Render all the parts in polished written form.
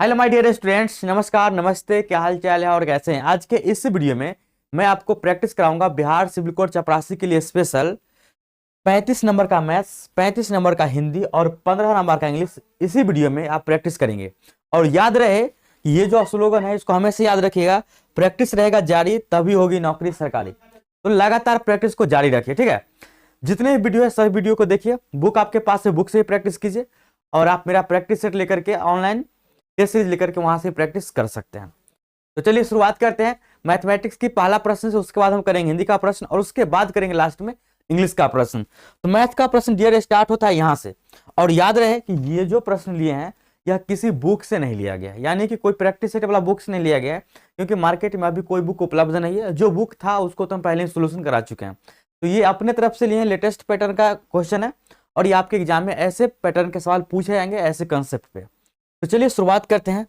Hello my dear students, नमस्कार, नमस्ते। क्या हाल चाल है और कैसे हैं? आज के इस वीडियो में मैं आपको प्रैक्टिस कराऊंगा बिहार सिविल कोड चपरासी के लिए स्पेशल 35 नंबर का मैथ्स, 35 नंबर का हिंदी और 15 नंबर का इंग्लिश। इसी वीडियो में आप प्रैक्टिस करेंगे। और याद रहे कि ये जो स्लोगन है इसको हमेशा याद रखिएगा, प्रैक्टिस रहेगा जारी तभी होगी नौकरी सरकारी। तो लगातार प्रैक्टिस को जारी रखिए, ठीक है। जितने भी वीडियो है सभी वीडियो को देखिए। बुक आपके पास है, बुक से ही प्रैक्टिस कीजिए। और आप मेरा प्रैक्टिस सेट लेकर के ऑनलाइन टेस्ट सीरीज लेकर के वहां से प्रैक्टिस कर सकते हैं। तो चलिए शुरुआत करते हैं मैथमेटिक्स की पहला प्रश्न से। उसके बाद हम करेंगे हिंदी का प्रश्न और उसके बाद करेंगे लास्ट में इंग्लिश का प्रश्न। तो मैथ का प्रश्न डियर स्टार्ट होता है यहां से। और याद रहे कि ये जो प्रश्न लिए हैं यह किसी बुक से नहीं लिया गया, यानी कि कोई प्रैक्टिस सेट वाला बुक से नहीं लिया गया है, क्योंकि मार्केट में अभी कोई बुक उपलब्ध नहीं है। जो बुक था उसको तो हम पहले ही सोल्यूशन करा चुके हैं। तो ये अपने तरफ से लिए हैं, लेटेस्ट पैटर्न का क्वेश्चन है और ये आपके एग्जाम में ऐसे पैटर्न के सवाल पूछे जाएंगे, ऐसे कंसेप्ट पे। तो चलिए शुरुआत करते हैं।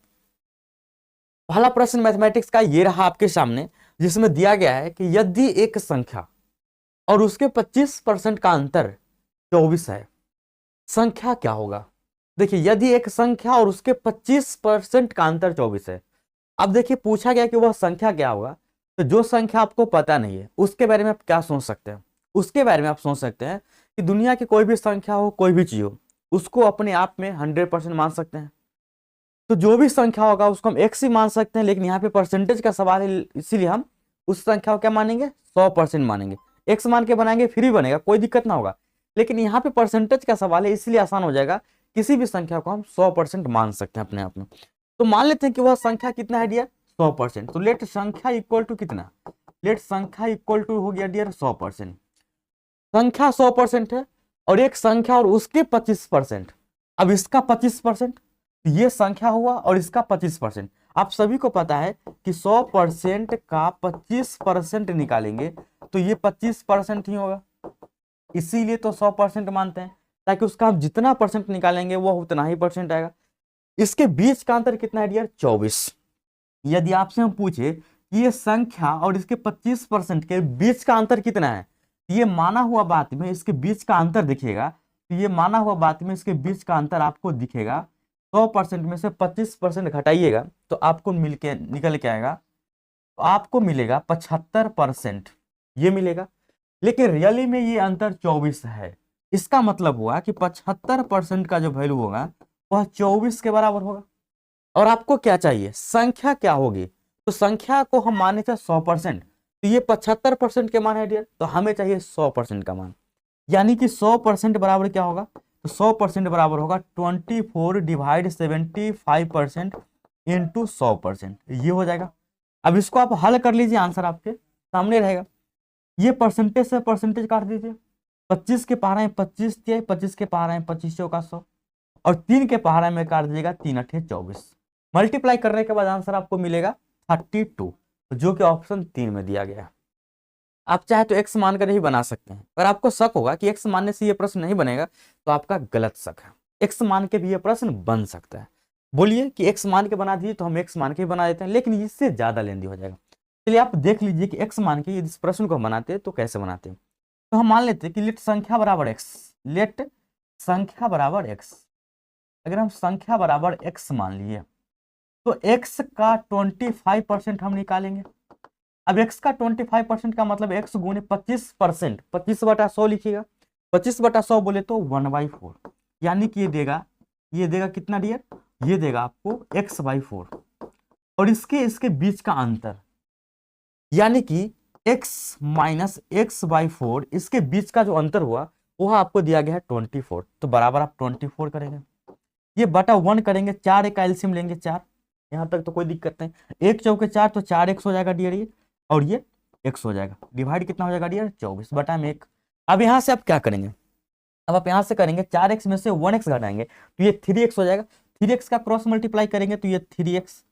पहला प्रश्न मैथमेटिक्स का ये रहा आपके सामने, जिसमें दिया गया है कि यदि एक संख्या और उसके 25% का अंतर 24 है, संख्या क्या होगा। देखिए, यदि एक संख्या और उसके 25% का अंतर 24 है। अब देखिए पूछा गया कि वह संख्या क्या होगा। तो जो संख्या आपको पता नहीं है उसके बारे में आप क्या सोच सकते हैं? उसके बारे में आप सोच सकते हैं कि दुनिया की कोई भी संख्या हो, कोई भी चीज हो, उसको अपने आप में 100% मान सकते हैं। तो जो भी संख्या होगा उसको हम एक्स ही मान सकते हैं, लेकिन यहाँ पे परसेंटेज का सवाल है, इसीलिए हम उस संख्या को क्या मानेंगे? 100% मानेंगे। एक्स मान के बनाएंगे फिर भी बनेगा, कोई दिक्कत ना होगा। लेकिन यहाँ पे परसेंटेज का सवाल है, इसलिए आसान हो जाएगा। किसी भी संख्या को हम 100% मान सकते हैं अपने आप में। तो मान लेते हैं कि वह संख्या कितना है डियर? 100%। तो लेट संख्या इक्वल टू कितना? लेट संख्या इक्वल टू हो गया डियर 100%। संख्या 100% है और एक संख्या और उसके 25%। अब इसका 25%, ये संख्या हुआ और इसका 25%। आप सभी को पता है कि 100% का 25% निकालेंगे तो ये 25% ही होगा। इसीलिए तो 100% मानते हैं, ताकि उसका आप जितना परसेंट निकालेंगे वो उतना ही परसेंट आएगा। इसके बीच का अंतर कितना है डियर? 24। यदि आपसे हम पूछे कि ये संख्या और इसके 25% के बीच का अंतर कितना है, ये माना हुआ बात में इसके बीच का अंतर दिखेगा। तो ये माना हुआ बात में इसके बीच का अंतर आपको दिखेगा। 100% में से 25% घटाइएगा तो आपको मिलके निकल के आएगा, तो आपको मिलेगा 75%। ये मिलेगा। लेकिन रियली में ये अंतर 24 है। इसका मतलब हुआ कि 75% का जो वैल्यू होगा वह 24 के बराबर होगा। और आपको क्या चाहिए? संख्या क्या होगी? तो संख्या को हम माने थे 100%। तो ये 75% के मान है डियर, तो हमें चाहिए 100% का मान। यानी कि 100% बराबर क्या होगा? तो 100% बराबर होगा 24 डिवाइड 75% इंटू 100%। ये हो जाएगा। अब इसको आप हल कर लीजिए, आंसर आपके सामने रहेगा। ये परसेंटेज से परसेंटेज काट दीजिए। 25 के पहाड़ा में 25 दिए, 25 के पहाड़ा में 25 चौका 100 और 3 के पहाड़ा में काट दीजिएगा 3 अठे 24। मल्टीप्लाई करने के बाद आंसर आपको मिलेगा 32, जो कि ऑप्शन 3 में दिया गया है। आप चाहे तो एक्स मानकर ही बना सकते हैं। अगर आपको शक होगा कि एक्स मानने से ये प्रश्न नहीं बनेगा तो आपका गलत शक है। एक्स मान के भी ये प्रश्न बन सकता है। बोलिए कि एक्स मान के बना दीजिए, तो हम एक्स मान के ही बना देते हैं, लेकिन इससे ज्यादा लेंदी हो जाएगा। चलिए आप देख लीजिए कि एक्स मान के इस प्रश्न को हम बनाते हैं तो कैसे बनाते हैं। तो हम मान लेते हैं कि लेट संख्या बराबर एक्स। लेट संख्या बराबर एक्स। अगर हम संख्या बराबर एक्स मान लिए तो x का 25% हम निकालेंगे। अब x का 25% का मतलब x गुने 25%, 25/100 लिखिएगा। 25/100 बोले तो 1/4, यानी कि ये देगा कितना डियर? ये देगा आपको x/4। और इसके बीच का अंतर, यानी कि x माइनस x/4, इसके बीच का जो अंतर हुआ वह आपको दिया गया है 24। तो बराबर आप 24 करेंगे, ये बटा 1 करेंगे, 4 का एलसीएम लेंगे 4। यहां तक तो कोई दिक्कत नहीं। 1 चौके 4 तो 4x हो जाएगा डियर ये, और ये x हो जाएगा। डिवाइड कितना हो जाएगा डियर? 24 बटा में 1। अब यहां से आप क्या करेंगे? अब आप यहां से करेंगे 4x में से 1x घटाएंगे तो ये 3x हो जाएगा। 3x का क्रॉस मल्टीप्लाई करेंगे तो ये 3x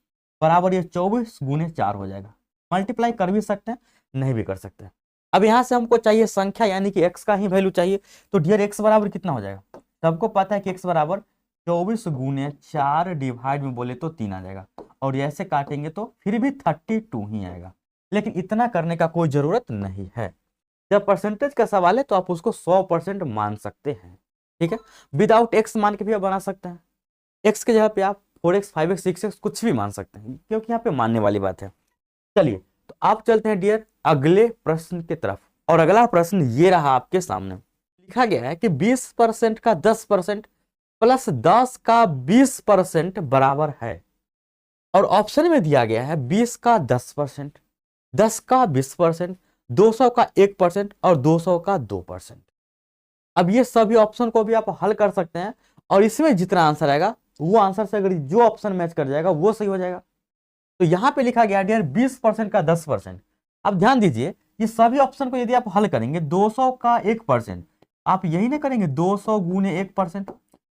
बराबर ये 24 गुने 4 हो जाएगा। मल्टीप्लाई कर भी सकते हैं, नहीं भी कर सकते हैं। अब यहां से हमको चाहिए संख्या, यानी कि x का ही वैल्यू चाहिए। तो डियर x बराबर कितना हो जाएगा? सबको पता है कि x बराबर 24 गुने 4 डिवाइड में बोले तो 3 आ जाएगा। और ऐसे काटेंगे तो फिर भी 32 ही आएगा। लेकिन इतना करने का कोई जरूरत नहीं है। जब परसेंटेज का सवाल है तो आप उसको 100% मान सकते हैं, ठीक है। विदाउट एक्स मान के भी आप बना सकते हैं। एक्स के जगह पे आप 4x 5x 6x कुछ भी मान सकते हैं, क्योंकि यहाँ पे मानने वाली बात है। चलिए तो आप चलते हैं डियर अगले प्रश्न की तरफ, और अगला प्रश्न ये रहा आपके सामने। लिखा गया है कि 20% का 10% प्लस 10 का 20% बराबर है, और ऑप्शन में दिया गया है 20 का 10%, 10 का 20%, 200 का 1% और 200 का 2%। अब ये सभी ऑप्शन को भी आप हल कर सकते हैं, और इसमें जितना आंसर आएगा वो आंसर से अगर जो ऑप्शन मैच कर जाएगा वो सही हो जाएगा। तो यहां पे लिखा गया डियर 20% का 10%। अब ध्यान दीजिए, ये सभी ऑप्शन को यदि आप हल करेंगे 200 का 1%, आप यही ना करेंगे 200 गुने 1%,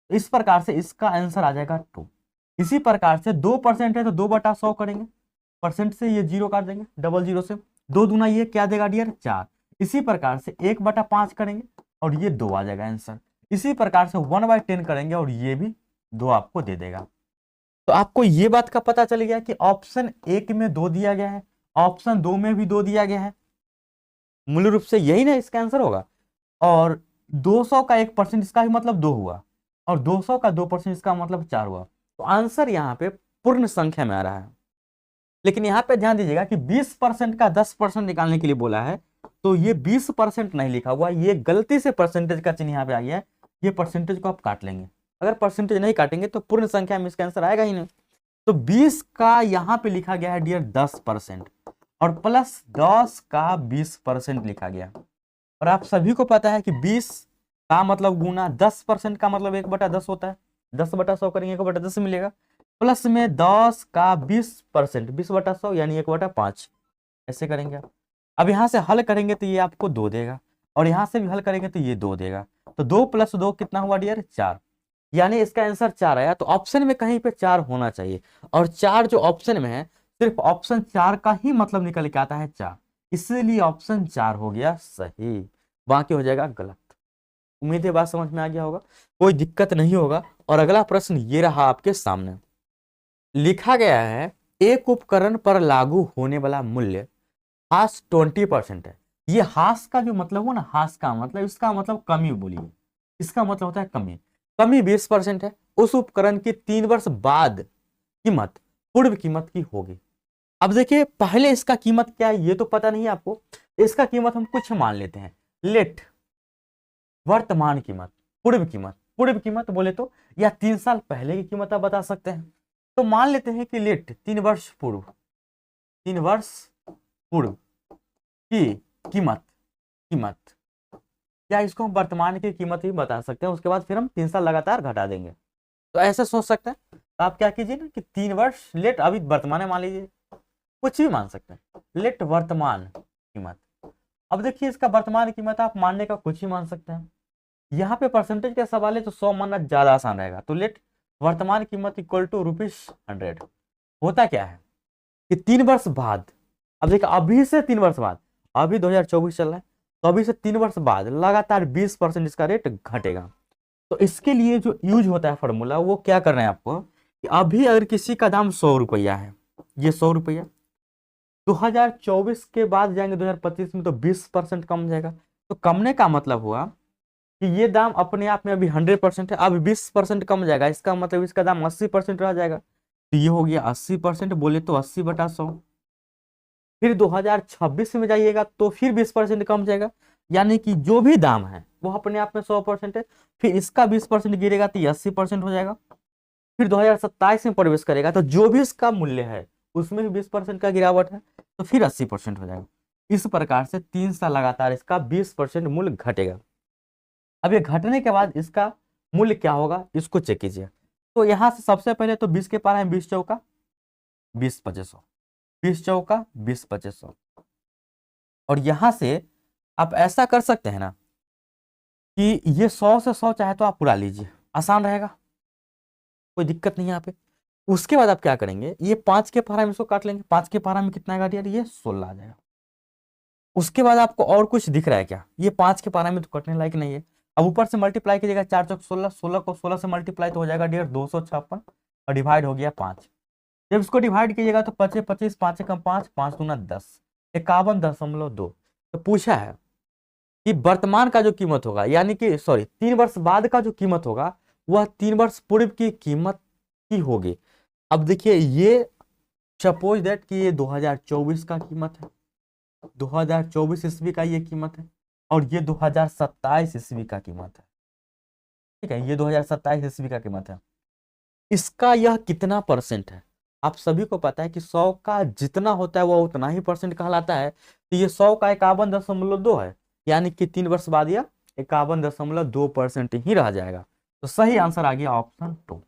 इस प्रकार से इसका आंसर आ जाएगा 2। इसी प्रकार से 2% है तो 2/100 करेंगे, परसेंट से ये 0 काट देंगे, डबल 0 से 2 दूना ये क्या देगा डियर 4। इसी प्रकार से 1/5 करेंगे और ये 2 आ जाएगा आंसर। इसी प्रकार से 1/10 करेंगे और ये भी 2 आपको दे देगा। तो आपको ये बात का पता चल गया कि ऑप्शन 1 में 2 दिया गया है, ऑप्शन 2 में भी 2 दिया गया है, मूल रूप से यही ना इसका आंसर होगा। और 200 का 1% इसका भी मतलब 2 हुआ, और 200 का 2% इसका मतलब 4 हुआ। तो आंसर यहाँ पे पूर्ण संख्या में आ रहा है। लेकिन यहाँ पे ध्यान दीजिएगा कि 20% का 10% निकालने के लिए बोला है, तो ये 20% नहीं लिखा हुआ, ये गलती से परसेंटेज का चिन्ह यहाँ पे आ गया है। ये परसेंटेज को आप काट लेंगे, अगर परसेंटेज नहीं काटेंगे तो पूर्ण संख्या में इसका आंसर आएगा ही नहीं। तो 20 का यहाँ पे लिखा गया है डियर 10%, और प्लस 10 का 20% लिखा गया। और आप सभी को पता है कि 20 का मतलब गुना 10% का मतलब 1/10 होता है, 10/100 करेंगे 1/10 मिलेगा, प्लस में 10 का 20%, 20/100 यानी 1/5 ऐसे करेंगे आप। अब यहां से हल करेंगे तो ये आपको 2 देगा, और यहां से भी हल करेंगे तो ये 2 देगा। तो 2 + 2 कितना हुआ डियर 4, यानी इसका आंसर 4 आया। तो ऑप्शन में कहीं पे 4 होना चाहिए, और 4 जो ऑप्शन में है सिर्फ ऑप्शन 4 का ही मतलब निकल के आता है 4, इसलिए ऑप्शन 4 हो गया सही, बाकी हो जाएगा गलत। उम्मीद है बात समझ में आ गया होगा, कोई दिक्कत नहीं होगा। और अगला प्रश्न ये रहा आपके सामने। लिखा गया है एक उपकरण पर लागू होने वाला मूल्य हास 20% है। ये हास का जो मतलब हो ना, हास का मतलब इसका मतलब कमी बोलिए, इसका मतलब होता है कमी। कमी 20% है, उस उपकरण की 3 वर्ष बाद कीमत पूर्व कीमत की होगी। अब देखिए पहले इसका कीमत क्या है ये तो पता नहीं है आपको, इसका कीमत हम कुछ मान लेते हैं, लेट वर्तमान कीमत, पूर्व कीमत, पूर्व कीमत बोले तो या 3 साल पहले की कीमत आप बता सकते हैं। तो मान लेते हैं कि लेट 3 वर्ष पूर्व, 3 वर्ष पूर्व की कीमत, क्या इसको हम वर्तमान की कीमत ही बता सकते हैं, उसके बाद फिर हम 3 साल लगातार घटा देंगे। तो ऐसे सोच सकते हैं। तो आप क्या कीजिए ना कि 3 वर्ष लेट, अभी वर्तमान में मान लीजिए, कुछ भी मान सकते हैं, लेट वर्तमान कीमत। अब देखिए इसका वर्तमान कीमत आप मानने का कुछ ही मान सकते हैं, यहाँ पे परसेंटेज का सवाल है तो 100 मानना ज्यादा आसान रहेगा। तो लेट वर्तमान कीमत इक्वल टू ₹100। होता क्या है कि 3 वर्ष बाद, अब देखिए अभी से 3 वर्ष बाद, अभी 2024 चल रहा है, तो अभी से 3 वर्ष बाद लगातार 20% इसका रेट घटेगा। तो इसके लिए जो यूज होता है फॉर्मूला, वो क्या करना है आपको कि अभी अगर किसी का दाम 100 रुपया है, ये 100 रुपया, 2024 के बाद जाएंगे 2025 में तो 20% कम जाएगा। तो कमने का मतलब हुआ कि ये दाम अपने आप में अभी 100% है, अब 20% कम जाएगा, इसका मतलब इसका दाम 80% रह जाएगा। तो ये हो गया 80%, बोले तो 80/100। फिर 2026 में जाइएगा तो फिर 20% कम जाएगा, यानी कि जो भी दाम है वो अपने आप में 100% है, फिर इसका 20% गिरेगा तो ये 80% हो जाएगा। फिर 2027 में प्रवेश करेगा तो जो भी इसका मूल्य है उसमें भी 20% का गिरावट है, तो फिर 80% हो जाएगा। इस प्रकार से 3 साल लगातार इसका 20% मूल्य घटेगा। अब ये घटने के बाद इसका मूल्य क्या होगा इसको चेक कीजिए। तो यहां से सबसे पहले तो 20 के पार है, 20 चौका 20/2500, 20 चौका 20/2500। और यहां से आप ऐसा कर सकते हैं ना कि ये 100 से 100 चाहे तो आप उड़ा लीजिए, आसान रहेगा, कोई दिक्कत नहीं है यहाँ पे। उसके बाद आप क्या करेंगे, ये 5 के पारा में इसको काट लेंगे, 5 के पारा में कितना आएगा यार, ये 16 आ जाएगा। उसके बाद आपको और कुछ दिख रहा है क्या, ये 5 के पारा में तो कटने लायक नहीं है। अब ऊपर से मल्टीप्लाई कीजिएगा, 4 चौक 16, 16 को 16 से मल्टीप्लाई तो हो जाएगा डियर 256, और डिवाइड हो गया 5। जब इसको डिवाइड कीजिएगा तो 25 25, 5 कम 5, 5 दूना 10, 51.2। तो पूछा है कि वर्तमान का जो कीमत होगा, यानी कि सॉरी 3 वर्ष बाद का जो कीमत होगा वह 3 वर्ष पूर्व की कीमत की होगी। अब देखिए ये सपोज दैट कि ये 2024 का कीमत है, 2024 ईस्वी का ये कीमत है, और ये 2027 ईस्वी का कीमत है। ठीक है, ये 2027 ईस्वी का कीमत है। इसका यह कितना परसेंट है? आप सभी को पता है कि 100 का जितना होता है वो उतना ही परसेंट कहलाता है। तो ये 100 का 51.2 है, यानी कि 3 वर्ष बाद यह 51.2% ही रह जाएगा। तो सही आंसर आ गया ऑप्शन 2।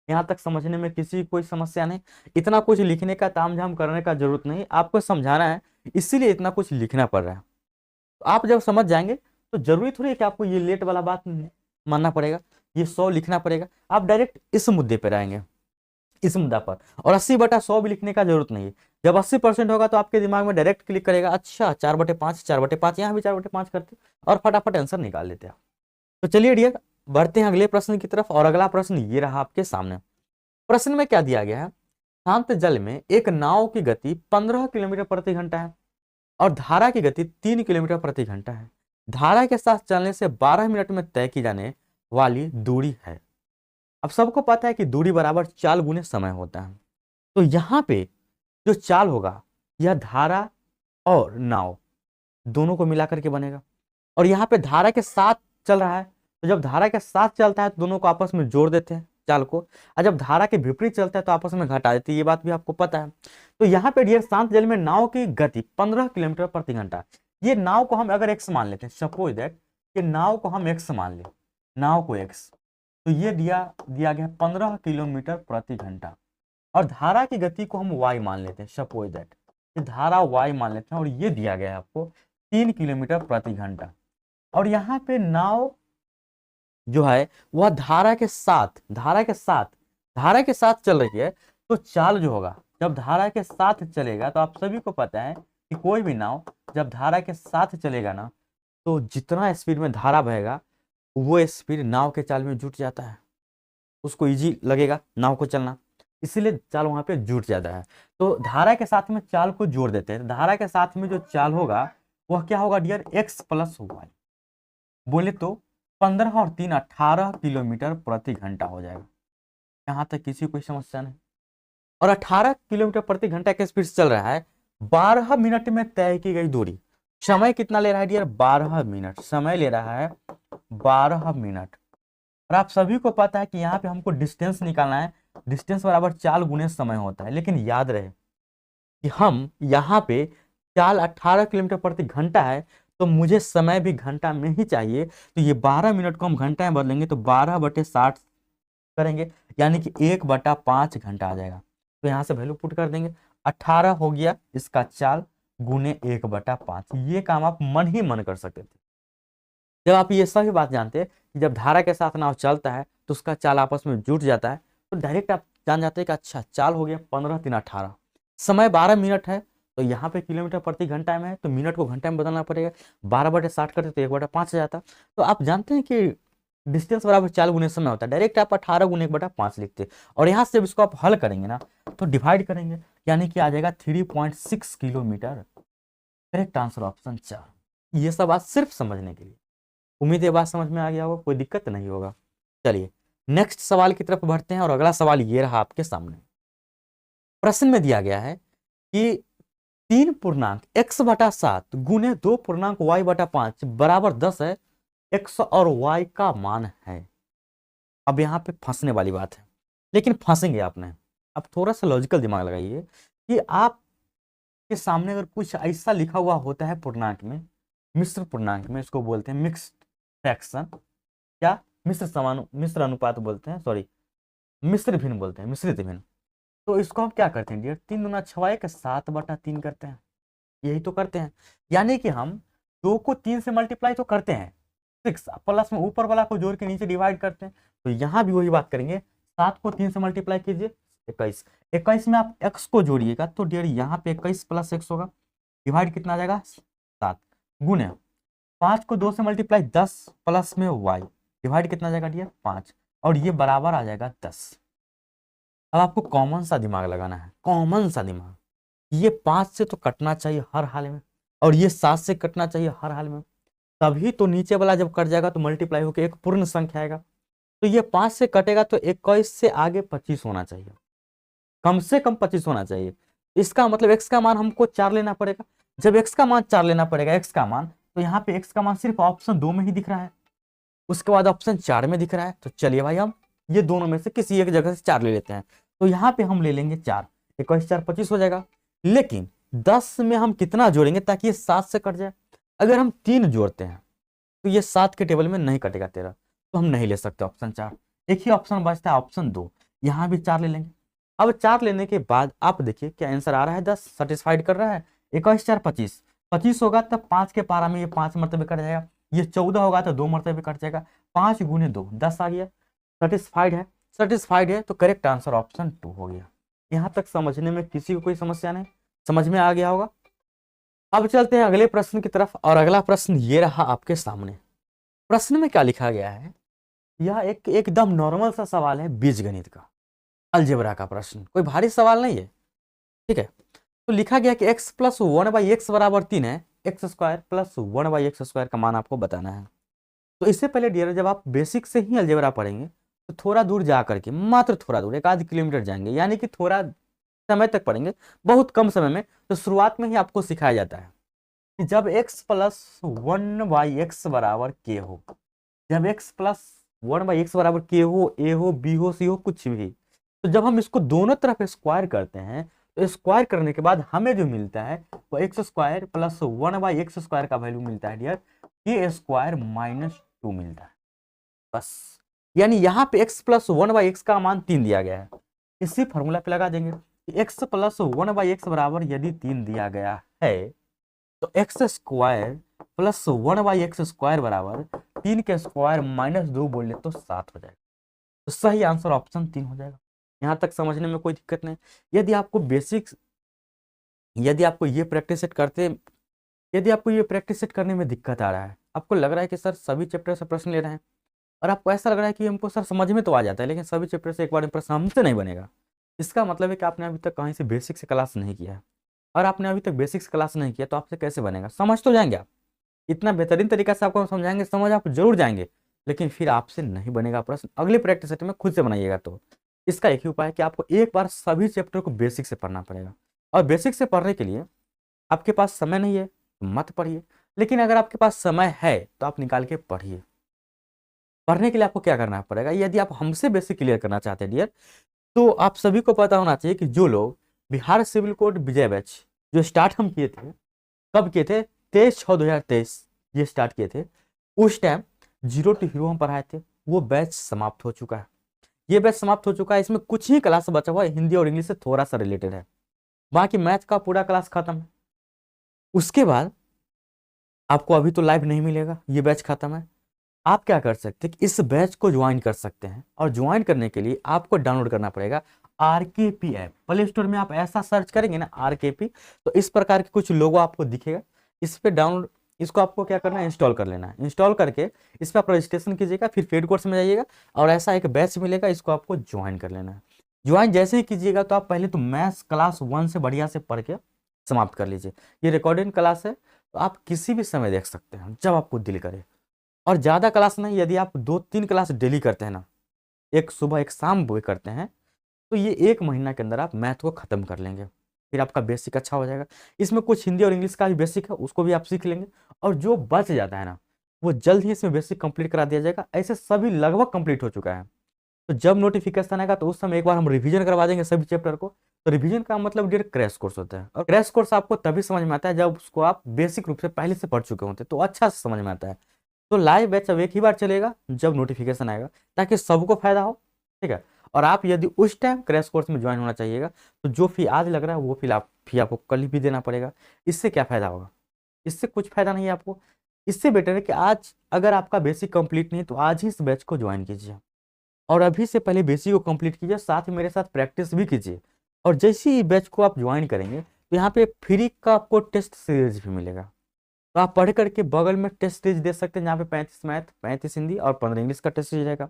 यहाँ तक समझने में किसी कोई समस्या नहीं, इतना कुछ लिखने का तामझाम करने का जरूरत नहीं, आपको समझाना है इसीलिए इतना कुछ लिखना पड़ रहा है। तो आप जब समझ जाएंगे तो जरूरी थोड़ी है कि आपको ये लेट वाला बात मानना पड़ेगा, ये 100 लिखना पड़ेगा। आप डायरेक्ट इस मुद्दे पर आएंगे, इस मुद्दा पर, और 80/100 भी लिखने का जरूरत नहीं है। जब 80% होगा तो आपके दिमाग में डायरेक्ट क्लिक करेगा, अच्छा 4/5, 4/5, यहाँ भी 4/5 करते और फटाफट आंसर निकाल लेते हैं। तो चलिए डियर, बढ़ते हैं अगले प्रश्न की तरफ। और अगला प्रश्न ये रहा आपके सामने। प्रश्न में क्या दिया गया है? शांत जल में एक नाव की गति 15 किलोमीटर प्रति घंटा है और धारा की गति 3 किलोमीटर प्रति घंटा है। धारा के साथ चलने से 12 मिनट में तय की जाने वाली दूरी है। अब सबको पता है कि दूरी बराबर चाल गुने समय होता है। तो यहाँ पे जो चाल होगा यह धारा और नाव दोनों को मिलाकर के बनेगा। और यहाँ पे धारा के साथ चल रहा है, तो जब धारा के साथ चलता है तो दोनों को आपस में जोड़ देते हैं चाल को, और जब धारा के विपरीत चलता है तो आपस में घटा देते हैं। ये बात भी आपको पता है। तो यहाँ पे डियर शांत जल में नाव की गति 15 किलोमीटर प्रति घंटा। ये नाव को हम अगर एक्स मान लेते हैं, सपोज दैट कि नाव को हम एक्स मान ले, नाव को एक्स, तो ये दिया गया 15 किलोमीटर प्रति घंटा। और धारा की गति को हम वाई मान लेते हैं, सपोज दैट धारा वाई मान लेते हैं, और ये दिया गया है आपको 3 किलोमीटर प्रति घंटा। और यहाँ पे नाव जो है वह धारा के साथ चल रही है। तो चाल जो होगा जब धारा के साथ चलेगा, तो आप सभी को पता है कि कोई भी नाव जब धारा के साथ चलेगा ना, तो जितना स्पीड में धारा बहेगा वो स्पीड नाव के चाल में जुट जाता है, उसको इजी लगेगा नाव को चलना, इसीलिए चाल वहां पे जुट जाता है। तो धारा के साथ में चाल को जोड़ देते हैं। धारा के साथ में जो चाल होगा वह क्या होगा डियर, x + y। बोले तो 15 और 3 18 किलोमीटर प्रति घंटा हो जाएगा। यहाँ तक किसी कोई समस्या नहीं। और 18 किलोमीटर प्रति घंटा के स्पीड से चल रहा है, 12 मिनट में तय की गई दूरी। समय कितना ले रहा है डियर, 12 मिनट समय ले रहा है, 12 मिनट। और आप सभी को पता है कि यहाँ पे हमको डिस्टेंस निकालना है, डिस्टेंस बराबर चाल गुने समय होता है। लेकिन याद रहे कि हम यहाँ पे चाल 18 किलोमीटर प्रति घंटा है, तो मुझे समय भी घंटा में ही चाहिए। तो ये 12 मिनट को हम घंटा में बदलेंगे तो 12/60 करेंगे, यानी कि 1/5 घंटा आ जाएगा। तो यहाँ से वैल्यू पुट कर देंगे, 18 हो गया इसका चाल गुने 1/5। ये काम आप मन ही मन कर सकते थे जब आप ये सभी बात जानते हैं कि जब धारा के साथ नाव चलता है तो उसका चाल आपस में जुट जाता है। तो डायरेक्ट आप जान जाते हैं कि अच्छा चाल हो गया 15 3 18, समय 12 मिनट है। तो यहाँ पे किलोमीटर प्रति घंटा में है, तो मिनट को घंटा में बदलना पड़ेगा। 12/60 करते तो 1/5 जाता। तो आप जानते हैं कि डिस्टेंस बराबर चाल गुने समय होता है। डायरेक्ट आप 18 गुने 1/5 लिखते। और यहाँ से जब इसको आप हल करेंगे ना तो डिवाइड करेंगे, यानी कि आ जाएगा 3.6 किलोमीटर। Correct answer option 4। ये सब बात सिर्फ समझने के लिए। उम्मीद है बात समझ में आ गया होगा, कोई दिक्कत नहीं होगा। चलिए नेक्स्ट सवाल की तरफ बढ़ते हैं। और अगला सवाल ये रहा आपके सामने। प्रश्न में दिया गया है कि 3.x/7 गुने 2.y/5 बराबर 10 है। x और y का मान है। अब यहाँ पे फंसने वाली बात है, लेकिन फंसेंगे आपने। अब थोड़ा सा लॉजिकल दिमाग लगाइए कि आप के सामने अगर कुछ ऐसा लिखा हुआ होता है पूर्णांक में, मिश्र पूर्णांक में, इसको बोलते हैं मिक्स्ड फ्रैक्शन, क्या मिश्र अनुपात बोलते हैं, सॉरी मिश्र भिन्न बोलते हैं, मिश्रित भिन्न। तो इसको हम क्या करते हैं डियर, 3 दूना 6 के 7/3 करते हैं। यही तो करते हैं, यानी कि हम 2 को 3 से मल्टीप्लाई तो करते हैं, 6 प्लस में ऊपर वाला को जोड़ के नीचे डिवाइड करते हैं। तो यहाँ भी वही बात करेंगे, 7 को 3 से मल्टीप्लाई कीजिए 21, 21 में आप x को जोड़िएगा तो डियर यहाँ पे 21 + x होगा, डिवाइड कितना आ जाएगा 7, गुने 5 को 2 से मल्टीप्लाई 10 प्लस में y, डिवाइड कितना आ जाएगा डियर 5, और ये बराबर आ जाएगा 10। अब आपको कॉमन सा दिमाग लगाना है, कॉमन सा दिमाग। ये 5 से तो कटना चाहिए हर हाल में, और ये 7 से कटना चाहिए हर हाल में, तभी तो नीचे वाला जब कट जाएगा तो मल्टीप्लाई होकर एक पूर्ण संख्या आएगा। तो ये 5 से कटेगा तो 21 से आगे 25 होना चाहिए, कम से कम 25 होना चाहिए। इसका मतलब x का मान हमको 4 लेना पड़ेगा। जब x का मान 4 लेना पड़ेगा, x का मान, तो यहाँ पे x का मान सिर्फ ऑप्शन 2 में ही दिख रहा है, उसके बाद ऑप्शन 4 में दिख रहा है। तो चलिए भाई हम ये दोनों में से किसी एक जगह से 4 ले लेते हैं। तो यहाँ पे हम ले लेंगे 4, 21 4 25 हो जाएगा। लेकिन 10 में हम कितना जोड़ेंगे ताकि ये 7 से कट जाए? अगर हम 3 जोड़ते हैं तो ये 7 के टेबल में नहीं कटेगा 13, तो हम नहीं ले सकते ऑप्शन 4। एक ही ऑप्शन बचता है ऑप्शन 2, यहाँ भी 4 ले लेंगे। अब 4 लेने के बाद आप देखिए क्या आंसर आ रहा है, 10 सेटिस्फाइड कर रहा है। 21 4 25, 25 होगा तब 5 के पारा में ये 5 मरतबे कट जाएगा, ये 14 होगा तो 2 मरतबे कट जाएगा, 5 गुने 2 10 आ गया। सेटिस्फाइड है, सेटिस्फाइड है, तो करेक्ट आंसर ऑप्शन 2 हो गया। यहाँ तक समझने में किसी को कोई समस्या नहीं, समझ में आ गया होगा। अब चलते हैं अगले प्रश्न की तरफ, और अगला प्रश्न ये रहा आपके सामने। प्रश्न में क्या लिखा गया है, यह एकदम नॉर्मल सा सवाल है, बीजगणित का, अलजेब्रा का प्रश्न, कोई भारी सवाल नहीं है, ठीक है। तो लिखा गया कि x प्लस 1/x बराबर 3 है, x square plus 1/x square का मान आपको बताना है। तो इससे पहले डियर, जब आप बेसिक से ही अलजेब्रा पढ़ेंगे तो थोड़ा दूर जा करके, मात्र थोड़ा दूर, 1 आध किलोमीटर जाएंगे, यानी कि थोड़ा समय तक पढ़ेंगे, बहुत कम समय में। तो शुरुआत में ही आपको सिखाया जाता है कि जब x प्लस 1/x बराबर k हो, जब x प्लस 1/x बराबर k हो, a हो, b हो, c हो, कुछ भी, तो जब हम इसको दोनों तरफ स्क्वायर करते हैं तो स्क्वायर करने के बाद हमें जो मिलता है वो x square plus 1/x square का वैल्यू मिलता है डियर, के स्क्वायर -2 मिलता है, बस। यानी यहाँ पे x प्लस 1/x का मान 3 दिया गया है, इसी फॉर्मूला पे लगा देंगे। x प्लस 1/x बराबर यदि 3 दिया गया है तो x square plus 1/x square बराबर 3 के स्क्वायर -2 बोले तो 7 हो जाएगा। तो सही आंसर ऑप्शन 3 हो जाएगा। यहाँ तक समझने में कोई दिक्कत नहीं। यदि आपको बेसिक्स, यदि आपको ये प्रैक्टिस सेट करते, यदि आपको ये प्रैक्टिस सेट करने में दिक्कत आ रहा है, आपको लग रहा है कि सर सभी चैप्टर से प्रश्न ले रहे हैं, और आपको ऐसा लग रहा है कि हमको सर समझ में तो आ जाता है लेकिन सभी चैप्टर से एक बार में प्रश्न हमसे नहीं बनेगा, इसका मतलब है कि आपने अभी तक कहीं से बेसिक से क्लास नहीं किया है। और आपने अभी तक बेसिक्स क्लास नहीं किया तो आपसे कैसे बनेगा? समझ तो जाएंगे आप, इतना बेहतरीन तरीका से आपको हम समझाएंगे, समझ आप जरूर जाएंगे, लेकिन फिर आपसे नहीं बनेगा प्रश्न। अगले प्रैक्टिस सेट में खुद से बनाइएगा। तो इसका एक ही उपाय है कि आपको एक बार सभी चैप्टर को बेसिक से पढ़ना पड़ेगा, और बेसिक से पढ़ने के लिए आपके पास समय नहीं है तो मत पढ़िए, लेकिन अगर आपके पास समय है तो आप निकाल के पढ़िए। पढ़ने के लिए आपको क्या करना पड़ेगा, यदि आप हमसे बेसिक क्लियर करना चाहते हैं डियर, तो आप सभी को पता होना चाहिए कि जो लोग बिहार सिविल कोड विजय बैच जो स्टार्ट हम किए थे, कब किए थे? 23/6/2023 ये स्टार्ट किए थे। उस टाइम 0 to हीरो हम पढ़ाए थे, वो बैच समाप्त हो चुका है। ये बैच समाप्त हो चुका है, इसमें कुछ ही क्लास बचा हुआ है, हिंदी और इंग्लिश से थोड़ा सा रिलेटेड है, बाकी मैथ का पूरा क्लास खत्म है। उसके बाद आपको अभी तो लाइव नहीं मिलेगा, ये बैच खत्म है। आप क्या कर सकते हैं कि इस बैच को ज्वाइन कर सकते हैं, और ज्वाइन करने के लिए आपको डाउनलोड करना पड़ेगा RKP ऐप। प्ले स्टोर में आप ऐसा सर्च करेंगे ना RKP, तो इस प्रकार के कुछ लोगो आपको दिखेगा, इस पे डाउनलोड, इसको आपको क्या करना है, इंस्टॉल कर लेना है। इंस्टॉल करके इस पर आप रजिस्ट्रेशन कीजिएगा, फिर पेड कोर्स में जाइएगा और ऐसा एक बैच मिलेगा, इसको आपको ज्वाइन कर लेना है। ज्वाइन जैसे ही कीजिएगा तो आप पहले तो मैथ्स क्लास 1 से बढ़िया से पढ़ के समाप्त कर लीजिए। ये रिकॉर्डिंग क्लास है, तो आप किसी भी समय देख सकते हैं जब आपको दिल करे, और ज़्यादा क्लास नहीं, यदि आप 2-3 क्लास डेली करते हैं ना, एक सुबह एक शाम वो करते हैं, तो ये 1 महीना के अंदर आप मैथ को ख़त्म कर लेंगे, फिर आपका बेसिक अच्छा हो जाएगा। इसमें कुछ हिंदी और इंग्लिश का भी बेसिक है, उसको भी आप सीख लेंगे, और जो बच जाता है ना वो जल्द ही इसमें बेसिक कंप्लीट करा दिया जाएगा। ऐसे सभी लगभग कंप्लीट हो चुका है, तो जब नोटिफिकेशन आएगा तो उस समय एक बार हम रिवीजन करवा देंगे सभी चैप्टर को। तो रिवीजन का मतलब डायरेक्ट क्रैश कोर्स होता है, और क्रैश कोर्स आपको तभी समझ में आता है जब उसको आप बेसिक रूप से पहले से पढ़ चुके होते हैं, तो अच्छा से समझ में आता है। तो लाइव बैच अब एक ही बार चलेगा जब नोटिफिकेशन आएगा, ताकि सबको फायदा हो, ठीक है। और आप यदि उस टाइम क्रैश कोर्स में ज्वाइन होना चाहिएगा तो जो फी आज लग रहा है वो फी आपको कल भी देना पड़ेगा। इससे क्या फायदा होगा? इससे कुछ फायदा नहीं है आपको। इससे बेटर है कि आज अगर आपका बेसिक कंप्लीट नहीं है तो आज ही इस बैच को ज्वाइन कीजिए, और अभी से पहले बेसिक को कंप्लीट कीजिए, साथ ही मेरे साथ प्रैक्टिस भी कीजिए। और जैसे ही बैच को आप ज्वाइन करेंगे तो यहाँ पे फ्री का आपको टेस्ट सीरीज भी मिलेगा, तो आप पढ़ करके बगल में टेस्ट सीरीज दे सकते हैं, जहाँ पे 35 मैथ, 35 हिंदी और 15 इंग्लिश का टेस्ट सीरीज रहेगा।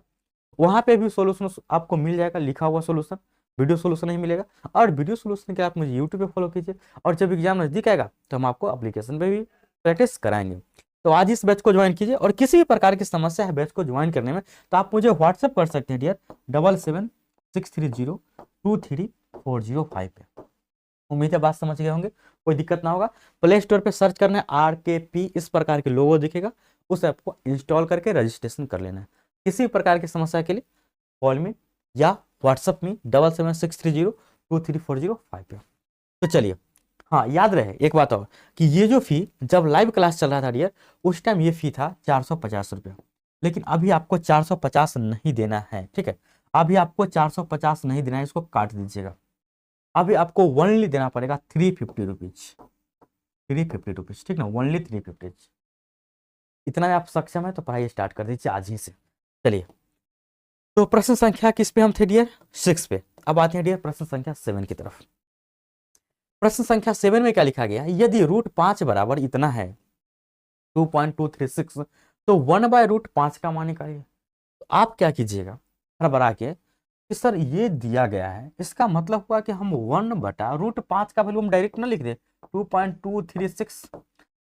वहाँ पे भी सोल्यूशन आपको मिल जाएगा, लिखा हुआ सोल्यूशन, वीडियो सोल्यूशन नहीं मिलेगा। और वीडियो सोल्यूशन के आप मुझे यूट्यूब पे फॉलो कीजिए, और जब एग्जाम नजदीक आएगा तो हम आपको एप्लीकेशन पे भी प्रैक्टिस कराएंगे। तो आज इस बैच को ज्वाइन कीजिए, और किसी भी प्रकार की समस्या है बैच को ज्वाइन करने में तो आप मुझे व्हाट्सएप कर सकते हैं डियर 7763023405 पे। उम्मीद है बात समझ गए होंगे, कोई दिक्कत ना होगा। प्ले स्टोर पे सर्च करना है RKP, इस प्रकार के लोगो दिखेगा, उस ऐप को इंस्टॉल करके रजिस्ट्रेशन कर लेना है। किसी भी प्रकार की समस्या के लिए कॉल में या व्हाट्सएप में 7763023405 पे। तो चलिए, हाँ याद रहे एक बात और, कि ये जो फी जब लाइव क्लास चल रहा था डियर, उस टाइम ये फी था 450 रुपया, लेकिन अभी आपको 450 नहीं देना है, ठीक है। अभी आपको 450 नहीं देना है, इसको काट दीजिएगा। अभी आपको ओनली देना पड़ेगा 350 रुपीज, 350 रुपीज, ठीक ना, ओनली 350। इतना में आप सक्षम है तो पढ़ाई स्टार्ट कर दीजिए आज ही से। चलिए, तो प्रश्न संख्या किस पे हम थे डियर? 6 पे। अब आते हैं डियर प्रश्न संख्या 7 की तरफ। प्रश्न संख्या 7 में क्या लिखा गया है, यदि √5 बराबर इतना है 2.236, तो 1/√5 का मान निकालिए। तो आप क्या कीजिएगा, हड़बड़ा के कि सर ये दिया गया है, इसका मतलब हुआ कि हम 1/√5 का वैल्यू हम डायरेक्ट ना लिख दे 2.236।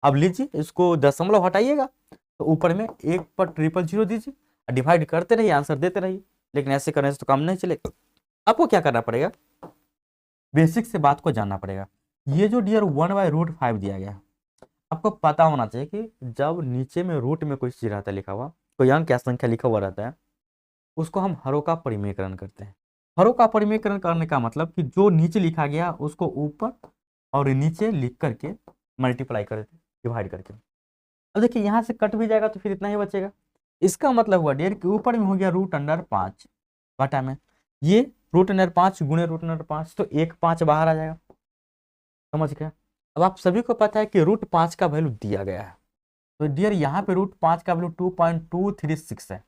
अब लीजिए इसको दशमलव हटाइएगा, तो ऊपर में 1 पर 000 दीजिए, डिवाइड करते रहिए, आंसर देते रहिए। लेकिन ऐसे करने से तो काम नहीं चलेगा, आपको क्या करना पड़ेगा, बेसिक से बात को जानना पड़ेगा। ये जो डियर 1/√5 दिया गया है, आपको पता होना चाहिए कि जब नीचे में रूट में कोई चीज रहता है लिखा हुआ, कोई अंक या संख्या लिखा हुआ रहता है, उसको हम हरों का परिमेयकरण करते हैं। हरों का परिमेयकरण करने का मतलब कि जो नीचे लिखा गया उसको ऊपर और नीचे लिख करके मल्टीप्लाई कर देते, डिवाइड करके। अब देखिए यहाँ से कट भी जाएगा तो फिर इतना ही बचेगा। इसका मतलब हुआ डियर के ऊपर में हो गया √5 बटा में ये √5 गुणे √5, तो 1/5 बाहर आ जाएगा, समझ गया। अब आप सभी को पता है कि √5 का वैल्यू दिया गया है, तो डियर यहाँ पे √5 का वैल्यू 2.236 है।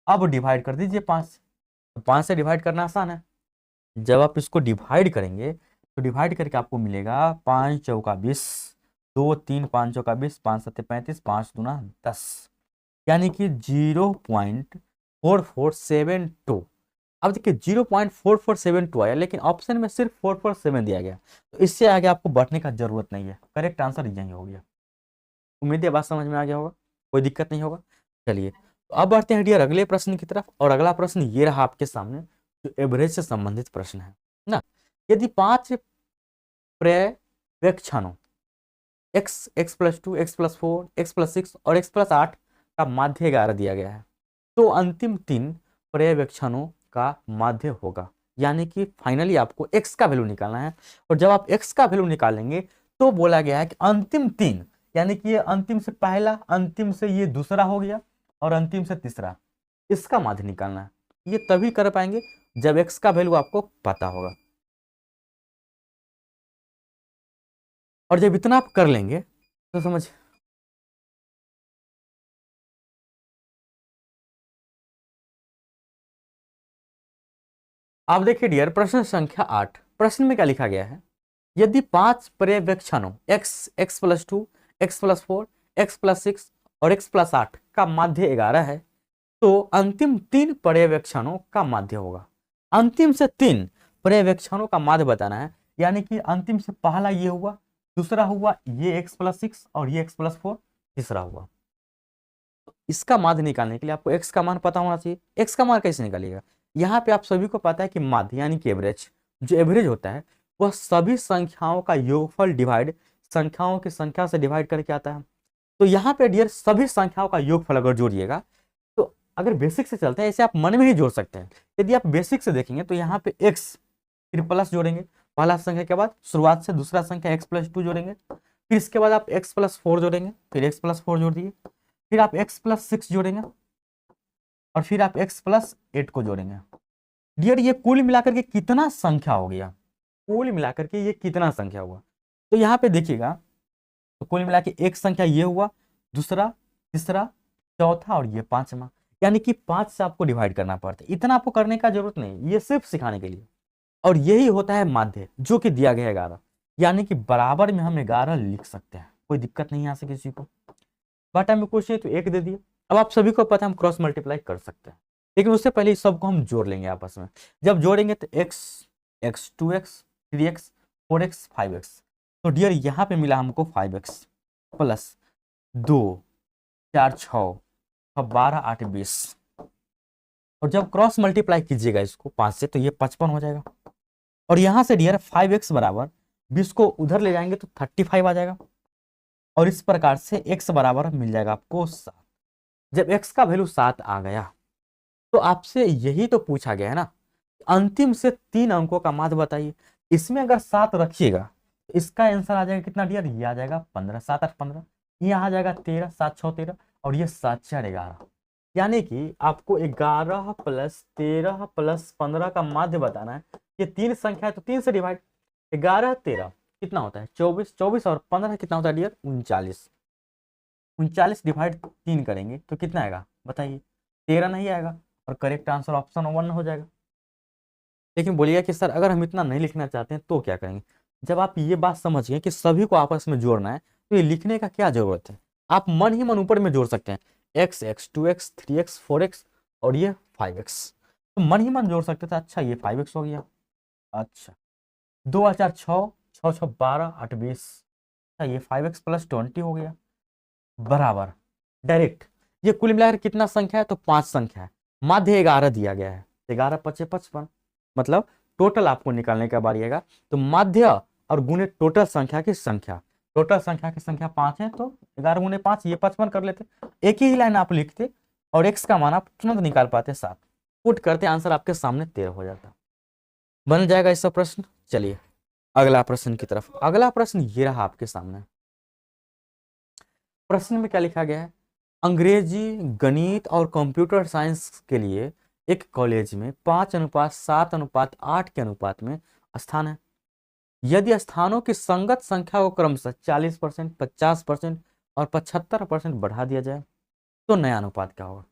अब डिवाइड कर दीजिए 5, तो 5 से डिवाइड करना आसान है। जब आप इसको डिवाइड करेंगे तो डिवाइड करके आपको मिलेगा 5 चौका 20, 2 3 5 चौका 20, 5 7 35, 5 दूना 10, यानी कि 0.4472। अब देखिए 0.4472 आया, लेकिन ऑप्शन में सिर्फ 447 दिया गया, तो इससे आगे आपको बढ़ने का जरूरत नहीं है, करेक्ट आंसर यही हो गया। उम्मीद है बात समझ में आ गया होगा, कोई दिक्कत नहीं होगा। चलिए, तो अब बढ़ते हैं डियर अगले प्रश्न की तरफ, और अगला प्रश्न ये रहा आपके सामने, जो एवरेज से संबंधित प्रश्न है ना। यदि 5 पर्यवेक्षणों x, x+2, x+4, x+6 और x+8 का माध्य 11 दिया गया है, तो अंतिम 3 पर्यवेक्षणों का माध्य होगा। यानी कि फाइनली आपको x का वैल्यू निकालना है, और जब आप x का वैल्यू निकालेंगे तो बोला गया है कि अंतिम 3, यानी कि ये अंतिम से पहला, अंतिम से ये दूसरा हो गया, और अंतिम से तीसरा, इसका माध्य निकालना है। ये तभी कर पाएंगे जब x का वैल्यू आपको पता होगा, और जब इतना आप कर लेंगे तो समझ। आप देखिए डियर प्रश्न संख्या 8, प्रश्न में क्या लिखा गया है, यदि 5 पर्यवेक्षणों x, x+2, x+4, x+6 और x+8 का माध्य 11 है, तो अंतिम 3 पर्यवेक्षणों का माध्य होगा। अंतिम से 3 पर्यवेक्षणों का माध्य बताना है, यानी कि अंतिम से पहला ये हुआ, दूसरा हुआ ये x+6 और ये x+4, तीसरा हुआ। तो इसका माध्य निकालने के लिए आपको x का मान पता होना चाहिए। x का मान कैसे निकालिएगा, यहाँ पे आप सभी को पता है कि माध्य यानी कि एवरेज, जो एवरेज होता है वह सभी संख्याओं का योगफल डिवाइड संख्याओं की संख्या से डिवाइड करके आता है। तो यहाँ पे डियर सभी संख्याओं का योगफल अगर जोड़िएगा, तो अगर बेसिक से चलते हैं ऐसे आप मन में ही जोड़ सकते हैं। यदि आप बेसिक से देखेंगे तो यहाँ पे x फिर प्लस जोड़ेंगे, पहला संख्या के बाद शुरुआत से दूसरा संख्या x+2 जोड़ेंगे, फिर इसके बाद आप x+4 जोड़ेंगे, फिर x+4 जोड़ दिए, फिर आप x+6 जोड़ेंगे, और फिर आप x+8 को जोड़ेंगे। डियर ये कुल मिलाकर के कितना संख्या हो गया, कुल मिलाकर के ये कितना संख्या हुआ, तो यहाँ पे देखिएगा, तो कुल मिला के एक संख्या ये हुआ, दूसरा, तीसरा, चौथा और ये पांचवा, यानी कि 5 से आपको डिवाइड करना पड़ता है। इतना आपको करने का जरूरत नहीं, ये सिर्फ सिखाने के लिए। और यही होता है माध्य, जो कि दिया गया है 11, यानी कि बराबर में हम 11 लिख सकते हैं, कोई दिक्कत नहीं यहाँ से किसी को। बटा में कुछ है तो 1 दे दिए। अब आप सभी को पता है हम क्रॉस मल्टीप्लाई कर सकते हैं, लेकिन उससे पहले इस सबको हम जोड़ लेंगे आपस में। जब जोड़ेंगे तो x, x 2x, 3x, 4x, 5x, तो डियर यहाँ पे मिला हमको 5x प्लस 2 4 6 12 8 20। और जब क्रॉस मल्टीप्लाई कीजिएगा इसको 5 से तो ये 55 हो जाएगा। और यहां से डियर 5x बराबर 20 को उधर ले जाएंगे तो 35 आ जाएगा। और इस प्रकार से x बराबर मिल जाएगा आपको 7। जब x का वैल्यू 7 आ गया तो आपसे यही तो पूछा गया है ना, अंतिम से 3 अंकों का माध्य बताइए। इसमें अगर 7 रखिएगा तो इसका आंसर आ जाएगा कितना डियर, ये आ जाएगा 15, 7 8 15, ये आ जाएगा 13, 7 6 13, और ये 7 4 11। यानी कि आपको 11 प्लस 13 प्लस 15 का माध्य बताना है। ये 3 संख्या है तो 3 से डिवाइड, 11 13 कितना होता है 24, 24 और 15 कितना होता है डियर 39। 39 डिवाइड 3 करेंगे तो कितना आएगा बताइए, 13 नहीं आएगा, और करेक्ट आंसर ऑप्शन 1 हो जाएगा। लेकिन बोलिएगा कि सर अगर हम इतना नहीं लिखना चाहते हैं तो क्या करेंगे। जब आप ये बात समझ गए कि सभी को आपस में जोड़ना है तो ये लिखने का क्या जरूरत है, आप मन ही मन ऊपर में जोड़ सकते हैं, x x 2x 3x 4x और ये 5x, तो मन ही मन जोड़ सकते थे। अच्छा ये 5x हो गया, अच्छा 2 4 6 6 6 12 8 20, अच्छा ये 5x प्लस 20 हो गया बराबर डायरेक्ट। ये कुल मिलाकर कितना संख्या है तो 5 संख्या है, माध्य 11 दिया गया है, 11 5 55, मतलब टोटल आपको निकालने का बारी आएगा। तो माध्य और गुणे टोटल संख्या की संख्या, टोटल संख्या की संख्या 5 है तो 11 गुणे 5 ये 55 कर लेते, एक ही लाइन आप लिखते और x का मान आप तुरंत निकाल पाते 7, पुट करते आंसर आपके सामने 13 हो जाता। बन जाएगा इसका प्रश्न। चलिए अगला प्रश्न की तरफ। अगला प्रश्न ये रहा आपके सामने। प्रश्न में क्या लिखा गया है, अंग्रेजी गणित और कंप्यूटर साइंस के लिए एक कॉलेज में 5:7:8 के अनुपात में स्थान है। यदि स्थानों की संगत संख्या को क्रमशः 40%, 50% और 75% बढ़ा दिया जाए तो नया अनुपात क्या होगा।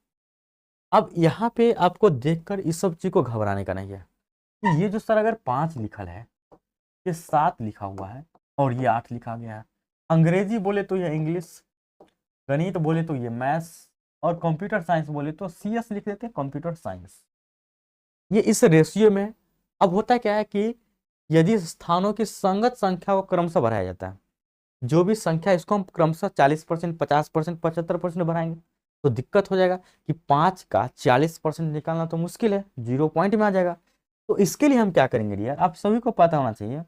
अब यहाँ पे आपको देखकर इस सब चीज को घबराने का नहीं है कि ये जो सर अगर 5 लिखल है, ये 7 लिखा हुआ है और ये 8 लिखा गया है, अंग्रेजी बोले तो ये इंग्लिश, गणित बोले तो ये मैथ्स, और कंप्यूटर साइंस बोले तो CS लिख देते हैं कंप्यूटर साइंस। ये इस रेशियो में अब होता क्या है कि यदि स्थानों की संगत संख्या को क्रमशः बढ़ाया जाता है, जो भी संख्या इसको हम क्रमशः 40%, 50%, 75% बढ़ाएंगे तो दिक्कत हो जाएगा कि 5 का 40% निकालना तो मुश्किल है, 0 पॉइंट में आ जाएगा। तो इसके लिए हम क्या करेंगे यार, आप सभी को पता होना चाहिए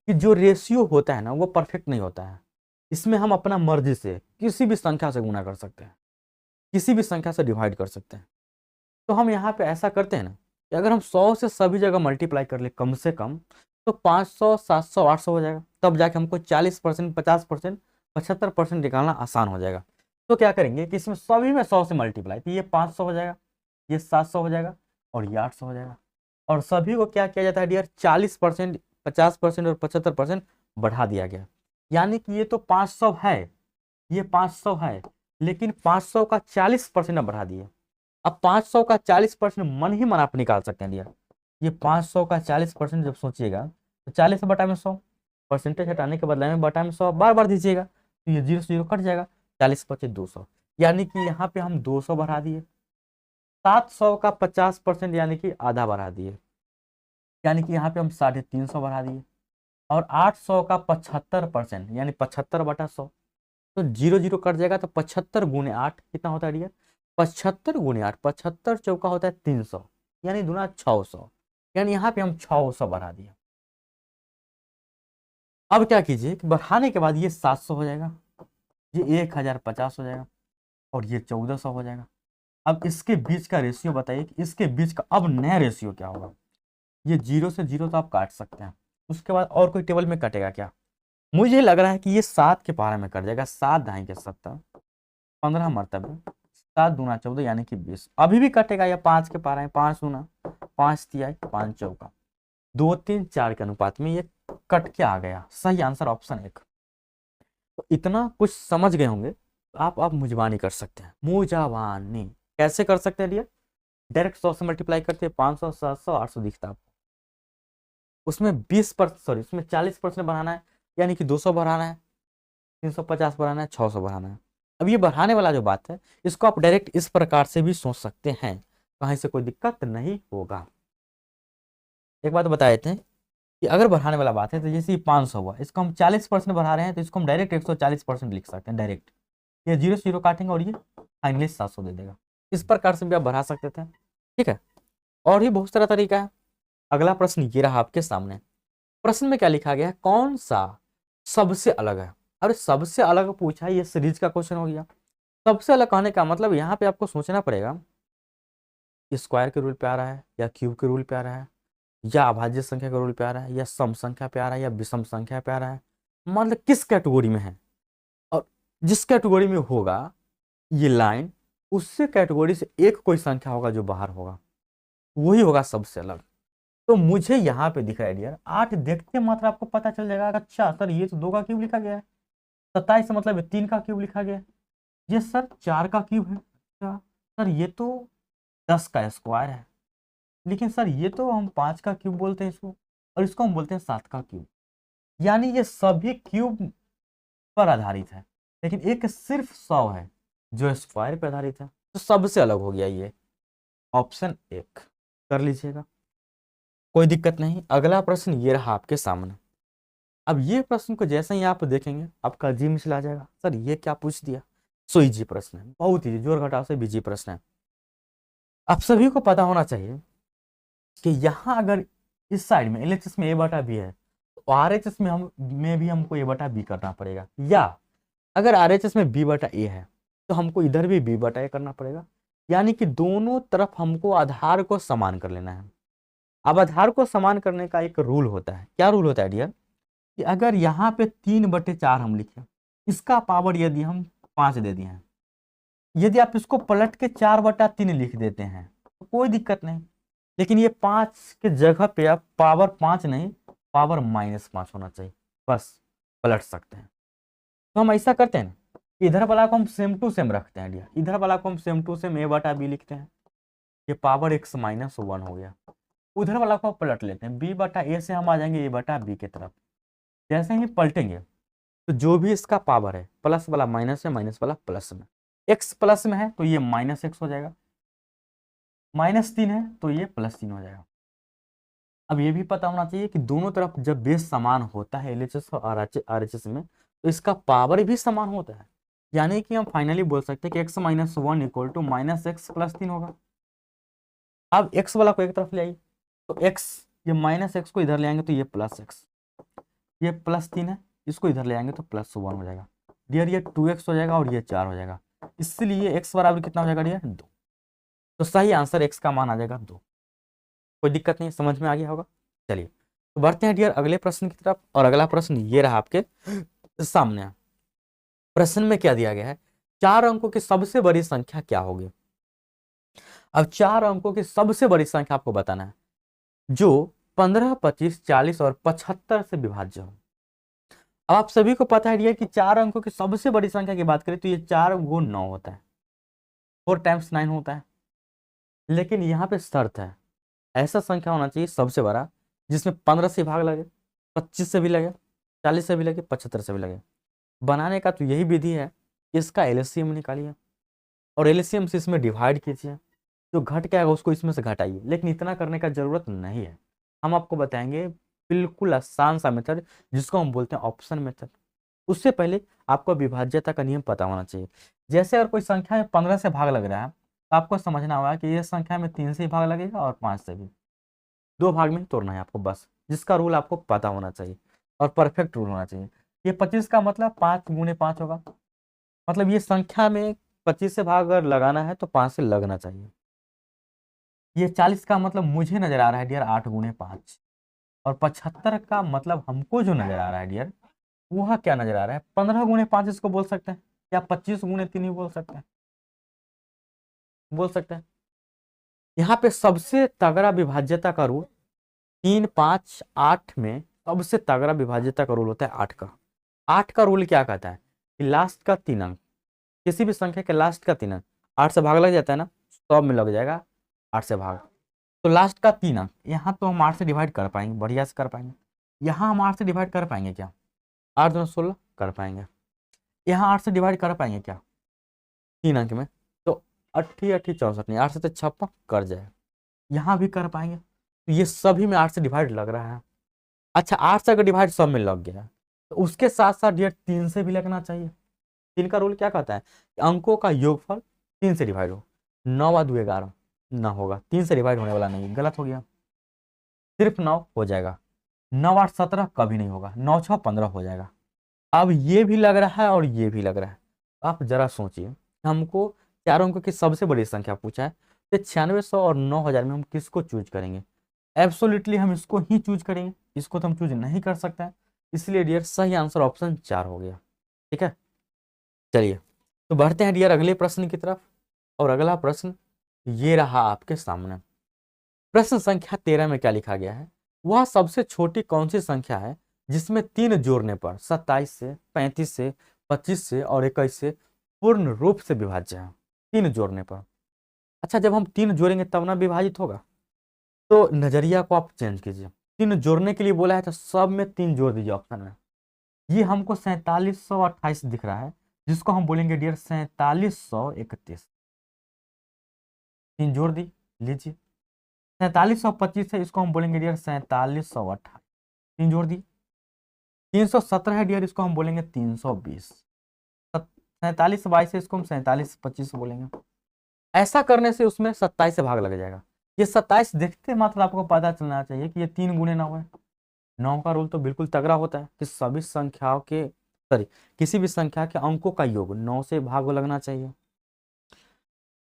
कि जो रेशियो होता है ना वो परफेक्ट नहीं होता है। इसमें हम अपना मर्जी से किसी भी संख्या से गुणा कर सकते हैं, किसी भी संख्या से डिवाइड कर सकते हैं। तो हम यहाँ पे ऐसा करते हैं ना कि अगर हम 100 से सभी जगह मल्टीप्लाई कर ले कम से कम तो 500 700 800 हो जाएगा, तब जाके हमको 40% 50% 75% निकालना आसान हो जाएगा। तो क्या करेंगे कि इसमें सभी में 100 से मल्टीप्लाई, तो ये 500 हो जाएगा, ये 700 हो जाएगा और ये 800 हो जाएगा। और सभी को क्या किया जाता है डियर, 40% 50% और 75% बढ़ा दिया गया। यानी कि ये तो 500 है, ये 500 है, लेकिन 500 का 40% अब बढ़ा दिए। अब 500 का 40% मन ही मन आप निकाल सकते हैं डियर। ये 500 का 40% जब सोचिएगा तो 40 बटा में 100, परसेंटेज हटाने के बदले में बटा में 100 बार बार दीजिएगा तो ये 0 से 0 कट जाएगा, 40 पचे 200, यानी कि यहाँ पे हम 200 बढ़ा दिए। 700 का 50% यानी कि आधा बढ़ा दिए, यानी कि यहाँ पे हम 350 बढ़ा दिए। और 800 का 75% यानी 75 बटा 100, तो 0 0 कट जाएगा, तो 75 गुणे 8 कितना होता है डियर, 75 गुणे 8, 75 चौका होता है 300, यानी दूना 600, यानी यहाँ पे हम 600 बढ़ा दिया। अब क्या कीजिए कि बढ़ाने के बाद ये 700 हो जाएगा, ये 1050 हो जाएगा और ये 1400 हो जाएगा। अब इसके बीच का रेशियो बताइए कि इसके बीच का अब नया रेशियो क्या होगा। ये 0 से 0 तो आप काट सकते हैं, उसके बाद और कोई टेबल में कटेगा क्या, मुझे लग रहा है कि ये 7 के पारा में कट जाएगा, 7 दाएं के 70, 15 मरतबे 7 दूना 14 यानी कि 20, अभी भी कटेगा या 5 के पारा में, 5 दूना 5 तिहाई 5 चौका 2 3 4 के अनुपात में ये कट के आ गया। सही आंसर ऑप्शन 1। तो इतना कुछ समझ गए होंगे, आप मुजबानी कर सकते हैं, मुजावानी कैसे कर सकते हैं डियर, डायरेक्ट 100 से मल्टीप्लाई करते हैं, 500 700 800 दिखता है, उसमें 40% बढ़ाना है, यानी कि 200 बढ़ाना है, 350 बढ़ाना है, 600 बढ़ाना है। अब ये बढ़ाने वाला जो बात है इसको आप डायरेक्ट इस प्रकार से भी सोच सकते हैं, कहीं से कोई दिक्कत नहीं होगा। एक बात बता देते हैं कि अगर बढ़ाने वाला बात है तो जैसे 500 हुआ, इसको हम 40% बढ़ा रहे हैं तो इसको हम डायरेक्ट 140% लिख सकते हैं डायरेक्ट। ये 0 से 0 काटेंगे और ये फाइनली 700 दे देगा। इस प्रकार से भी आप बढ़ा सकते थे, ठीक है। और भी बहुत सारा तरीका है। अगला प्रश्न ये रहा आपके सामने। प्रश्न में क्या लिखा गया है, कौन सा सबसे अलग है। अरे सबसे अलग पूछा है, ये सीरीज का क्वेश्चन हो गया। सबसे अलग कहने का मतलब यहाँ पे आपको सोचना पड़ेगा, स्क्वायर के रूल पे आ रहा है या क्यूब के रूल पे आ रहा है या अभाज्य संख्या के रूल पे आ रहा है या सम संख्या पे आ रहा है या विषम संख्या पे आ रहा है, मतलब किस कैटेगरी में है। और जिस कैटेगरी में होगा ये लाइन, उससे कैटेगरी से एक कोई संख्या होगा जो बाहर होगा, वही होगा सबसे अलग। तो मुझे यहाँ पे दिख रहा है डियर 8, देखते मात्र आपको पता चल जाएगा। अच्छा सर ये तो 2 का क्यूब लिखा गया है, 27 मतलब 3 का क्यूब लिखा गया है, ये सर 4 का क्यूब है। अच्छा सर ये तो 10 का स्क्वायर है, लेकिन सर ये तो हम 5 का क्यूब बोलते हैं इसको, और इसको हम बोलते हैं 7 का क्यूब। यानी ये सभी क्यूब पर आधारित है, लेकिन एक सिर्फ 100 है जो स्क्वायर पर आधारित है। तो सबसे अलग हो गया ये ऑप्शन 1, कर लीजिएगा, कोई दिक्कत नहीं। अगला प्रश्न ये रहा आपके सामने। अब ये प्रश्न को जैसे ही आप देखेंगे आपका जी में चला जाएगा, सर ये क्या पूछ दिया। सो इजी प्रश्न है, बहुत इजी, जोर घटाव से बीजी प्रश्न है। आप सभी को पता होना चाहिए कि यहाँ अगर इस साइड में एलएचएस में ए बटा बी है तो आरएचएस में भी हमको ए बटा बी करना पड़ेगा, या अगर आरएचएस में बी बटा ए है तो हमको इधर भी बी बटा ए करना पड़ेगा। यानी कि दोनों तरफ हमको आधार को समान कर लेना है। अब आधार को समान करने का एक रूल होता है, क्या रूल होता है डियर, कि अगर यहाँ पे 3/4 हम लिखे, इसका पावर यदि हम 5 दे दिए हैं, यदि आप इसको पलट के 4/3 लिख देते हैं तो कोई दिक्कत नहीं, लेकिन ये 5 के जगह पे आप पावर 5 नहीं, पावर -5 होना चाहिए, बस पलट सकते हैं। तो हम ऐसा करते हैं ना, इधर वाला को हम सेम टू सेम रखते हैं डियर, इधर वाला को हम सेम टू सेम ए बटा बी लिखते हैं, ये पावर x-1 हो गया। उधर वाला को पलट लेते हैं, बी बटा ए से हम आ जाएंगे ए बटा बी की तरफ। जैसे ही पलटेंगे तो जो भी इसका पावर है, प्लस वाला माइनस है, माइनस वाला प्लस में, x प्लस में है तो ये -x हो जाएगा, -3 है तो ये +3 हो जाएगा। अब ये भी पता होना चाहिए कि दोनों तरफ जब बेस समान होता है एलएचएस और आरएचएस में, तो इसका पावर भी समान होता है। यानी कि हम फाइनली बोल सकते हैं कि x-1 = -x+3 होगा। अब x वाला को एक तरफ ले आइए, तो x, ये -x को इधर ले आएंगे तो ये +x, ये +3 है, इसको इधर ले आएंगे तो +1 हो जाएगा डियर, ये 2x हो जाएगा और ये 4 हो जाएगा। इसलिए x बराबर कितना हो जाएगा डियर, 2। तो सही आंसर x का मान आ जाएगा 2। कोई दिक्कत नहीं, समझ में आ गया होगा। चलिए तो बढ़ते हैं डियर अगले प्रश्न की तरफ, और अगला प्रश्न ये रहा आपके सामने। प्रश्न में क्या दिया गया है, 4 अंकों की सबसे बड़ी संख्या क्या होगी। अब 4 अंकों की सबसे बड़ी संख्या आपको बताना है जो 15, 25, 40 और 75 से विभाज्य हो। अब आप सभी को पता है डियर कि 4 अंकों की सबसे बड़ी संख्या की बात करें तो ये 4 × 9 होता है, 4 × 9 होता है। लेकिन यहाँ पे शर्त है, ऐसा संख्या होना चाहिए सबसे बड़ा जिसमें 15 से भाग लगे, 25 से भी लगे, 40 से भी लगे, 75 से भी लगे। बनाने का तो यही विधि है, इसका एलसीएम निकालिए और एलसीएम से इसमें डिवाइड कीजिए, जो घट के आएगा उसको इसमें से घटाइए। लेकिन इतना करने का जरूरत नहीं है, हम आपको बताएंगे बिल्कुल आसान सा मेथड जिसको हम बोलते हैं ऑप्शन मेथड। उससे पहले आपको विभाज्यता का नियम पता होना चाहिए। जैसे अगर कोई संख्या में 15 से भाग लग रहा है तो आपको समझना होगा कि ये संख्या में 3 से ही भाग लगेगा और 5 से भी, 2 भाग में तोड़ना है आपको बस, जिसका रूल आपको पता होना चाहिए और परफेक्ट रूल होना चाहिए। ये 25 का मतलब 5 × 5 होगा, मतलब ये संख्या में 25 से भाग अगर लगाना है तो 5 से लगना चाहिए। ये 40 का मतलब मुझे नजर आ रहा है डियर 8 × 5, और 75 का मतलब हमको जो नजर आ रहा है डियर वह क्या नजर आ रहा है, 15 × 5 इसको बोल सकते हैं, या 25 × 3 ही बोल सकते हैं, बोल सकते हैं। यहाँ पे सबसे तगड़ा विभाज्यता का रूल 3, 5, 8 में सबसे तगड़ा विभाज्यता का रूल होता है 8 का। 8 का रूल क्या कहता है कि लास्ट का 3 अंक, किसी भी संख्या के लास्ट का 3 अंक 8 से भाग लग जाता है ना, 100 में लग जाएगा 8 से भाग, तो लास्ट का 3 अंक यहाँ तो हम 8 से डिवाइड कर पाएंगे, बढ़िया से कर पाएंगे। यहाँ हम 8 से डिवाइड कर पाएंगे क्या, 8 दूनी 16 कर पाएंगे। यहाँ 8 से डिवाइड कर पाएंगे क्या 3 अंक में, तो 8 8 64 नहीं, 8 से तो 56 कर जाए। यहाँ भी कर पाएंगे, तो ये सभी में 8 से डिवाइड लग रहा है। अच्छा 8 से अगर डिवाइड सब में लग गया तो उसके साथ साथ डियर 3 से भी लगना चाहिए, तीन का रूल क्या कहता है कि अंकों का योगफल 3 से डिवाइड हो। 9 और 2 11 ना होगा, 3 से डिवाइड होने वाला नहीं, गलत हो गया। सिर्फ 9 हो जाएगा, 9 8 17 कभी नहीं होगा, 9 6 15 हो जाएगा। अब ये भी लग रहा है और ये भी लग रहा है। आप जरा सोचिए, हमको चारों अंकों की सबसे बड़ी संख्या पूछा है, तो 9600 और 9000 में हम किसको चूज करेंगे? एब्सोल्युटली हम इसको ही चूज करेंगे, इसको तो हम चूज नहीं कर सकते हैं। इसलिए डियर सही आंसर ऑप्शन 4 हो गया। ठीक है, चलिए तो बढ़ते हैं डियर अगले प्रश्न की तरफ। और अगला प्रश्न ये रहा आपके सामने। प्रश्न संख्या 13 में क्या लिखा गया है? वह सबसे छोटी कौन सी संख्या है जिसमें 3 जोड़ने पर 27 से, 35 से, 25 से और 21 से पूर्ण रूप से विभाज्य है? 3 जोड़ने पर। अच्छा, जब हम 3 जोड़ेंगे तब ना विभाजित होगा। तो नजरिया को आप चेंज कीजिए। 3 जोड़ने के लिए बोला है तो सब में 3 जोड़ दीजिए ऑप्शन में। ये हमको 4728 दिख रहा है, जिसको हम बोलेंगे डियर 4731। 3 जोड़ दी, लीजिए। 4725 है, इसको हम बोलेंगे डियर 4728। 3 जोड़ दी। 317 है डियर, इसको हम बोलेंगे 320। 4722 है, इसको हम 4725 बोलेंगे। ऐसा करने से उसमें 27 से भाग लग जाएगा। ये 27 देखते मात्र आपको पता चलना चाहिए कि ये 3 गुणे 9 है। 9 का रूल तो बिल्कुल तगड़ा होता है कि सभी संख्याओं के किसी भी संख्या के अंकों का योग 9 से भाग लगना चाहिए।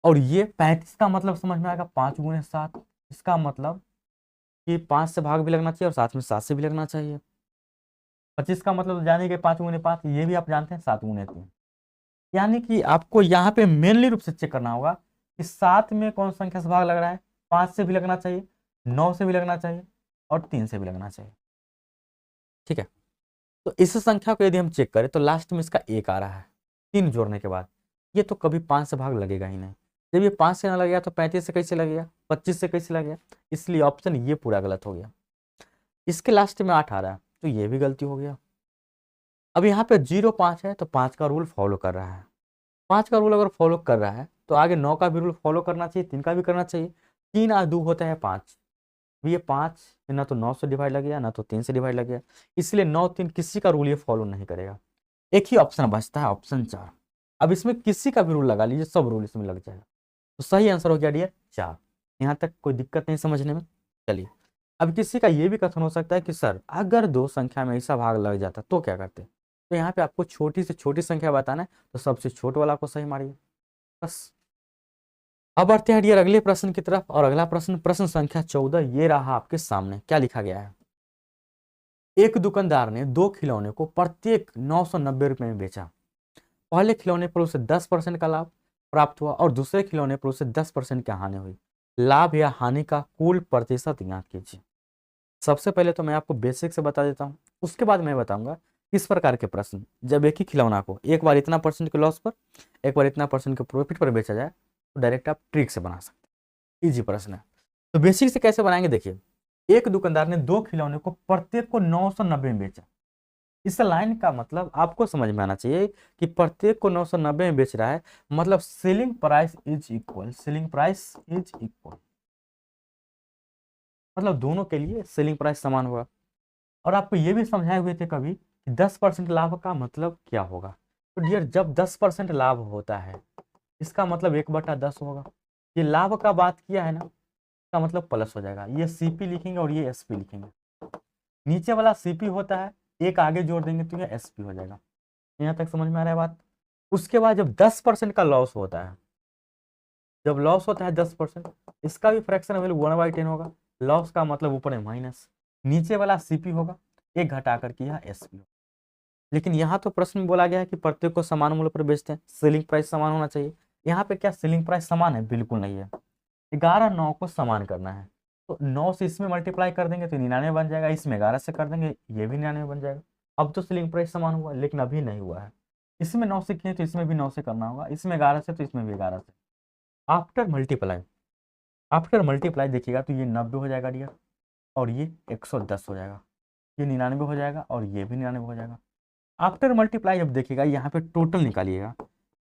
और ये 35 का मतलब समझ में आएगा, 5 गुणे 7। इसका मतलब कि 5 से भाग भी लगना चाहिए और साथ में 7 से भी लगना चाहिए। 25 का मतलब जाने के 5 गुणे 5, ये भी आप जानते हैं 7 गुणे 3। यानी कि आपको यहाँ पे मेनली रूप से चेक करना होगा कि 7 में कौन संख्या से भाग लग रहा है। 5 से भी लगना चाहिए, 9 से भी लगना चाहिए और 3 से भी लगना चाहिए। ठीक है, तो इस संख्या को यदि हम चेक करें तो लास्ट में इसका 1 आ रहा है 3 जोड़ने के बाद। ये तो कभी 5 से भाग लगेगा ही नहीं। जब ये 5 से ना लगेगा तो 35 से कैसे लगेगा, 25 से कैसे लगेगा? इसलिए ऑप्शन ये पूरा गलत हो गया। इसके लास्ट में 8 आ रहा है तो ये भी गलती हो गया। अब यहाँ पे 0 5 है तो 5 का रूल फॉलो कर रहा है। 5 का रूल अगर फॉलो कर रहा है तो आगे 9 का भी रूल फॉलो करना चाहिए, 3 का भी करना चाहिए। 3 और 2 होता है 5। ये 5 ना तो 9 से डिवाइड लग गया ना तो 3 से डिवाइड लग गया, इसलिए 9 3 किसी का रूल ये फॉलो नहीं करेगा। एक ही ऑप्शन बचता है, ऑप्शन 4। अब इसमें किसी का भी रूल लगा लीजिए, सब रूल इसमें लग जाएगा। तो सही आंसर हो गया डियर 4। यहाँ तक कोई दिक्कत नहीं समझने में। चलिए, अब किसी का ये भी कथन हो सकता है कि सर अगर 2 संख्या में ऐसा भाग लग जाता तो क्या करते? तो यहाँ पे आपको छोटी से छोटी संख्या बताना है, तो सबसे छोटे वाला को सही मारिए बस। अब बढ़ते हैं डियर अगले प्रश्न की तरफ। और अगला प्रश्न, प्रश्न संख्या 14 ये रहा आपके सामने। क्या लिखा गया है? एक दुकानदार ने 2 खिलौने को प्रत्येक 990 रुपए में बेचा। पहले खिलौने पर उसे 10% का लाभ प्राप्त हुआ और दूसरे खिलौने पर उसे 10% की हानि हुई। लाभ या हानि का कुल प्रतिशत ज्ञात कीजिए। सबसे पहले तो मैं आपको बेसिक से बता देता हूँ, उसके बाद मैं बताऊंगा किस प्रकार के प्रश्न जब एक ही खिलौना को एक बार इतना परसेंट के लॉस पर, एक बार इतना परसेंट के प्रॉफिट पर बेचा जाए तो डायरेक्ट आप ट्रिक से बना सकते हैं। इजी प्रश्न है। तो बेसिक से कैसे बनाएंगे देखिए। एक दुकानदार ने 2 खिलौने को प्रत्येक को 990 में बेचा। इस लाइन का मतलब आपको समझ में आना चाहिए कि प्रत्येक को 990 में बेच रहा है, मतलब selling price is equal, selling price is equal, मतलब दोनों के लिए सेलिंग प्राइस समान होगा। और आपको ये भी समझाए हुए थे कभी कि 10% लाभ का मतलब क्या होगा। तो डियर जब 10% लाभ होता है इसका मतलब 1/10 होगा। ये लाभ का बात किया है ना, इसका मतलब प्लस हो जाएगा। ये सीपी लिखेंगे और ये एसपी लिखेंगे। नीचे वाला सीपी होता है, एक आगे जोड़ देंगे तो ये एसपी हो जाएगा। यहाँ तक समझ में आ रहा है बात? उसके बाद जब 10% का लॉस होता है, जब लॉस होता है 10%, इसका भी फ्रैक्शन वैल्यू 1/10 होगा। लॉस का मतलब ऊपर है माइनस, नीचे वाला सीपी होगा, एक घटा करके यह एसपी होगा। लेकिन यहाँ तो प्रश्न में बोला गया है कि प्रत्येक को समान मूल्य पर बेचते हैं, सेलिंग प्राइस समान होना चाहिए। यहाँ पे क्या सेलिंग प्राइस समान है? बिल्कुल नहीं है। 11 9 को समान करना है, तो 9 से इसमें मल्टीप्लाई कर देंगे तो 99 बन जाएगा, इसमें 11 से कर देंगे ये भी 99 बन जाएगा। अब तो सेलिंग प्राइस समान हुआ, लेकिन अभी नहीं हुआ है। इसमें 9 से किए तो इसमें भी 9 से करना होगा, इसमें 11 से तो इसमें भी 11 से। आफ्टर मल्टीप्लाई, आफ्टर मल्टीप्लाई देखिएगा तो ये 90 हो जाएगा डियर, और ये 110 हो जाएगा, ये 99 हो जाएगा और ये भी 99 हो जाएगा। आफ्टर मल्टीप्लाई जब देखिएगा यहाँ पे टोटल निकालिएगा,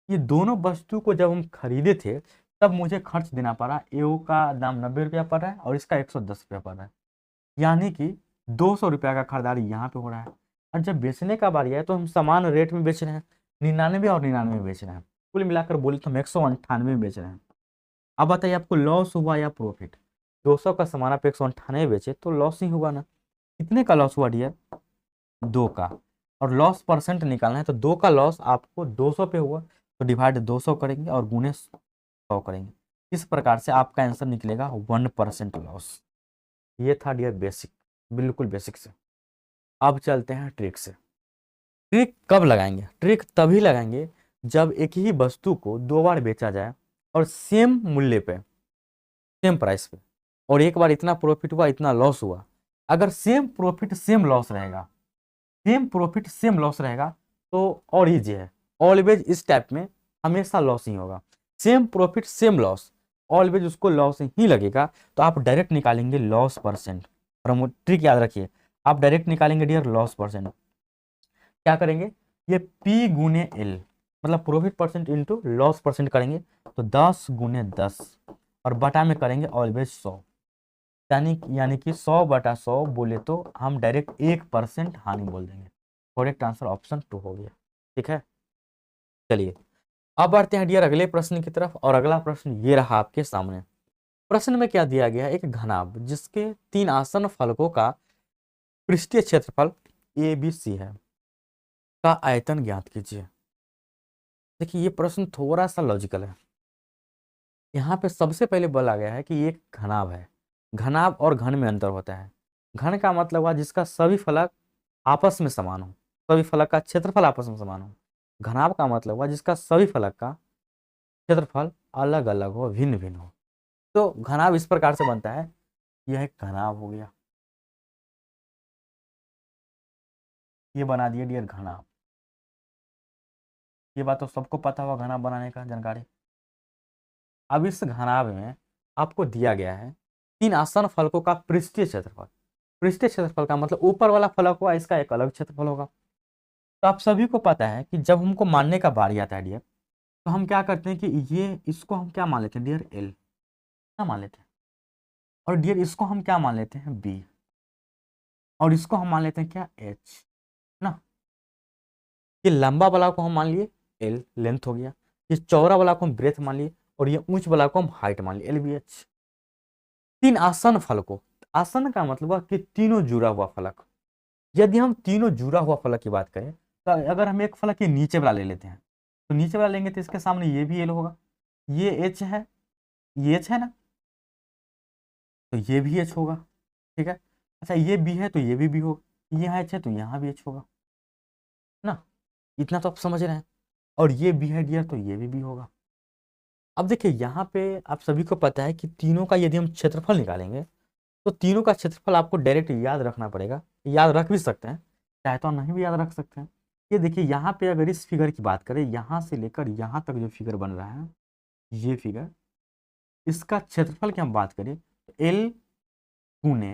ये दोनों वस्तु को जब हम खरीदे थे तब मुझे खर्च देना पड़ा। एओ का दाम 90 रुपया पड़ रहा है और इसका 110 रुपया पड़ रहा है, यानी कि 200 रुपया का खरीदारी यहाँ पे हो रहा है। और जब बेचने का बारी है तो हम समान रेट में बेच रहे हैं, 99 और 99 बेच रहे हैं, कुल मिलाकर बोले तो हम 198 बेच रहे हैं। अब बताइए आपको लॉस हुआ या प्रॉफिट? 200 का सामान आप 198 बेचे तो लॉस ही होगा ना। कितने का लॉस हुआ डियर? 2 का। और लॉस परसेंट निकालना है तो 2 का लॉस आपको 200 पे हुआ तो डिवाइड 200 करेंगे और गुने 100 करेंगे। इस प्रकार से आपका आंसर निकलेगा 1% लॉस। ये था डियर बेसिक, बिल्कुल बेसिक से। अब चलते हैं ट्रिक से। ट्रिक कब लगाएंगे? ट्रिक तभी लगाएंगे जब एक ही वस्तु को 2 बार बेचा जाए और सेम मूल्य पे, सेम प्राइस पे, और एक बार इतना प्रॉफिट हुआ इतना लॉस हुआ। अगर सेम प्रॉफिट सेम लॉस रहेगा, सेम प्रॉफिट सेम लॉस रहेगा तो और इजी है। ऑलवेज इस टाइप में हमेशा लॉस ही होगा। Same profit same loss, always उसको लॉस ही लगेगा। तो आप डायरेक्ट निकालेंगे लॉस परसेंट। ट्रिक याद रखिए, आप डायरेक्ट निकालेंगे डियर लॉस परसेंट। क्या करेंगे? ये P गुने L, मतलब profit percent into loss percent करेंगे तो 10 गुने 10 और बटा में करेंगे ऑलवेज 100। यानी कि 100/100 बोले तो हम डायरेक्ट 1% हानि बोल देंगे। करेक्ट आंसर ऑप्शन 2 हो गया। ठीक है, चलिए अब बढ़ते हैं डियर अगले प्रश्न की तरफ। और अगला प्रश्न ये रहा आपके सामने। प्रश्न में क्या दिया गया है? एक घनाभ जिसके 3 आसन फलकों का पृष्ठीय क्षेत्रफल ABC है का आयतन ज्ञात कीजिए। देखिए ये प्रश्न थोड़ा सा लॉजिकल है। यहाँ पे सबसे पहले बोला गया है कि एक घनाभ है। घनाभ और घन में अंतर होता है। घन का मतलब हुआ जिसका सभी फलक आपस में समान हो, सभी फलक का क्षेत्रफल आपस में समान हो। घनाभ का मतलब हुआ जिसका सभी फलक का क्षेत्रफल अलग अलग हो, भिन्न भिन्न हो। तो घनाभ इस प्रकार से बनता है, यह एक घनाभ हो गया। ये बना दिए डियर घनाभ। ये बात तो सबको पता होगा घनाभ बनाने का जानकारी। अब इस घनाभ में आपको दिया गया है 3 आसन फलकों का पृष्ठीय क्षेत्रफल। पृष्ठीय क्षेत्रफल का मतलब ऊपर वाला फलक हुआ, इसका एक अलग क्षेत्रफल होगा। तो आप सभी को पता है कि जब हमको मानने का बारी आता है डियर, तो हम क्या करते हैं कि ये इसको हम क्या मान लेते हैं डियर? L क्या मान लेते हैं? और डियर इसको हम क्या मान लेते हैं? B। और इसको हम मान लेते हैं क्या? H ना। ये लंबा वाला को हम मान लिए L, लेंथ हो गया। ये चौड़ा वाला को हम ब्रेथ मान लिए और ये ऊंच वाला को हम हाइट मान लिए, LBH। 3 आसन फलकों, आसन का मतलब हुआ कि तीनों जुड़ा हुआ फलक। यदि हम तीनों जुड़ा हुआ फलक की बात करें तो अगर हम एक फलक के नीचे वाला ले लेते हैं तो नीचे वाला लेंगे तो इसके सामने ये भी L होगा, ये H है, ये H है ना, तो ये भी H होगा। ठीक है, अच्छा ये B है तो ये भी B होगा, यहाँ H है तो यहाँ भी H होगा ना। इतना तो आप समझ रहे हैं। और ये B है डियर तो ये भी B होगा। अब देखिए यहाँ पे आप सभी को पता है कि तीनों का यदि हम क्षेत्रफल निकालेंगे तो तीनों का क्षेत्रफल आपको डायरेक्ट याद रखना पड़ेगा। याद रख भी सकते हैं, चाहे तो नहीं भी याद रख सकते हैं। ये देखिए यहाँ पे अगर इस फिगर की बात करें, यहाँ से लेकर यहाँ तक जो फिगर बन रहा है, ये फिगर, इसका क्षेत्रफल की हम बात करें तो L गुने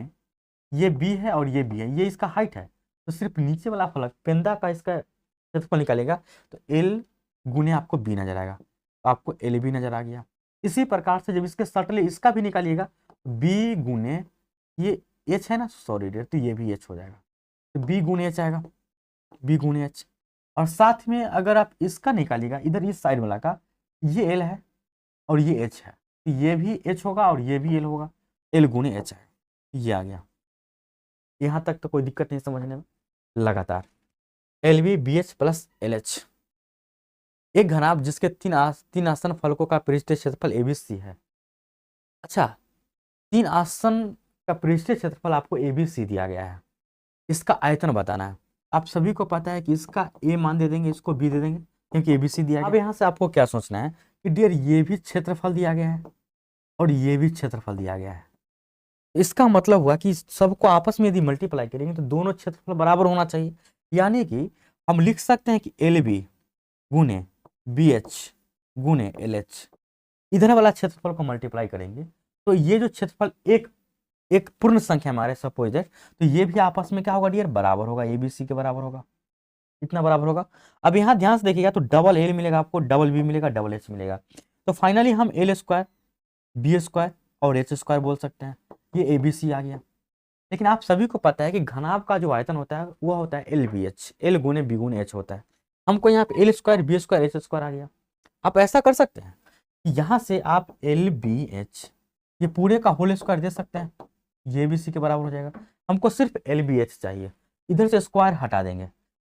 ये B है और ये B है, ये इसका हाइट है। तो सिर्फ नीचे वाला फलक पेंदा का इसका क्षेत्रफल निकालेगा तो L गुने आपको B नजर आएगा, तो आपको LB नजर आ गया। इसी प्रकार से जब इसके सटले इसका भी निकालिएगा, B गुने ये H है ना, सॉरी डियर, तो ये भी H हो जाएगा, तो B गुने H आएगा, B गुने H। और साथ में अगर आप इसका निकालिएगा इधर इस साइड वाला का, ये L है और ये H है, तो ये भी H होगा और ये भी L होगा, L गुने H है। ये आ गया। यहाँ तक तो कोई दिक्कत नहीं समझने में। लगातार LB BH प्लस LH, एक घनाभ जिसके तीन आसन फलकों का पृष्ठीय क्षेत्रफल ABC है। अच्छा, 3 आसन का पृष्ठीय क्षेत्रफल आपको ABC दिया गया है, इसका आयतन बताना है। आप सभी को पता है कि इसका A मान दे देंगे, इसको B दे देंगे क्योंकि ABC दिया गया। अब यहाँ से आपको क्या सोचना है कि डियर ये भी क्षेत्रफल दिया गया है और ये भी क्षेत्रफल दिया गया है। इसका मतलब हुआ कि सबको आपस में यदि मल्टीप्लाई करेंगे तो दोनों क्षेत्रफल बराबर होना चाहिए। यानी कि हम लिख सकते हैं कि LB गुने BH गुने LH, इधर वाला क्षेत्रफल को मल्टीप्लाई करेंगे तो ये जो क्षेत्रफल एक पूर्ण संख्या हमारे सपोज है, तो ये भी आपस में क्या होगा डियर? बराबर होगा, ABC के बराबर होगा। इतना बराबर होगा। अब यहाँ ध्यान से देखिएगा तो डबल L मिलेगा आपको, डबल B मिलेगा, डबल H मिलेगा। तो फाइनली हम L स्क्वायर, B स्क्वायर और H स्क्वायर बोल सकते हैं। ये ABC आ गया। लेकिन आप सभी को पता है कि घनाभ का जो आयतन होता है वह होता है LBH, L गुने B गुने H होता है। हमको यहाँ पे l square b square h square आ गया। आप ऐसा कर सकते हैं कि यहाँ से आप एल बी एच ये पूरे का होल स्क्वायर दे सकते हैं, ये भी सी के बराबर हो जाएगा। हमको सिर्फ एल बी एच चाहिए, इधर से स्क्वायर हटा देंगे,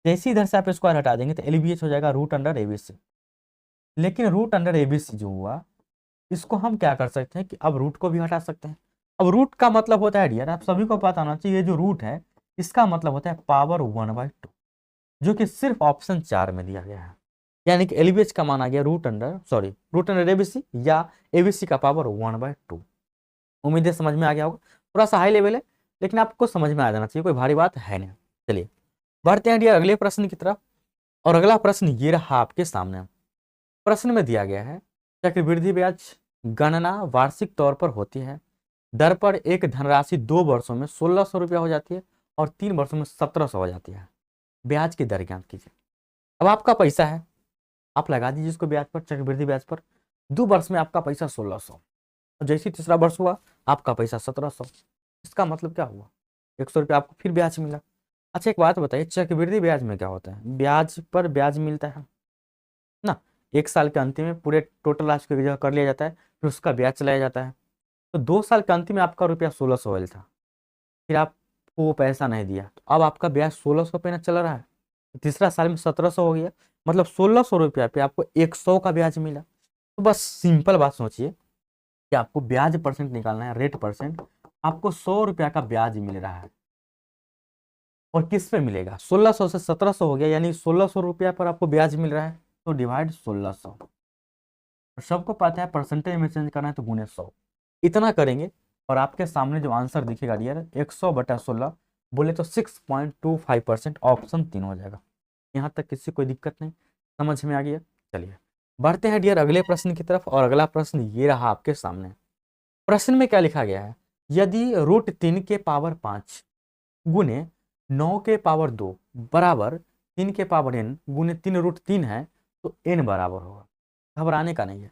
जैसे इधर से आप स्क्वायर हटा देंगे तो एल बी एच हो जाएगा root under a b c. लेकिन root under a b c जो हुआ इसको हम क्या कर सकते हैं कि अब रूट को भी हटा सकते हैं। अब रूट का मतलब होता है डियर, आप सभी को पता होना चाहिए, ये जो रूट है इसका मतलब होता है पावर 1/2, जो कि सिर्फ ऑप्शन 4 में दिया गया है। यानी कि एलबीएच का मान आ गया रूट अंडर एबीसी या एबीसी का पावर 1/2। उम्मीद है समझ में आ गया होगा, थोड़ा सा हाई लेवल है लेकिन आपको समझ में आ जाना चाहिए, कोई भारी बात है नहीं। चलिए बढ़ते हैं डियर अगले प्रश्न की तरफ। और अगला प्रश्न ये रहा आपके सामने। प्रश्न में दिया गया है चक्रवृद्धि ब्याज गणना वार्षिक तौर पर होती है, दर पर एक धनराशि 2 वर्षों में 1600 रुपया हो जाती है और 3 वर्षों में 1700 हो जाती है। ब्याज की दर ज्ञात कीजिए। अब आपका पैसा है, आप लगा दीजिए इसको ब्याज पर, चक्रवृद्धि ब्याज पर। 2 वर्ष में आपका पैसा 1600 और जैसे ही तीसरा वर्ष हुआ आपका पैसा 1700। इसका मतलब क्या हुआ, 100 रुपया आपको फिर ब्याज मिला। अच्छा एक बात बताइए, चक्रवृद्धि ब्याज में क्या होता है, ब्याज पर ब्याज मिलता है ना। 1 साल के अंतिम में पूरे टोटल राशि को जगह कर लिया जाता है, फिर उसका ब्याज चलाया जाता है। तो 2 साल के अंतिम में आपका रुपया 1600 था, फिर आपको वो पैसा नहीं दिया तो अब आपका ब्याज 1600 पे ना चल रहा है, तीसरा साल में 1700 हो गया, मतलब 1600 रुपया पे आपको 100 का ब्याज मिला। तो बस सिंपल बात सोचिए कि आपको ब्याज परसेंट निकालना है, रेट परसेंट। आपको 100 रुपया का ब्याज मिल रहा है और किस पे मिलेगा, 1600 से 1700 हो गया, यानी 1600 रुपया पर आपको ब्याज मिल रहा है, तो डिवाइड 1600। सबको पता है परसेंटेज में चेंज करना है तो गुने 100, इतना करेंगे और आपके सामने जो आंसर दिखेगा डियर 100/16 बोले तो 6.25% ऑप्शन 3 हो जाएगा। यहाँ तक किसी कोई दिक्कत नहीं, समझ में आ गया। चलिए बढ़ते हैं डियर अगले प्रश्न की तरफ। और अगला प्रश्न ये रहा आपके सामने। प्रश्न में क्या लिखा गया है, यदि √3 के पावर 5 गुने 9 के पावर 2 बराबर 3 के पावर n गुने 3√3 है तो n बराबर होगा। घबराने का नहीं है,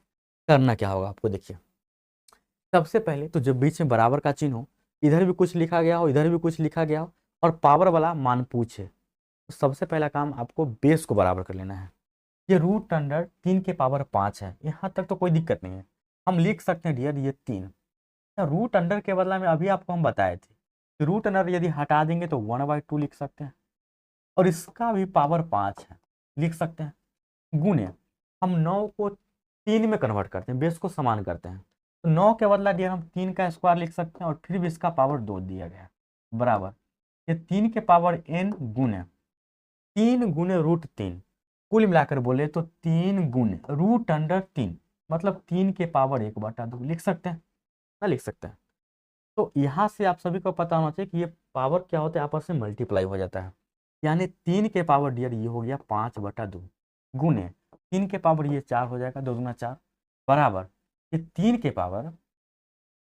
करना क्या होगा आपको देखिए। सबसे पहले तो जब बीच में बराबर का चिन्ह हो, इधर भी कुछ लिखा गया हो इधर भी कुछ लिखा गया हो और पावर वाला मान पूछे, तो सबसे पहला काम आपको बेस को बराबर कर लेना है। ये √3 के पावर 5 है, यहाँ तक तो कोई दिक्कत नहीं है, हम लिख सकते हैं डियर ये 3। रूट अंडर के बदला में अभी आपको हम बताए थे कि रूट अंडर यदि हटा देंगे तो 1/2 लिख सकते हैं, और इसका भी पावर 5 है लिख सकते हैं, गुने हम 9 को 3 में कन्वर्ट करते हैं, बेस को समान करते हैं, तो 9 के बदला डियर हम 3 का स्क्वायर लिख सकते हैं और फिर भी इसका पावर 2 दिया गया बराबर ये 3 के पावर n गुने 3 गुने √3, कुल मिलाकर बोले तो 3 गुने √3 मतलब 3 के पावर 1/2 लिख सकते हैं ना, लिख सकते हैं। तो यहाँ से आप सभी को पता होना चाहिए कि ये पावर क्या होता है, आपस में मल्टीप्लाई हो जाता है, यानी 3 के पावर डियर ये हो गया 5/2 गुने 3 के पावर ये 4 हो जाएगा, 2 दूना 4 बराबर ये 3 के पावर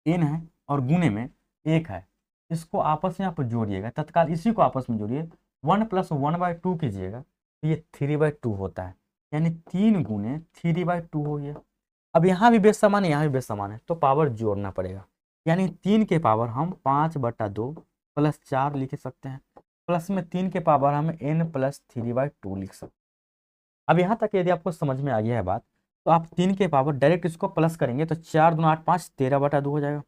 n है और गुने में 1 है, इसको आपस में आप जोड़िएगा, तत्काल इसी को आपस में जोड़िए, 1 + 1/2 कीजिएगा तो ये 3/2 होता है, यानी 3 गुने 3/2 हो गया। अब यहाँ भी बेस समान है यहाँ भी बेस समान है तो पावर जोड़ना पड़ेगा, यानी 3 के पावर हम 5/2 + 4 लिख सकते हैं, प्लस में 3 के पावर हम n + 3/2 लिख सकते हैं। अब यहाँ तक यदि आपको समझ में आ गया है बात, तो आप 3 के पावर डायरेक्ट इसको प्लस करेंगे तो 4 दूना 8 5 13/2 हो जाएगा,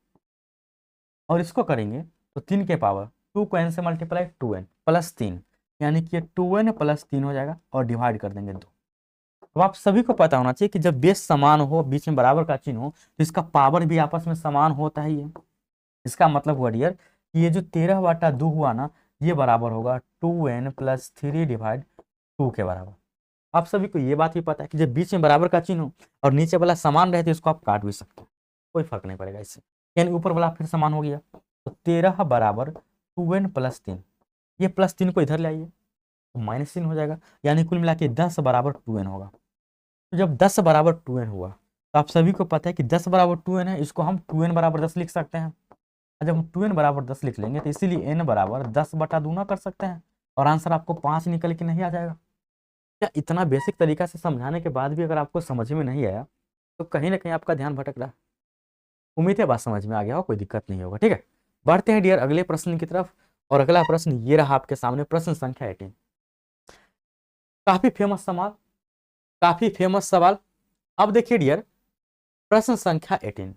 और इसको करेंगे तो 3 के पावर 2 को n से मल्टीप्लाई 2n + 3, यानी कि 2n + 3 हो जाएगा और डिवाइड कर देंगे 2। अब आप सभी को पता होना चाहिए कि जब बेस समान हो बीच में बराबर का चिन्ह हो तो इसका पावर भी आपस में समान होता है। ये इसका मतलब हुआ डियर कि ये जो 13/2 हुआ ना, ये बराबर होगा 2n + 3/2 के बराबर। आप सभी को ये बात भी पता है कि जब बीच में बराबर का चिन्ह हो और नीचे वाला समान रहे तो इसको आप काट भी सकते हैं, कोई फर्क नहीं पड़ेगा इससे, यानी ऊपर वाला फिर समान हो गया। तो 13 बराबर 2n + 3, ये +3 को इधर ले आइए तो -3 हो जाएगा, यानी कुल मिला के 10 बराबर 2n होगा। तो जब 10 बराबर 2n हुआ तो आप सभी को पता है कि 10 बराबर 2n है, इसको हम 2n बराबर 10 लिख सकते हैं। जब हम 2n बराबर 10 लिख लेंगे तो इसीलिए n बराबर 10/2 कर सकते हैं और आंसर आपको 5 निकल के नहीं आ जाएगा। क्या इतना बेसिक तरीका से समझाने के बाद भी अगर आपको समझ में नहीं आया तो कहीं ना कहीं आपका ध्यान भटक रहा है। उम्मीद है बात समझ में आ गया हो, कोई दिक्कत नहीं होगा। ठीक है, बढ़ते हैं डियर अगले प्रश्न की तरफ। और अगला प्रश्न ये रहा आपके सामने, प्रश्न संख्या 18। काफी फेमस सवाल, काफी फेमस सवाल। अब देखिए डियर, प्रश्न संख्या 18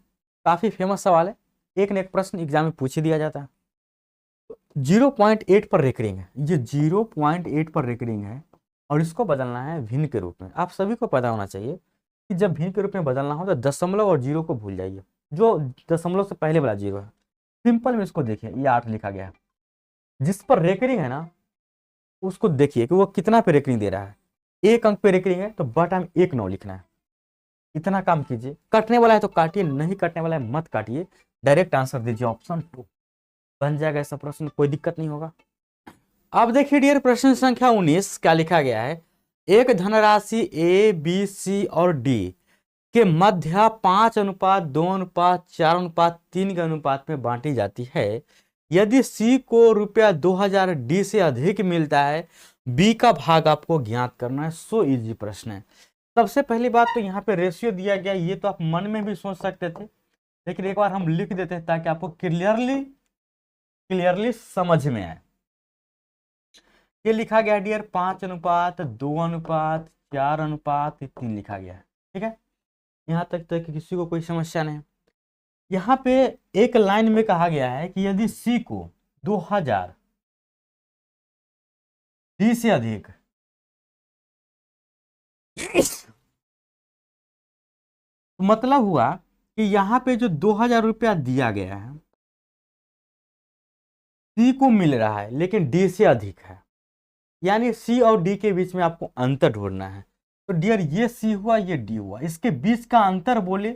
काफी फेमस सवाल है, एक न एक प्रश्न एग्जाम में पूछ ही दिया जाता है। 0.8 पर रेकरिंग है, ये 0.8 पर रेकरिंग है और इसको बदलना है भिन्न के रूप में। आप सभी को पता होना चाहिए कि जब भिन्न के रूप में बदलना हो तो दशमलव और जीरो को भूल जाइए, जो दशमलव से पहले वाला जीरो है। सिंपल में इसको देखिए, ये 8 लिखा गया है। जिस पर रेकरिंग है ना उसको देखिए कि वो कितना पे रेकरिंग दे रहा है। 1 अंक पे रेकरिंग है तो बटा में 1 9 लिखना है। इतना काम कीजिए। कटने वाला है तो काटिए, नहीं कटने वाला है मत काटिए, डायरेक्ट आंसर दीजिए ऑप्शन 2, बन जाएगा ऐसा प्रश्न, कोई दिक्कत नहीं होगा। अब देखिए डियर, प्रश्न संख्या 19 क्या लिखा गया है। एक धनराशि ए बी सी और डी के मध्य 5:2:4:3 के अनुपात में बांटी जाती है। यदि सी को रुपया 2000 डी से अधिक मिलता है, बी का भाग आपको ज्ञात करना है। सो इजी प्रश्न है। सबसे पहली बात तो यहाँ पे रेशियो दिया गया, ये तो आप मन में भी सोच सकते थे, लेकिन एक बार हम लिख देते हैं ताकि आपको क्लियरली समझ में आए। ये लिखा गया डियर 5:2:4:3 लिखा गया है, ठीक है। यहाँ तक तो किसी को कोई समस्या नहीं। यहाँ पे एक लाइन में कहा गया है कि यदि सी को 2000 डी से अधिक मतलब हुआ कि यहाँ पे जो 2000 रुपया दिया गया है सी को मिल रहा है लेकिन डी से अधिक है, यानी सी और डी के बीच में आपको अंतर ढूंढना है। तो डियर ये सी हुआ ये डी हुआ, इसके बीच का अंतर बोले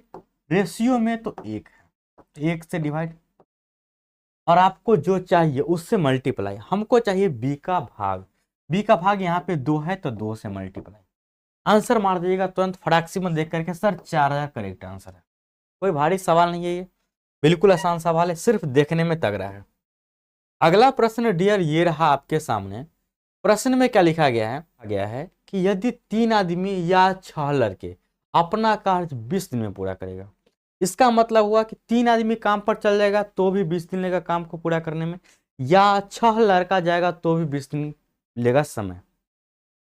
रेशियो में तो 1 है, 1 से डिवाइड, और आपको जो चाहिए उससे मल्टीप्लाई। हमको चाहिए बी का भाग, बी का भाग यहाँ पे 2 है तो 2 से मल्टीप्लाई। आंसर मार दीजिएगा तुरंत फटाक से, मत देख करके सर 4000 करेक्ट आंसर है। कोई भारी सवाल नहीं है ये, बिल्कुल आसान सवाल है, सिर्फ देखने में तगड़ा है। अगला प्रश्न डियर ये रहा आपके सामने। प्रश्न में क्या लिखा गया है कि यदि 3 आदमी या 6 लड़के अपना कार्य 20 दिन में पूरा करेगा, इसका मतलब हुआ कि 3 आदमी काम पर चल जाएगा तो भी 20 दिन लेगा काम को पूरा करने में, या 6 लड़का जाएगा तो भी 20 दिन लेगा समय।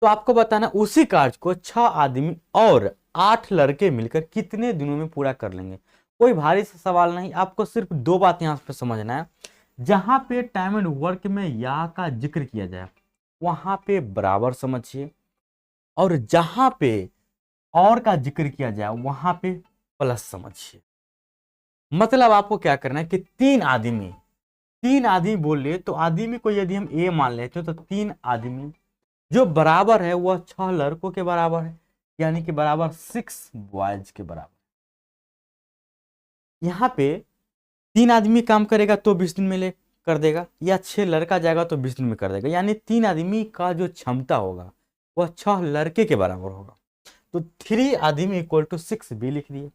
तो आपको बताना उसी कार्य को 6 आदमी और 8 लड़के मिलकर कितने दिनों में पूरा कर लेंगे। कोई भारी सा सवाल नहीं, आपको सिर्फ 2 बात यहाँ पे समझना है। जहां पे टाइम एंड वर्क में या का जिक्र किया जाए वहां पे बराबर समझिए, और जहां पे और का जिक्र किया जाए वहां पे प्लस समझिए। मतलब आपको क्या करना है कि 3 आदमी बोले तो आदमी को यदि हम ए मान लेते हैं तो 3 आदमी जो बराबर है वह 6 लड़कों के बराबर है, यानी कि बराबर 6 बॉयज के बराबर। यहाँ पे 3 आदमी काम करेगा तो 20 दिन में ले कर देगा, या 6 लड़का जाएगा तो 20 दिन में कर देगा, यानी 3 आदमी का जो क्षमता होगा वह 6 लड़के के बराबर होगा। तो 3 आदमी इक्वल टू 6 बी लिख दिए।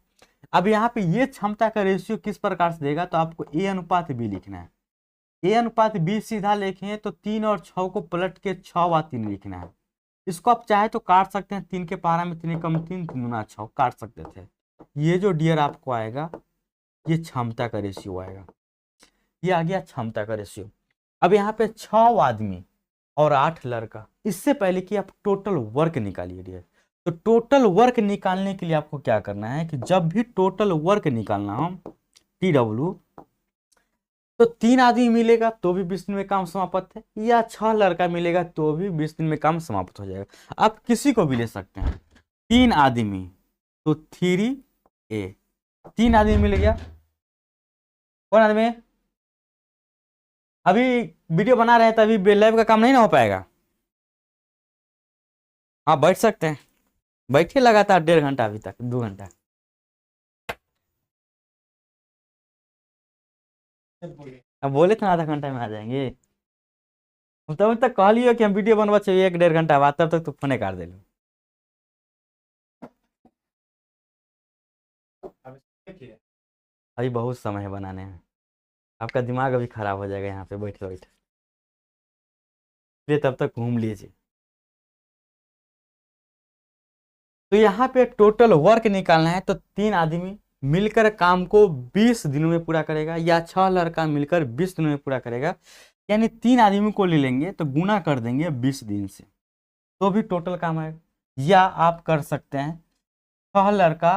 अब यहाँ पे ये क्षमता का रेशियो किस प्रकार से देगा, तो आपको ए अनुपात बी लिखना है। ए अनुपात बी सीधा लिखें तो 3 और 6 को पलट के 6/3 लिखना है। इसको आप चाहे तो काट सकते हैं, 3 के पारा में 3 कम 3 3 गुना 6 काट सकते थे। ये जो डियर आपको आएगा ये क्षमता का रेशियो आएगा, ये आ गया क्षमता का रेशियो। अब यहाँ पे 6 आदमी और 8 लड़का, इससे पहले कि आप टोटल वर्क निकालिए डियर। तो टोटल वर्क निकालने के लिए आपको क्या करना है कि जब भी टोटल वर्क निकालना हो TW, तो 3 आदमी मिलेगा तो भी 20 दिन में काम समाप्त है, या 6 लड़का मिलेगा तो भी 20 दिन में काम समाप्त हो जाएगा। आप किसी को भी ले सकते हैं। 3 आदमी तो 3A, 3 आदमी मिल गया। कौन आदमी अभी वीडियो बना रहे हैं तो अभी लाइव का काम नहीं ना हो पाएगा। हाँ बैठ सकते हैं, बैठिए लगातार 1.5 घंटा, अभी तक 2 घंटा। अब बोले तो आधा घंटा में आ जाएंगे। हम तब तक कह लियो कि हम वीडियो बनवा चाहिए 1-1.5 घंटा बाद, तब तक तो फोने काट दे लो। अभी बहुत समय है बनाने में, आपका दिमाग अभी खराब हो जाएगा यहाँ पे बैठे बैठे, इसलिए तब तक घूम लीजिए। तो यहाँ पे टोटल वर्क निकालना है तो 3 आदमी मिलकर काम को 20 दिनों में पूरा करेगा, या 6 लड़का मिलकर 20 दिनों में पूरा करेगा, यानी 3 आदमी को ले लेंगे तो गुना कर देंगे 20 दिन से। तो भी टोटल काम आएगा। या आप कर सकते हैं 6 लड़का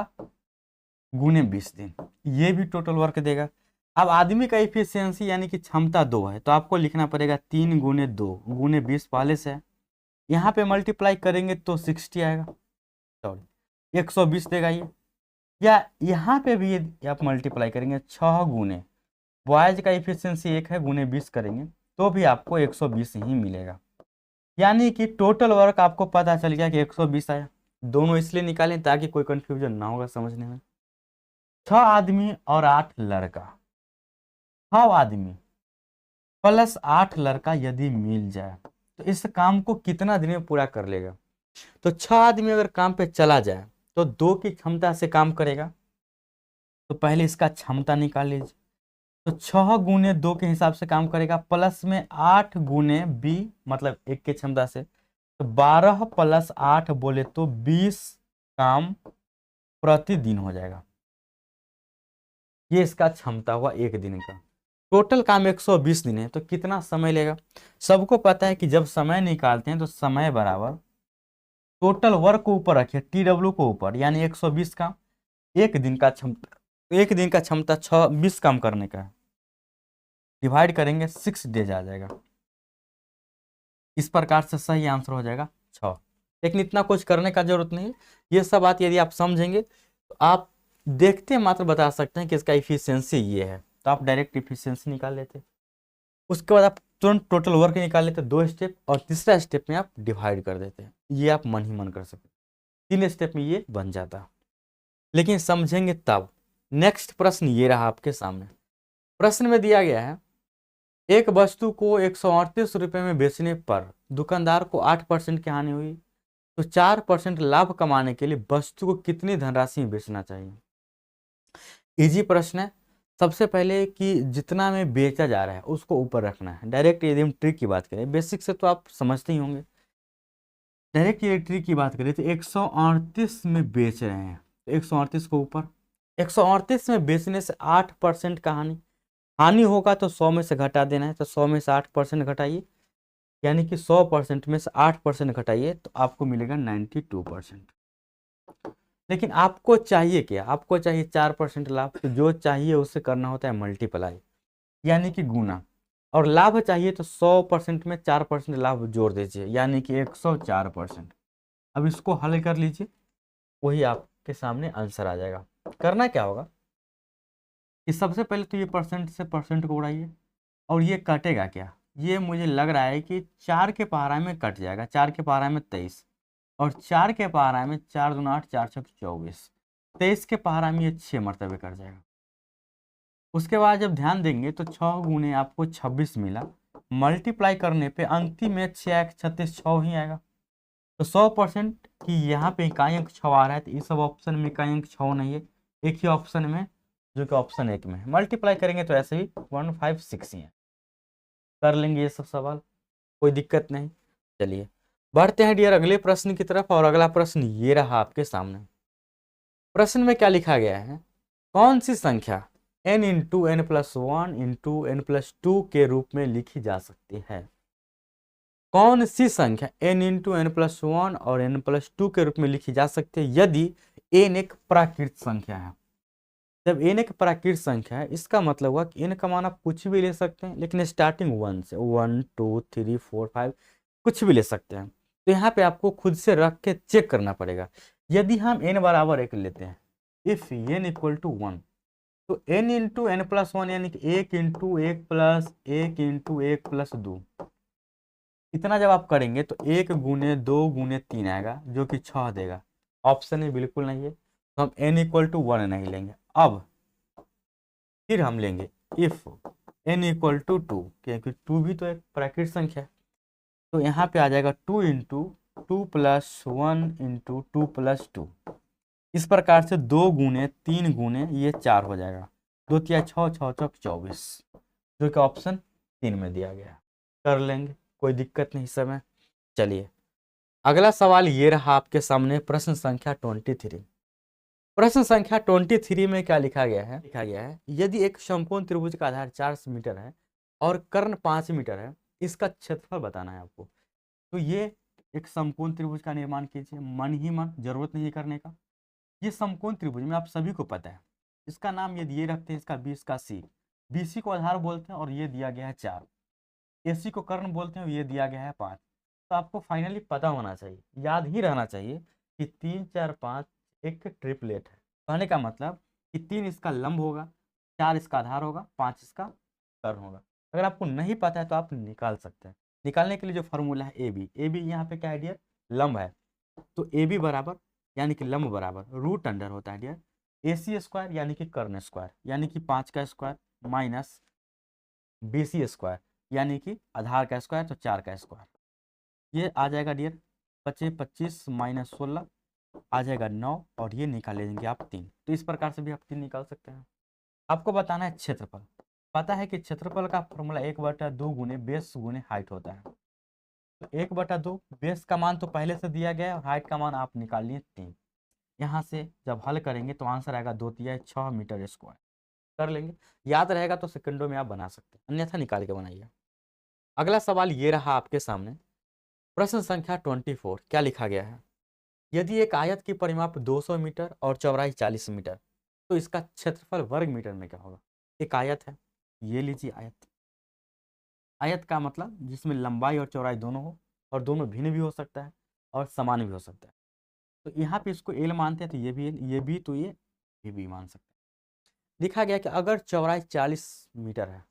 गुने 20 दिन, ये भी टोटल वर्क देगा। अब आदमी का इफिशियंसी यानी कि क्षमता 2 है, तो आपको लिखना पड़ेगा 3 गुने 2 गुने 20 पहले से है। यहाँ पे मल्टीप्लाई करेंगे तो 60 आएगा, सॉरी 120 देगा ये। या यहाँ पे भी यदि आप मल्टीप्लाई करेंगे 6 गुने, बॉयज का इफिशियंसी 1 है, गुने 20 करेंगे तो भी आपको 120 ही मिलेगा। यानी कि टोटल वर्क आपको पता चल गया कि 120 आया। दोनों इसलिए निकालें ताकि कोई कंफ्यूजन ना होगा समझने में। 6 आदमी और 8 लड़का, 6 आदमी प्लस 8 लड़का यदि मिल जाए तो इस काम को कितना दिन में पूरा कर लेगा। तो 6 आदमी अगर काम पे चला जाए तो 2 की क्षमता से काम करेगा, तो पहले इसका क्षमता निकाल लीजिए। तो 6 गुने 2 के हिसाब से काम करेगा, प्लस में 8 गुने बी मतलब 1 की क्षमता से, तो 12 प्लस 8 बोले तो 20 काम प्रतिदिन हो जाएगा। ये इसका क्षमता हुआ 1 दिन का। टोटल काम 120 दिन है, तो कितना समय लेगा। सबको पता है कि जब समय निकालते हैं तो समय बराबर टोटल वर्क को ऊपर रखिए, TW को ऊपर, यानी 120 काम, 1 दिन का क्षमता, 1 दिन का क्षमता 20 काम करने का है, डिवाइड करेंगे 6 डेज आ जाएगा। इस प्रकार से सही आंसर हो जाएगा 6। लेकिन इतना कुछ करने का जरूरत नहीं है, ये सब बात यदि आप समझेंगे तो आप देखते मात्र बता सकते हैं कि इसका इफिशियंसी ये है, तो आप डायरेक्ट इफिशियंसी निकाल लेते। उसके बाद आप तुरंत टोटल वर्क निकाल लेते 2 स्टेप, और तीसरा स्टेप में आप डिवाइड कर देते हैं। ये आप मन ही मन कर सकते, 3 स्टेप में ये बन जाता। लेकिन समझेंगे तब। नेक्स्ट प्रश्न ये रहा आपके सामने। प्रश्न में दिया गया है, एक वस्तु को 138 रुपये में बेचने पर दुकानदार को 8% की हानि हुई, तो 4% लाभ कमाने के लिए वस्तु को कितनी धनराशि में बेचना चाहिए। इजी प्रश्न है। सबसे पहले कि जितना में बेचा जा रहा है उसको ऊपर रखना है। डायरेक्ट यदि हम ट्रिक की बात करें, बेसिक से तो आप समझते ही होंगे। डायरेक्ट यदि ट्रिक की बात करें तो 138 में बेच रहे हैं, तो 138 को ऊपर, 138 में बेचने से 8% का हानि होगा, तो 100 में से घटा देना है, तो 100 में से 8% घटाइए, यानी कि 100% में से 8% घटाइए तो आपको मिलेगा 92%। लेकिन आपको चाहिए क्या, आपको चाहिए 4% लाभ, तो जो चाहिए उससे करना होता है मल्टीप्लाई, यानी कि गुना। और लाभ चाहिए तो 100% में 4% लाभ जोड़ दीजिए, यानी कि 104%। अब इसको हल कर लीजिए, वही आपके सामने आंसर आ जाएगा। करना क्या होगा कि सबसे पहले तो ये परसेंट से परसेंट को उड़ाइए, और ये कटेगा क्या, ये मुझे लग रहा है कि 4 के पहाड़ा में कट जाएगा। 4 के पहाड़ा में 23, और 4 के पहाड़ा में 4 दूना 8, 4 छक 24, 23 के पहाड़ा में ये 6 मरतबे कट जाएगा। उसके बाद जब ध्यान देंगे तो 6 गुने आपको 26 मिला, मल्टीप्लाई करने पे अंतिम में 6 36 6 ही आएगा। तो 100% की यहाँ पे इकाई अंक 6 आ रहा है, तो इस सब ऑप्शन में इकाई अंक 6 नहीं है, एक ही ऑप्शन में जो कि ऑप्शन 1 में है। मल्टीप्लाई करेंगे तो ऐसे ही 156 ही है। कर लेंगे ये सब सवाल, कोई दिक्कत नहीं। चलिए बढ़ते हैं डियर अगले प्रश्न की तरफ, और अगला प्रश्न ये रहा आपके सामने। प्रश्न में क्या लिखा गया है, कौन सी संख्या n into n+1 into n+2 के रूप में लिखी जा सकती है। कौन सी संख्या n इंटू n+1 और n+2 के रूप में लिखी जा सकती है यदि n एक प्राकृत संख्या है। जब n एक प्राकृत संख्या है, इसका मतलब हुआ कि n का मान आप कुछ भी ले सकते हैं, लेकिन स्टार्टिंग 1 से, 1 2 3 4 5 कुछ भी ले सकते हैं। तो यहाँ पे आपको खुद से रख के चेक करना पड़ेगा। यदि हम n बराबर 1 लेते हैं, इफ n इक्वल टू 1, तो n इंटू n+1 यानी कि 1 इंटू 1 प्लस 1 इंटू 1 प्लस 2, इतना जब आप करेंगे तो 1 गुने 2 गुने 3 आएगा, जो कि 6 देगा। ऑप्शन में बिल्कुल नहीं है, तो हम n इक्वल टू 1 नहीं लेंगे। अब फिर हम लेंगे इफ n इक्वल टू 2, क्योंकि 2 भी तो एक प्राकृत संख्या है। तो यहाँ पे आ जाएगा 2 इंटू 2 प्लस 1 इंटू 2 प्लस 2। इस प्रकार से 2 गुने 3 गुने ये 4 हो जाएगा, 2 तिया 6 6 चौक 24, जो कि ऑप्शन 3 में दिया गया है। कर लेंगे, कोई दिक्कत नहीं समय। चलिए अगला सवाल ये रहा आपके सामने, प्रश्न संख्या 23। प्रश्न संख्या 23 में क्या लिखा गया है, यदि एक समकोण त्रिभुज का आधार 4 मीटर है और कर्ण 5 मीटर है, इसका क्षेत्रफल बताना है आपको। तो ये एक समकोण त्रिभुज का निर्माण कीजिए, मन ही मन, जरूरत नहीं करने का। ये समकोण त्रिभुज में आप सभी को पता है, इसका नाम ये रखते हैं, इसका बी, इसका सी। बीसी को आधार बोलते हैं और ये दिया गया है 4। एसी को कर्ण बोलते हैं और ये दिया गया है 5। तो आपको फाइनली पता होना चाहिए, याद ही रहना चाहिए कि 3 4 5 एक ट्रिपलेट है। कहने का मतलब कि 3 इसका लंब होगा, 4 इसका आधार होगा, 5 इसका कर्ण होगा। अगर आपको नहीं पता है तो आप निकाल सकते हैं। निकालने के लिए जो फॉर्मूला है ए बी यहाँ पे क्या है डियर, लंब है। तो ए बी बराबर यानी कि लंब बराबर रूट अंडर होता है डियर ए सी स्क्वायर यानी कि कर्ण स्क्वायर यानी कि 5 का square minus B C square यानी कि आधार का स्क्वायर तो 4 का स्क्वायर। ये आ जाएगा डियर 25 माइनस 16 आ जाएगा 9 और ये निकाल लेंगे आप 3। तो इस प्रकार से भी आप 3 निकाल सकते हैं। आपको बताना है क्षेत्रफल। पता है कि क्षेत्रफल का फॉर्मूला 1/2 गुने बेस गुने हाइट होता है। तो 1/2 बेस का मान तो पहले से दिया गया है और हाइट का मान आप निकाल लिए 3। यहाँ से जब हल करेंगे तो आंसर आएगा 2 तिहाई 6 मीटर स्क्वायर। कर लेंगे, याद रहेगा तो सेकंडों में आप बना सकते हैं, अन्यथा निकाल के बनाइए। अगला सवाल ये रहा आपके सामने, प्रश्न संख्या 24। क्या लिखा गया है, यदि एक आयत की परिमाप 200 मीटर और चौड़ाई 40 मीटर तो इसका क्षेत्रफल वर्ग मीटर में क्या होगा। एक आयत है, ये लीजिए आयत। आयत का मतलब जिसमें लंबाई और चौड़ाई दोनों हो और दोनों भिन्न भी हो सकता है और समान भी हो सकता है। तो यहाँ पे इसको एल मानते हैं तो ये भी एल, ये भी तो ये भी मान सकते हैं। लिखा गया कि अगर चौड़ाई 40 मीटर है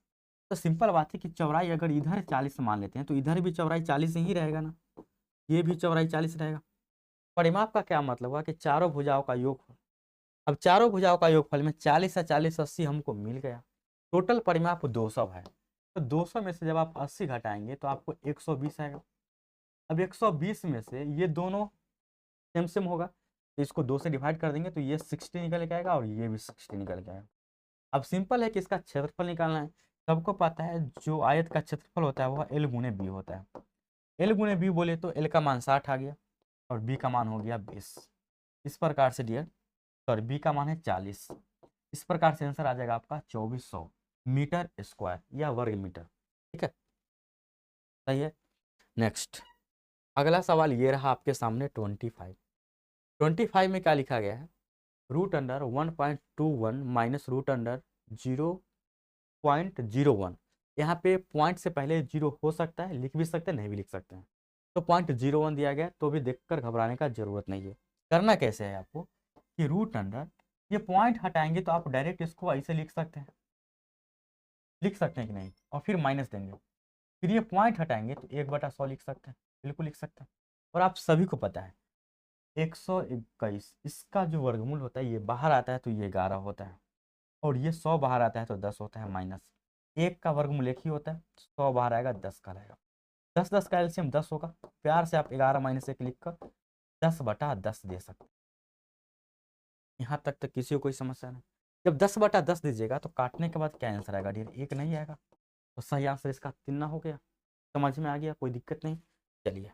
तो सिंपल बात है कि चौड़ाई अगर इधर 40 मान लेते हैं तो इधर भी चौड़ाई 40 ही रहेगा ना, ये भी चौड़ाई 40 रहेगा। परिमाप का क्या मतलब हुआ कि चारों भुजाओं का योगफल। अब चारों भुजाओं का योगफल में 40 या 40 80 हमको मिल गया। टोटल परिमाप 200 है, तो 200 में से जब आप 80 घटाएंगे तो आपको 120 आएगा। अब 120 में से ये दोनों सेम सेम होगा तो इसको 2 से डिवाइड कर देंगे तो ये 60 निकल के आएगा और ये भी 60 निकल के आएगा। अब सिंपल है कि इसका क्षेत्रफल निकालना है। सबको पता है जो आयत का क्षेत्रफल होता है वह एल गुने बी होता है। एल गुने बी बोले तो एल का मान 60 आ गया और बी का मान हो गया 20। इस प्रकार से डियर सॉरी बी का मान है 40। इस प्रकार से आंसर आ जाएगा आपका 2400 मीटर स्क्वायर या वर्ग मीटर। ठीक है, सही है। नेक्स्ट अगला सवाल ये रहा आपके सामने 25 में क्या लिखा गया है, root under 1.21 minus root under 0.01। यहाँ पे पॉइंट से पहले 0 हो सकता है, लिख भी सकते हैं नहीं भी लिख सकते हैं। तो 0.01 दिया गया तो भी देखकर घबराने का जरूरत नहीं है। करना कैसे है आपको कि रूट अंडर ये पॉइंट हटाएंगे तो आप डायरेक्ट इसको ऐसे लिख सकते हैं, लिख सकते हैं कि नहीं, और फिर माइनस देंगे। फिर ये पॉइंट हटाएंगे तो 1/100 लिख सकते हैं, बिल्कुल लिख सकते हैं। और आप सभी को पता है 121 इसका जो वर्गमूल होता है ये बाहर आता है तो ये 11 होता है और ये 100 बाहर आता है तो 10 होता है माइनस। 1 का वर्गमूल 1 ही होता है, 100 बाहर आएगा 10 का रहेगा। 10 का एलसीएम 10 होगा। प्यार से आप 11 माइनस 1 लिख कर 10/10 दे सकते हैं। यहाँ तक किसी को कोई समस्या नहीं। जब 10/10 दीजिएगा तो काटने के बाद क्या आंसर आएगा डियर, 1 नहीं आएगा। तो सही आंसर इसका 3 हो गया। समझ में आ गया, कोई दिक्कत नहीं। चलिए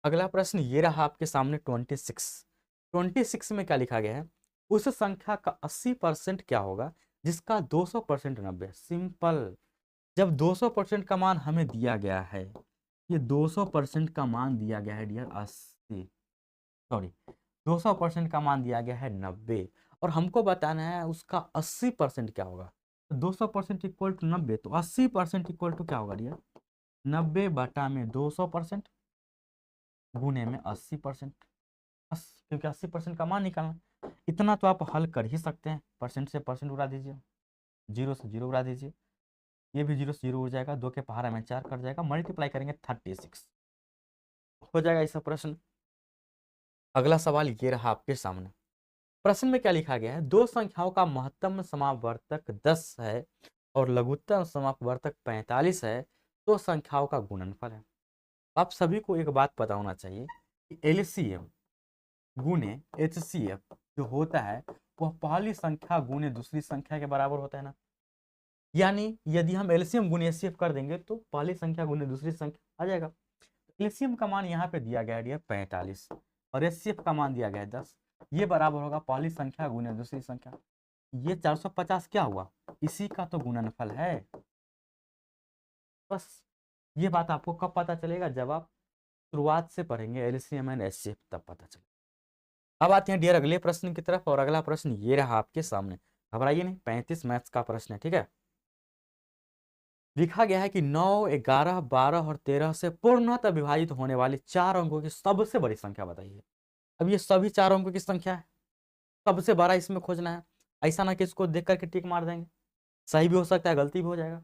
अगला प्रश्न ये रहा आपके सामने 26 में क्या लिखा गया है, उस संख्या का 80% क्या होगा जिसका 200% 90। सिंपल, जब 200% का मान हमें दिया गया है, ये 200% का मान दिया गया है डियर 80 सॉरी 200% का मान दिया गया है 90 और हमको बताना है उसका 80% क्या होगा। तो 200% इक्वल टू 90 तो 80% इक्वल टू क्या होगा डियर, 90 बटा में 200% गुने में 80%। क्योंकि 80% का मान निकालना, इतना तो आप हल कर ही सकते हैं। परसेंट से परसेंट उड़ा दीजिए, 0 से 0 उड़ा दीजिए, ये भी 0 से 0 हो जाएगा, 2 के पहाड़ा में 4 कट जाएगा, मल्टीप्लाई करेंगे 36 हो जाएगा ऐसा प्रश्न। अगला सवाल ये रहा आपके सामने, प्रश्न में क्या लिखा गया है, दो संख्याओं का महत्तम समावर्तक 10 है और लघुत्तम समावर्तक 45 है तो संख्याओं का गुणनफल है। आप सभी को एक बात पता होना चाहिए कि एलसीएम गुने एचसीएफ जो होता है वह पहली संख्या गुने दूसरी संख्या के बराबर होता है ना। यानी यदि हम एलसीएम गुने एचसीएफ कर देंगे तो पहली संख्या गुने दूसरी संख्या आ जाएगा। एलसीएम का मान यहाँ पे दिया गया है 45 और एचसीएफ का मान दिया गया है 10। ये बराबर होगा पहली संख्या गुने दूसरी संख्या। ये 450 क्या हुआ, इसी का तो गुणनफल है। बस ये बात आपको कब पता चलेगा, जब आप शुरुआत से पढ़ेंगे एलसीएम एंड एचसीएफ, तब पता चले। अब आते हैं डियर अगले प्रश्न की तरफ, और अगला प्रश्न ये रहा आपके सामने, घबराइए नहीं, 35 मैथ्स का प्रश्न है, ठीक है। लिखा गया है कि 9, 11, 12 और 13 से पूर्णतः विभाजित होने वाली 4 अंकों की सबसे बड़ी संख्या बताइए। अब ये सभी 4 अंकों की संख्या है, सबसे बड़ा इसमें खोजना है। ऐसा ना कि इसको देख करके टिक मार देंगे, सही भी हो सकता है, गलती भी हो जाएगा।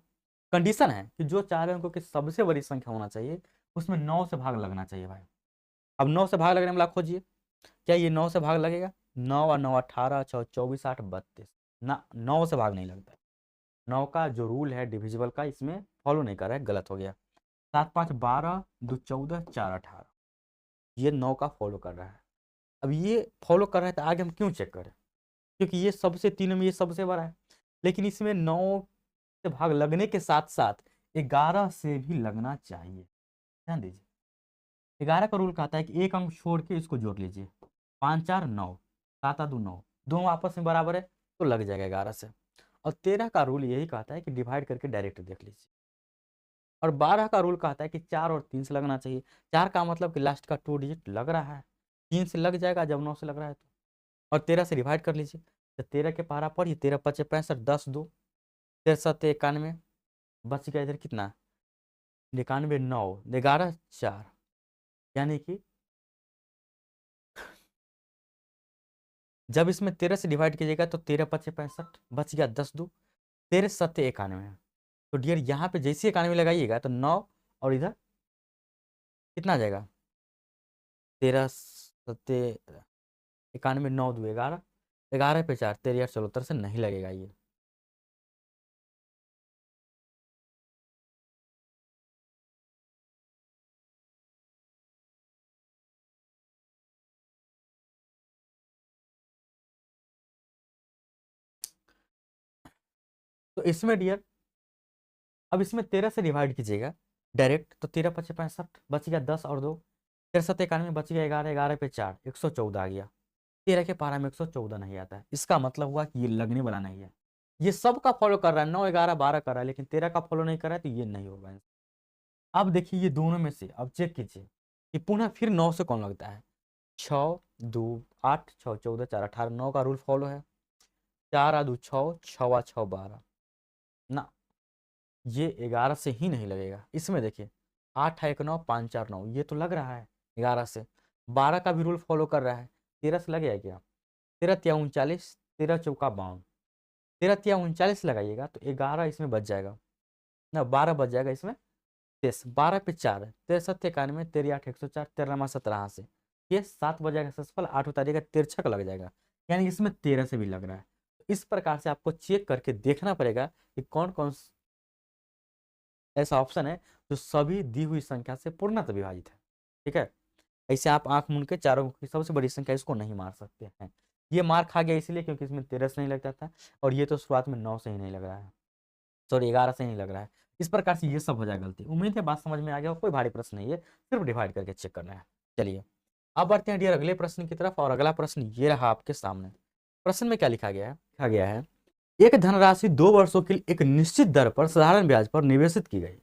कंडीशन है कि जो 4 अंकों की सबसे बड़ी संख्या होना चाहिए उसमें 9 से भाग लगना चाहिए भाई। अब 9 से भाग लगने वाला खोजिए, क्या ये 9 से भाग लगेगा? 9 और 9 18, 6 24, 8 32 ना, 9 से भाग नहीं लगता है। 9 का जो रूल है डिविजिबल का, इसमें फॉलो नहीं कर रहा है, गलत हो गया। 7 5 12, 2 14, 4 18, ये 9 का फॉलो कर रहा है। अब ये फॉलो कर रहा है तो आगे हम क्यों चेक करें, क्योंकि ये सबसे तीनों में ये सबसे बड़ा है। लेकिन इसमें 9 से भाग लगने के साथ साथ 11 से भी लगना चाहिए। ध्यान दीजिए, 11 का रूल कहता है कि एक अंक छोड़ के इसको जोड़ लीजिए। 5 4 9, 7 2 9, दोनों आपस में बराबर है तो लग जाएगा 11 से। और 13 का रूल यही कहता है कि डिवाइड करके डायरेक्ट देख लीजिए। और 12 का रूल कहता है कि 4 और 3 से लगना चाहिए। 4 का मतलब कि लास्ट का 2 डिजिट लग रहा है, 3 से लग जाएगा जब 9 से लग रहा है तो। और 13 से डिवाइड कर लीजिए, तो 13 के पारा पढ़िए, 13 5 65, 10 2, 13 7 91, बच गया इधर कितना, 91 9, 11 4, यानी कि जब इसमें 13 से डिवाइड कीजिएगा तो 13 5 65, बच गया 10 2, 13 7 91। तो डियर यहाँ पे जैसे 91 लगाइएगा तो 9 और इधर कितना आ जाएगा, 13 7 91, 9 2 11, 11 पे 4, 13 8 16 से नहीं लगेगा ये। तो इसमें डियर अब इसमें 13 से डिवाइड कीजिएगा डायरेक्ट, तो 13 5 65, बच गया 10 और 2, 13 7 91, बच गया 11, 11 पे 4, 114 आ गया। 13 के पारा में 114 नहीं आता है, इसका मतलब हुआ कि ये लगने वाला नहीं है। ये सब का फॉलो कर रहा है, 9 11 12 कर रहा है, लेकिन 13 का फॉलो नहीं कर रहा है, तो ये नहीं होगा। अब देखिए ये दोनों में से अब चेक कीजिए कि पुनः फिर 9 से कौन लगता है। 6 2 8, 6 14, 4 18, 9 का रूल फॉलो है। 4 आ 2 6, 6 आ 6 12, ना, ये 11 से ही नहीं लगेगा। इसमें देखिए 8 1 9, 5 4 9, ये तो लग रहा है 11 से। 12 का भी रूल फॉलो कर रहा है, 13 से लगेगा क्या? 13 3 39, 13 चौका 52, 13 3 39 लगाइएगा तो 11 इसमें बच जाएगा ना, 12 बच जाएगा इसमें। 12 पे 4, 13 7 91, 13 8 104, 13 17 से ये 7 बच जाएगा सक्सेसफुल, 8 उतारिएगा तिरछक लग जाएगा, यानी इसमें 13 से भी लग रहा है। इस प्रकार से आपको चेक करके देखना पड़ेगा कि कौन कौन ऐसा ऑप्शन है जो सभी दी हुई संख्या से पूर्णतः विभाजित है। ठीक है, ऐसे आप आंख मूंद के चारों की सबसे बड़ी संख्या इसको नहीं मार सकते हैं। ये मार खा गया इसलिए क्योंकि इसमें 13 से नहीं लगता था, और ये तो शुरुआत में 9 से ही नहीं लग रहा है, सॉरी 11 से नहीं लग रहा है। इस प्रकार से ये सब हो जाए गलती। उम्मीद है बात समझ में आ गया, कोई भारी प्रश्न नहीं है, सिर्फ डिवाइड करके चेक करना है। चलिए अब बढ़ते हैं डियर अगले प्रश्न की तरफ, और अगला प्रश्न ये रहा आपके सामने। प्रश्न में क्या लिखा गया है? लिखा गया है एक धनराशि 2 वर्षों के लिए एक निश्चित दर पर साधारण ब्याज पर निवेशित की गई।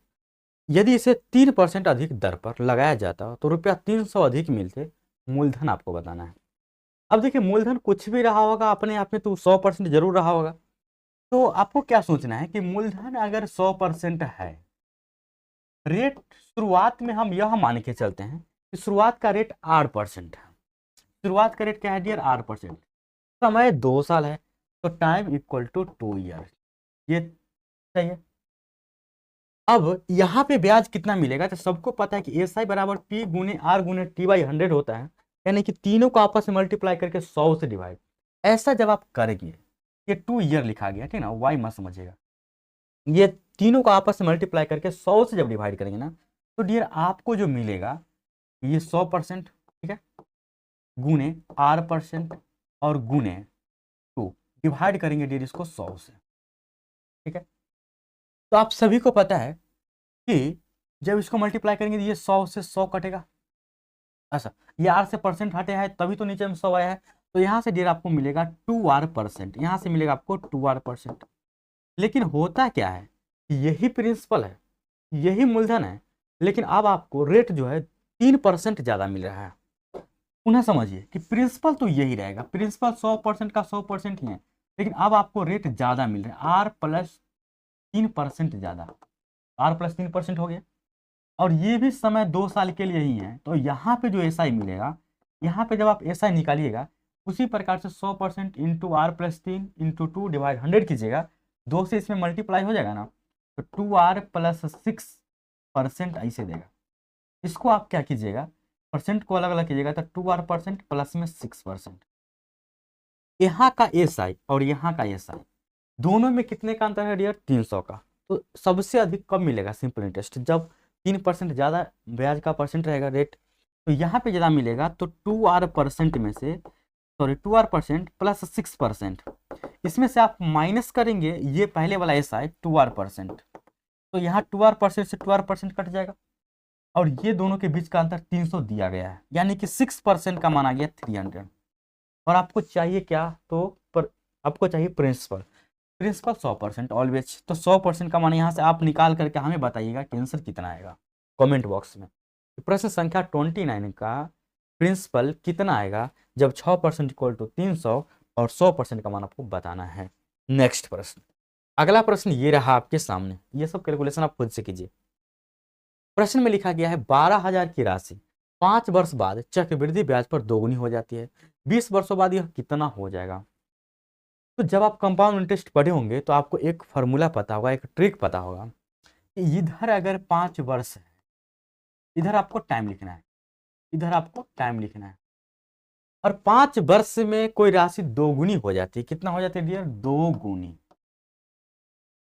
यदि इसे 3% अधिक दर पर लगाया जाता तो रुपया 300 अधिक मिलते। मूलधन आपको बताना है। अब देखिए मूलधन कुछ भी रहा होगा अपने आप में तो 100% जरूर रहा होगा। तो आपको क्या सोचना है कि मूलधन अगर 100% है, रेट शुरुआत में हम यह मान के चलते हैं कि शुरुआत का रेट 8% है। शुरुआत का रेट क्या है डियर? 8%। समय 2 साल है, तो टाइम इक्वल टू 2 ईयर, ये सही है। अब यहाँ पे ब्याज कितना मिलेगा? तो सबको पता है कि एस आई बराबर पी गुने आर गुने टी बाई 100 होता है, यानी कि तीनों को आपस में मल्टीप्लाई करके 100 से डिवाइड। ऐसा जब आप करेंगे, ये 2 ईयर लिखा गया, ठीक ना, वाई मत समझिएगा। ये तीनों को आपस में मल्टीप्लाई करके 100 से जब डिवाइड करेंगे ना, तो डियर आपको जो मिलेगा ये 100%, ठीक है, गुने R% और गुने 2, डिवाइड करेंगे डियर इसको 100 से, ठीक है। तो आप सभी को पता है कि जब इसको मल्टीप्लाई करेंगे तो ये 100 से 100 कटेगा। अच्छा, ये R से परसेंट हटे है तभी तो नीचे में 100 आया है, तो यहाँ से डियर आपको मिलेगा 2R%, यहाँ से मिलेगा आपको 2R%। लेकिन होता क्या है, यही प्रिंसिपल है, यही मूलधन है, लेकिन अब आपको रेट जो है 3% ज्यादा मिल रहा है। पुनः समझिए कि प्रिंसिपल तो यही रहेगा, प्रिंसिपल 100% का 100% ही है, लेकिन अब आपको रेट ज्यादा मिल रहा है, R+3% ज्यादा, R+3% हो गया। और ये भी समय 2 साल के लिए ही है। तो यहाँ पे जो SI मिलेगा, यहाँ पे जब आप SI निकालिएगा उसी प्रकार से 100% इंटू R+3 इंटू 2 डिवाइड 100 कीजिएगा, 2 से इसमें मल्टीप्लाई हो जाएगा ना, तो 2R+6% ऐसे देगा। इसको आप क्या कीजिएगा, परसेंट को अलग अलग कीजिएगा, तो 2R% प्लस में 6%। यहाँ का SI और यहाँ का SI दोनों में कितने का अंतर है डियर, 300 का। तो सबसे अधिक कब मिलेगा सिंपल इंटरेस्ट, जब 3% ज़्यादा ब्याज का परसेंट रहेगा रेट, तो यहाँ पे ज़्यादा मिलेगा। तो 2R% में से, सॉरी 2R% प्लस 6%, इसमें से आप माइनस करेंगे ये पहले वाला SI 2R%, तो यहाँ 2R% से 2R% कट जाएगा, और ये दोनों के बीच का अंतर 300 दिया गया है, यानी कि 6% का माना गया 300। और आपको चाहिए क्या, तो आपको चाहिए प्रिंसिपल, प्रिंसिपल 100% ऑलवेज। तो 100% का मान यहाँ से आप निकाल करके हमें बताइएगा कि आंसर कितना आएगा कमेंट बॉक्स में। प्रश्न संख्या 29 का प्रिंसिपल कितना आएगा जब 6% इक्वल टू 300 और 100% का मान आपको बताना है। नेक्स्ट प्रश्न, अगला प्रश्न ये रहा आपके सामने, ये सब कैलकुलेशन आप खुद से कीजिए। प्रश्न में लिखा गया है 12,000 की राशि 5 वर्ष बाद चक्रवृद्धि ब्याज पर दोगुनी हो जाती है, 20 वर्षों बाद यह कितना हो जाएगा। तो जब आप कंपाउंड इंटरेस्ट पढ़े होंगे तो आपको एक फार्मूला पता होगा, एक ट्रिक पता होगा कि इधर अगर 5 वर्ष है, इधर आपको टाइम लिखना है, इधर आपको टाइम लिखना है, और 5 वर्ष में कोई राशि दोगुनी हो जाती है, कितना हो जाती है डियर, 2 गुनी।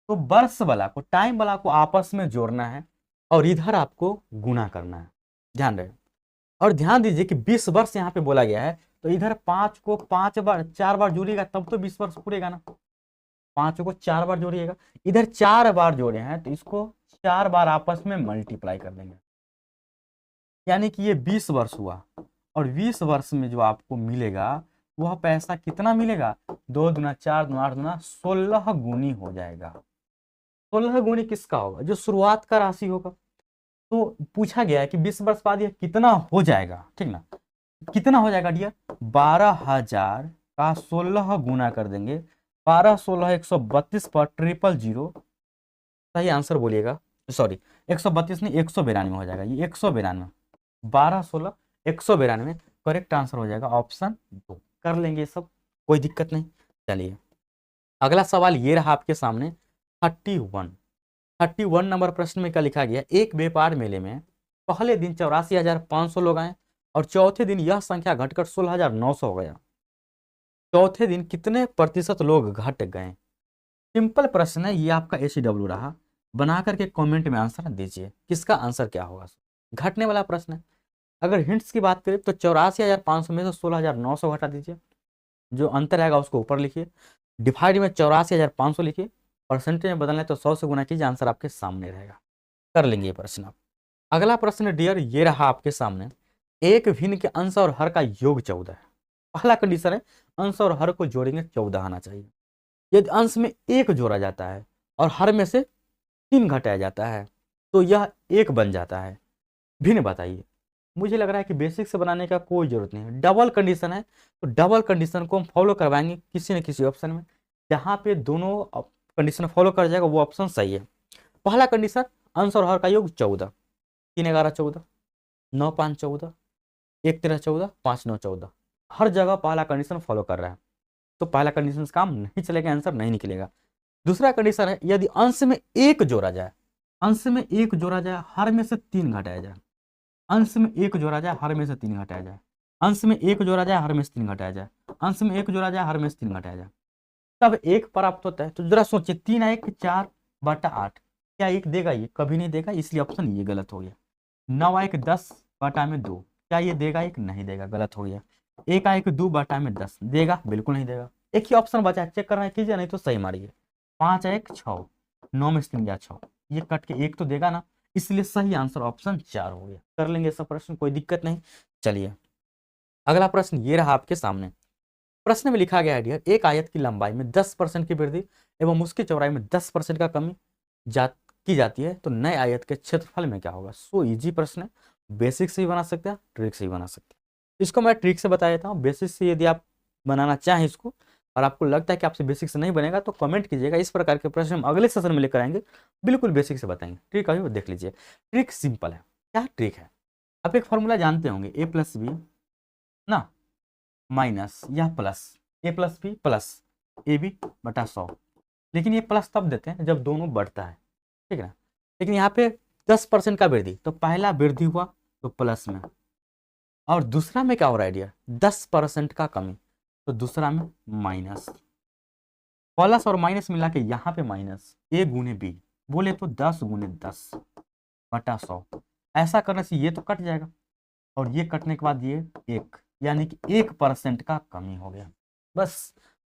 तो वर्ष वाला को, टाइम वाला को आपस में जोड़ना है और इधर आपको गुना करना है, ध्यान रहे। और ध्यान दीजिए कि 20 वर्ष यहाँ पे बोला गया है, तो इधर 5 को 5 बार 4 बार जोड़िएगा तब तो 20 वर्ष पूरेगा ना, 5 को 4 बार जोड़िएगा, इधर 4 बार जोड़े हैं तो इसको 4 बार आपस में मल्टीप्लाई कर देंगे, यानी कि ये 20 वर्ष हुआ। और 20 वर्ष में जो आपको मिलेगा वह पैसा कितना मिलेगा, 2 दूना 4 दूना 8 दूना 16 गुनी हो जाएगा। 16 गुनी किसका होगा, जो शुरुआत का राशि होगा। तो पूछा गया है कि 20 वर्ष बाद यह कितना हो जाएगा, ठीक ना, कितना हो जाएगा डियर, 12,000 का 16 गुना कर देंगे, 12 16 132 पर 000, सही आंसर बोलिएगा, सॉरी 132 नहीं 192 हो जाएगा, ये 192, 12 16 192 करेक्ट आंसर हो जाएगा ऑप्शन 2। कर लेंगे सब, कोई दिक्कत नहीं। चलिए अगला सवाल ये रहा आपके सामने 31 नंबर प्रश्न में क्या लिखा गया, एक व्यापार मेले में पहले दिन 84,500 लोग आए और चौथे दिन यह संख्या घटकर 16,900 हो गया, चौथे दिन कितने प्रतिशत लोग घट गए। सिंपल प्रश्न है ये, आपका ACW रहा, बना करके कमेंट में आंसर दीजिए किसका आंसर क्या होगा, घटने वाला प्रश्न है। अगर हिंट्स की बात करें तो 84,500 में से 16,900 घटा दीजिए, जो अंतर आएगा उसको ऊपर लिखिए, डिवाइड में 84,500 लिखिए, परसेंटेज में बदलना है तो 100 से गुना कीजिए, आंसर आपके सामने रहेगा। कर लेंगे ये प्रश्न आप। अगला प्रश्न डियर ये रहा आपके सामने, एक भिन्न के अंश और हर का योग 14 है। पहला कंडीशन है अंश और हर को जोड़ेंगे 14 आना चाहिए। यदि अंश में 1 जोड़ा जाता है और हर में से 3 घटाया जाता है तो यह 1 बन जाता है। भिन्न बताइए। मुझे लग रहा है कि बेसिक से बनाने का कोई जरूरत नहीं है, डबल कंडीशन है तो डबल कंडीशन को हम फॉलो करवाएंगे किसी न किसी ऑप्शन में, जहाँ पे दोनों कंडीशन फॉलो कर जाएगा वो ऑप्शन सही है। पहला कंडीशन अंश और हर का योग 14, 3 11 14, 9 5 14, 1 13 14, 5 9 14, हर जगह पहला कंडीशन फॉलो कर रहा है, तो पहला कंडीशन काम नहीं चलेगा, आंसर नहीं निकलेगा। दूसरा कंडीशन है यदि अंश में 1 जोड़ा जाए, अंश में 1 जोड़ा जाए हर में से 3 घटाया जाए, अंश में 1 जोड़ा जाए हर में से 3 घटाया जाए, अंश में 1 जोड़ा जाए हर में से 3 घटाया जाए, अंश में 1 जोड़ा जाए हर में से 3 घटाया जाए, तब 1 प्राप्त होता है। तो जरा सोचिए 3 1 4/8, क्या 1 देगा, ये कभी नहीं देगा, इसलिए ऑप्शन ये गलत हो गया। 9 1 10/2, क्या ये देगा, 1 नहीं देगा, गलत हो गया। 1 1 2/10 देगा, बिल्कुल नहीं देगा। एक ही ऑप्शन बचा, चेक करना कीजिए नहीं तो सही मारिए। 5 1 6, 9 में से 3 गया 6, ये कट के 1 तो देगा ना, इसलिए सही आंसर ऑप्शन 4 हो गया। कर लेंगे सब प्रश्न, कोई दिक्कत नहीं। चलिए अगला प्रश्न ये रहा आपके सामने। प्रश्न में लिखा गया है एक आयत की लंबाई में 10% की वृद्धि एवं उसकी चौड़ाई में 10% का कमी की जाती है तो नए आयत के क्षेत्रफल में क्या होगा। सो इजी प्रश्न है, बेसिक से भी बना सकते हैं, ट्रिक से भी बना सकते हैं। इसको मैं ट्रिक से बता देता हूँ। बेसिक से यदि आप बनाना चाहें इसको और आपको लगता है कि आपसे बेसिक से नहीं बनेगा तो कमेंट कीजिएगा। इस प्रकार के प्रश्न हम अगले सेशन में लेकर आएंगे, बिल्कुल बेसिक से बताएंगे। ट्रिक अभी देख लीजिए। ट्रिक सिंपल है। क्या ट्रिक है? आप एक फॉर्मूला जानते होंगे, ए प्लस बी ना माइनस या plus A plus B plus A B बटा 100। लेकिन ये प्लस तब देते हैं जब दोनों बढ़ता है, ठीक है ना। लेकिन यहाँ पे 10% का वृद्धि, तो पहला वृद्धि हुआ तो प्लस में, और दूसरा में क्या हो रहा है डियर, 10% का कमी, तो दूसरा में माइनस। प्लस और माइनस मिला के यहाँ पे माइनस, ए गुने बी बोले तो 10 गुने 10 बटा 100। ऐसा करने से ये तो कट जाएगा और ये कटने के बाद ये एक, यानी कि 1% का कमी हो गया। बस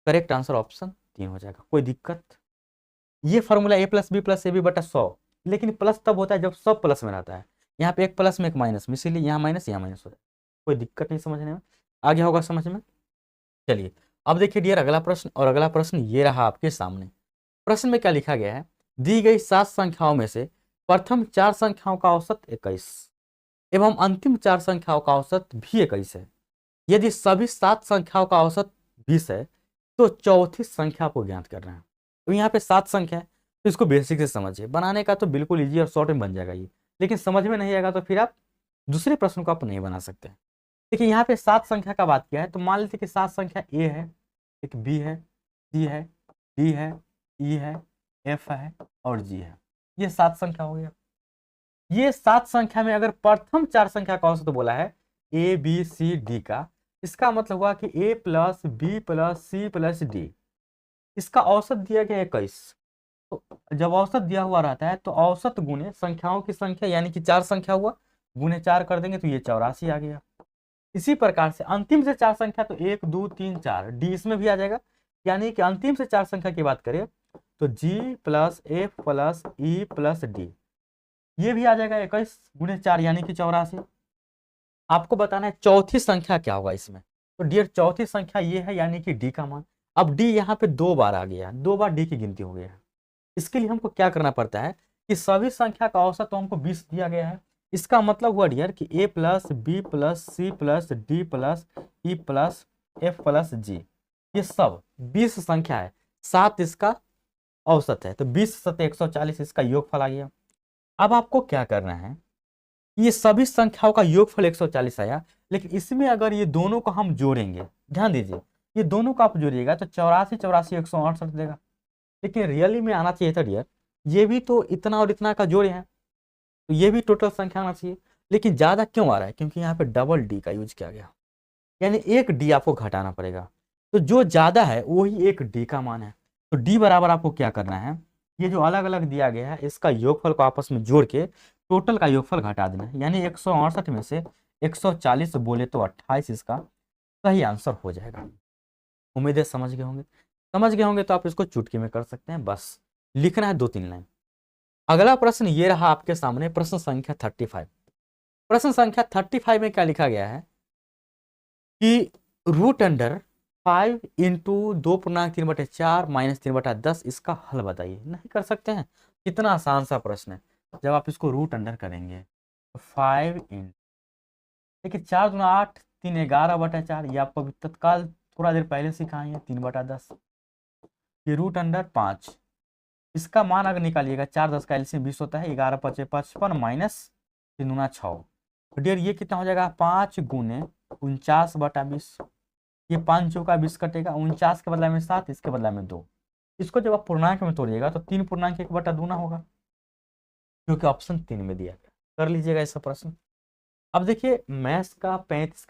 करेक्ट आंसर ऑप्शन 3 हो जाएगा। कोई दिक्कत? ये फॉर्मूला ए प्लस बी बटा 100, लेकिन प्लस तब होता है जब सब प्लस में रहता है। यहाँ पे एक प्लस में एक माइनस में, इसीलिए यहाँ माइनस यहाँ माइनस हो जाए। कोई दिक्कत नहीं समझने में, आ गया होगा समझ में। चलिए अब देखिए डियर अगला प्रश्न, और अगला प्रश्न ये रहा आपके सामने। प्रश्न में क्या लिखा गया है, दी गई 7 संख्याओं में से प्रथम 4 संख्याओं का औसत 21 एवं अंतिम 4 संख्याओं का औसत भी 21 है। यदि सभी 7 संख्याओं का औसत 20 है तो चौथी संख्या को ज्ञात करना है। तो यहाँ पे 7 संख्या है, तो इसको बेसिक से समझिए। बनाने का तो बिल्कुल इजी और शॉर्ट में बन जाएगा ये, लेकिन समझ में नहीं आएगा तो फिर आप दूसरे प्रश्न को आप नहीं बना सकते। देखिए यहाँ पे 7 संख्या का बात किया है, तो मान लीजिए कि 7 संख्या ए है, एक बी है, सी है, डी है, ई है, एफ है और जी है। ये 7 संख्या हो गया। ये 7 संख्या में अगर प्रथम 4 संख्या का औसत बोला है ए बी सी डी का, इसका मतलब हुआ कि a plus B plus c plus d, इसका औसत दिया गया 21। तो जब औसत दिया हुआ रहता है तो औसत गुने संख्याओं की संख्या, यानी कि 4 संख्या हुआ, गुने 4 कर देंगे तो ये 84 आ गया। इसी प्रकार से अंतिम से 4 संख्या, तो 1 2 3 4 डी इसमें भी आ जाएगा। यानी कि अंतिम से 4 संख्या की बात करें तो g plus f plus e plus d, ये भी आ जाएगा 21 गुने 4 यानी कि 84। आपको बताना है चौथी संख्या क्या होगा इसमें। तो डियर चौथी संख्या ये है, यानी कि डी का मान। अब डी यहाँ पे 2 बार आ गया, 2 बार डी की गिनती हो गया है। इसके लिए हमको क्या करना पड़ता है कि सभी संख्या का औसत तो हमको 20 दिया गया है। इसका मतलब हुआ डियर कि a plus B plus c plus d plus e plus f plus g, ये सब 20 संख्या है, 7 इसका औसत है, तो 20 7 140 इसका योगफल आ गया। अब आपको क्या करना है, ये सभी संख्याओं का योगफल 140 आया, लेकिन इसमें अगर ये दोनों को हम जोड़ेंगे, ध्यान दीजिए, ये दोनों को आप जोड़िएगा तो 84 84 168 देगा। लेकिन रियली में आना चाहिए था डियर, ये भी तो इतना और इतना का जोड़े हैं, तो ये भी टोटल संख्या आना चाहिए। लेकिन ज्यादा क्यों आ रहा है, क्योंकि यहाँ पे डबल डी का यूज किया गया, यानी एक डी आपको घटाना पड़ेगा। तो जो ज्यादा है वही एक डी का मान है। तो डी बराबर आपको क्या करना है, ये जो अलग अलग दिया गया है इसका योगफल को आपस में जोड़ के टोटल का योगफल घटा देना है। यानी 168 में से 140 बोले तो 28 इसका सही आंसर हो जाएगा। उम्मीद है समझ गए होंगे। समझ गए होंगे तो आप इसको चुटकी में कर सकते हैं, बस लिखना है 2-3 लाइन। अगला प्रश्न ये रहा आपके सामने, प्रश्न संख्या 35। प्रश्न संख्या 35 में क्या लिखा गया है कि रूट अंडर 5 इंटू 2.3/4 माइनस 3/10 इसका हल बताइए। नहीं कर सकते हैं, कितना आसान सा प्रश्न है। जब आप इसको रूट अंडर करेंगे तो 5 इन, देखिए 4 दूना 8 3 11/4, ये आपको अभी तत्काल थोड़ा देर पहले सिखाए हैं, 3/10। ये रूट अंडर 5, इसका मान अगर निकालिएगा 4 10 का एलसीएम 20 होता है, 11 5 55 माइनस 3 दूना 6। डियर ये कितना हो जाएगा, 5 गुने 49/20। ये 5 चौका 20 कटेगा, 49 के बदला में 7, इसके बदला में 2। इसको जब आप पूर्णांक में तोड़िएगा तो 3.1/2 होगा, क्योंकि ऑप्शन 3 में दिया गया। कर लीजिएगा ऐसा प्रश्न। अब देखिए मैथ्स का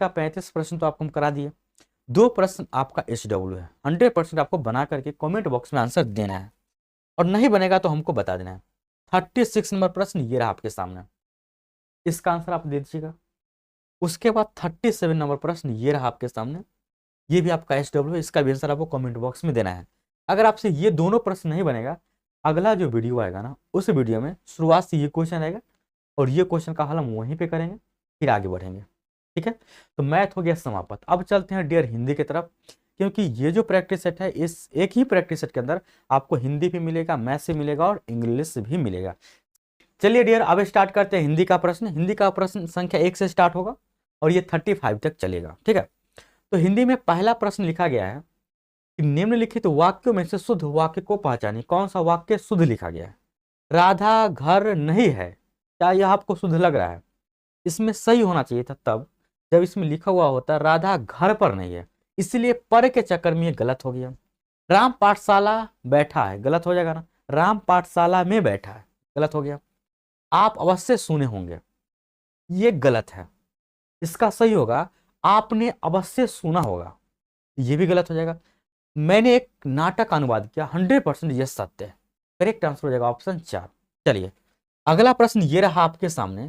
35 प्रश्न तो आपको हम करा दिए, 2 प्रश्न आपका SW है। 100% आपको बना करके कमेंट बॉक्स में आंसर देना है, और नहीं बनेगा तो हमको बता देना है। 36 नंबर प्रश्न ये रहा आपके सामने, इसका आंसर आप दे दीजिएगा। उसके बाद 37 नंबर प्रश्न ये रहा आपके सामने, ये भी आपका SW है, इसका भी आंसर आपको कमेंट बॉक्स में देना है। अगर आपसे ये दोनों प्रश्न नहीं बनेगा, अगला जो वीडियो आएगा ना, उस वीडियो में शुरुआत से ये क्वेश्चन आएगा और ये क्वेश्चन का हल हम वहीं पे करेंगे, फिर आगे बढ़ेंगे। ठीक है, तो मैथ हो गया समाप्त। अब चलते हैं डियर हिंदी की तरफ, क्योंकि ये जो प्रैक्टिस सेट है, इस एक ही प्रैक्टिस सेट के अंदर आपको हिंदी भी मिलेगा, मैथ से मिलेगा और इंग्लिश से भी मिलेगा। चलिए डियर, अब स्टार्ट करते हैं हिंदी का प्रश्न। हिंदी का प्रश्न संख्या 1 से स्टार्ट होगा और ये 35 तक चलेगा, ठीक है। तो हिंदी में पहला प्रश्न लिखा गया है कि निम्नलिखित वाक्यों में से शुद्ध वाक्य को पहचानिए। कौन सा वाक्य शुद्ध लिखा गया है? राधा घर नहीं है, क्या यह आपको शुद्ध लग रहा है? इसमें सही होना चाहिए था तब जब इसमें लिखा हुआ होता राधा घर पर नहीं है, इसलिए पर के चक्कर में ये गलत हो गया। राम पाठशाला बैठा है, गलत हो जाएगा ना, राम पाठशाला में बैठा है, गलत हो गया। आप अवश्य सुने होंगे, ये गलत है। इसका सही होगा आपने अवश्य सुना होगा, ये भी गलत हो जाएगा। मैंने एक नाटक का अनुवाद किया, 100% ये सत्य है। करेक्ट आंसर हो जाएगा ऑप्शन 4। चलिए अगला प्रश्न ये रहा आपके सामने,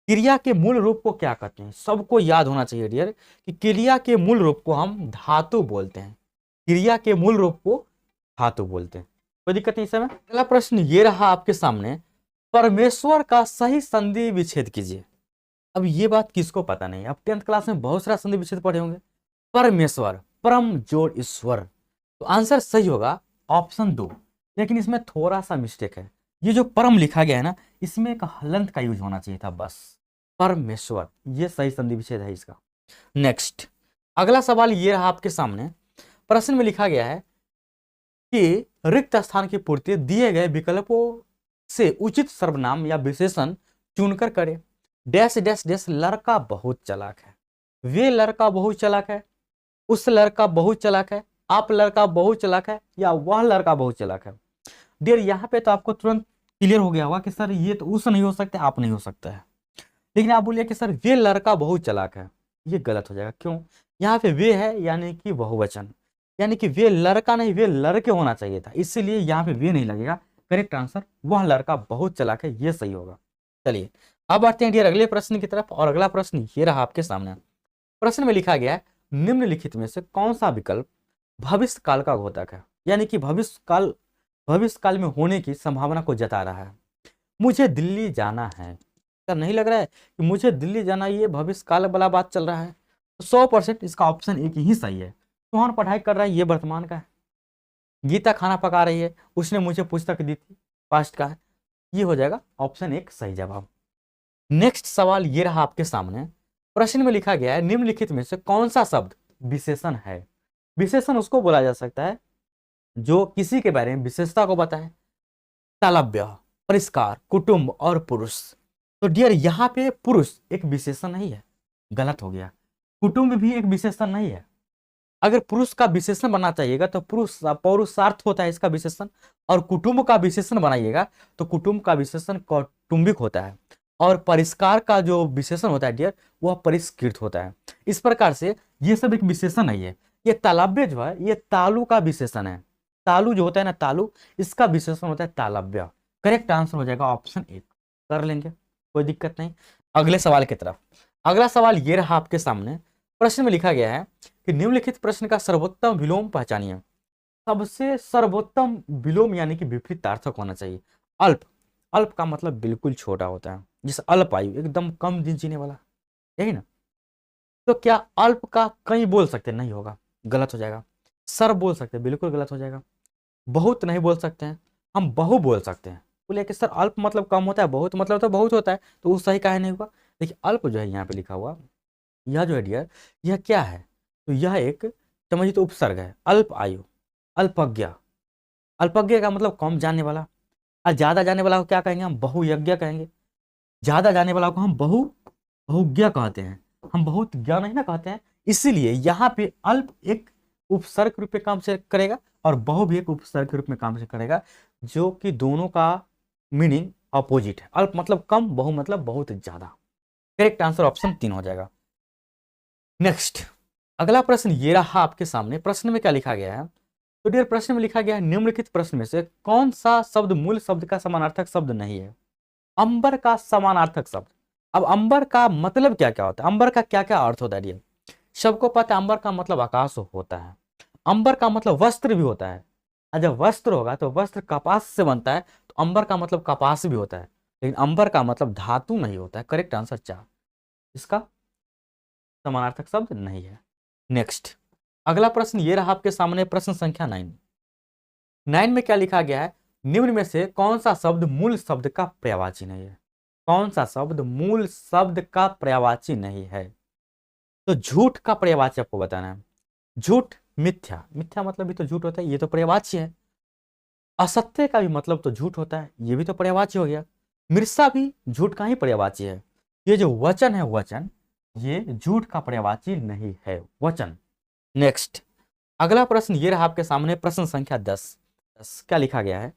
क्रिया के मूल रूप को क्या कहते हैं? सबको याद होना चाहिए डियर कि क्रिया के मूल रूप को हम धातु बोलते हैं। क्रिया के मूल रूप को धातु बोलते हैं, कोई दिक्कत नहीं समय। अगला प्रश्न ये रहा आपके सामने, परमेश्वर का सही संधि विच्छेद कीजिए। अब ये बात किसको पता नहीं, अब 10th क्लास में बहुत सारा संधि विच्छेद पढ़े होंगे। परमेश्वर, परम जोड़ ईश्वर, तो आंसर सही होगा ऑप्शन 2। लेकिन इसमें थोड़ा सा मिस्टेक है, ये जो परम लिखा गया है ना, इसमें एक हलंत का यूज होना चाहिए था बस। परमेश्वर, ये सही संधि विच्छेद है इसका। नेक्स्ट अगला सवाल ये रहा आपके सामने, प्रश्न में लिखा गया है कि रिक्त स्थान की पूर्ति दिए गए विकल्पों से उचित सर्वनाम या विशेषण चुनकर करें। डैश डैश डैश लड़का बहुत चालाक है, वे लड़का बहुत चालाक है, उस लड़का बहुत चालाक है, आप लड़का बहुत चालाक है, या वह लड़का बहुत चालाक है। डियर यहाँ पे तो आपको तुरंत क्लियर हो गया होगा कि सर ये तो उस नहीं हो सकता, आप नहीं हो सकता है। लेकिन आप बोलिए कि सर वे लड़का बहुत चालाक है, ये गलत हो जाएगा। क्यों? यहाँ पे वे है यानी कि बहुवचन, यानी कि वे लड़का नहीं वे लड़के होना चाहिए था, इसीलिए यहाँ पे वे नहीं लगेगा। करेक्ट आंसर वह लड़का बहुत चालाक है, ये सही होगा। चलिए अब आते हैं डियर अगले प्रश्न की तरफ, और अगला प्रश्न ये रहा आपके सामने। प्रश्न में लिखा गया है निम्नलिखित में से कौन सा विकल्प भविष्य काल का घोतक है, यानी कि भविष्य काल में होने की संभावना को जता रहा है। मुझे दिल्ली जाना है, क्या नहीं लग रहा है कि मुझे दिल्ली जाना ये भविष्य काल वाला बात चल रहा है? तो 100% इसका ऑप्शन 1 ही सही है। कौन पढ़ाई कर रहा है? ये वर्तमान का है। गीता खाना पका रही है, उसने मुझे पुस्तक दी थी, पास्ट का है। ये हो जाएगा ऑप्शन 1 सही जवाब। नेक्स्ट सवाल ये रहा आपके सामने, प्रश्न में लिखा गया है निम्नलिखित में से कौन सा शब्द विशेषण है? विशेषण उसको बोला जा सकता है जो किसी के बारे में विशेषता को बताए। तालव्य, परिष्कार, कुटुंब और पुरुष। तो डियर यहाँ पे पुरुष एक विशेषण नहीं है, गलत हो गया। कुटुंब भी एक विशेषण नहीं है। अगर पुरुष का विशेषण बनना चाहिएगा तो पौरुषार्थ होता है इसका विशेषण, और कुटुंब का विशेषण बनाइएगा तो कुटुंब का विशेषण कौटुंबिक होता है, और परिष्कार का जो विशेषण होता है डियर वह परिष्कृत होता है। इस प्रकार से ये सब एक विशेषण नहीं है। ये तालव्य जो है ये तालु का विशेषण है। तालु जो होता है ना, तालु, इसका विशेषण होता है तालव्य। करेक्ट आंसर हो जाएगा ऑप्शन 1, कर लेंगे, कोई दिक्कत नहीं। अगले सवाल की तरफ। अगला सवाल ये रहा आपके सामने, प्रश्न में लिखा गया है कि निम्नलिखित प्रश्न का सर्वोत्तम विलोम पहचानिए। सबसे सर्वोत्तम विलोम यानी कि विपरीतार्थक होना चाहिए। अल्प, अल्प का मतलब बिल्कुल छोटा होता है, जैसे अल्प आयु एकदम कम दिन जीने वाला, यही ना। तो क्या अल्प का कहीं बोल सकते? नहीं होगा, गलत हो जाएगा। सर बोल सकते हैं, बिल्कुल गलत हो जाएगा। बहुत नहीं बोल सकते हैं, हम बहु बोल सकते हैं। बोले कि सर अल्प मतलब कम होता है, बहुत मतलब तो बहुत होता है, तो वो सही काहे नहीं हुआ? देखिए अल्प जो है यहाँ पे लिखा हुआ, यह जो है डियर यह क्या है? तो यह एक समझिए तो उपसर्ग है। अल्प आयु, अल्पज्ञ, अल्पज्ञ का मतलब कम जानने वाला, और ज्यादा जानने वाला को क्या कहेंगे? हम बहुयज्ञ कहेंगे। ज्यादा जानने वाला को हम बहुज्ञ कहते हैं, हम बहुत ज्ञान नहीं ना कहते हैं। इसीलिए यहाँ पे अल्प एक उपसर्ग रूप में काम से करेगा और बहु भी एक उपसर्ग के रूप में काम से करेगा, जो कि दोनों का मीनिंग अपोजिट है। अल्प मतलब कम, बहु मतलब बहुत ज्यादा। करेक्ट आंसर ऑप्शन 3 हो जाएगा। नेक्स्ट अगला प्रश्न ये रहा आपके सामने, प्रश्न में क्या लिखा गया है? तो डियर प्रश्न में लिखा गया है निम्नलिखित प्रश्न में से कौन सा शब्द मूल शब्द का समानार्थक शब्द नहीं है? अंबर का समानार्थक शब्द। अब अंबर का मतलब क्या क्या होता है? अंबर का क्या क्या अर्थ होता है डियर? सबको पता है अंबर का मतलब आकाश होता है। अंबर का मतलब वस्त्र भी होता है, और जब वस्त्र होगा तो वस्त्र कपास से बनता है, तो अंबर का मतलब कपास भी होता है। लेकिन अंबर का मतलब धातु नहीं होता है। करेक्ट आंसर 4, इसका समानार्थक शब्द नहीं है। नेक्स्ट अगला प्रश्न ये रहा आपके सामने, प्रश्न संख्या 9। 9 में क्या लिखा गया है? निम्न में से कौन सा शब्द मूल शब्द का पर्यायवाची नहीं है? कौन सा शब्द मूल शब्द का पर्यायवाची नहीं है? तो झूठ का पर्यायवाची आपको बताना है। झूठ मिथ्या, मिथ्या मतलब भी तो झूठ होता है, ये तो पर्यायवाची है। असत्य का भी मतलब तो झूठ होता है, ये भी तो पर्यायवाची हो गया। मिर्सा भी झूठ का ही पर्यायवाची है। ये जो वचन है, वचन, ये झूठ का पर्यायवाची नहीं है, वचन। नेक्स्ट, अगला प्रश्न ये रहा आपके सामने, प्रश्न संख्या 10। क्या लिखा गया है?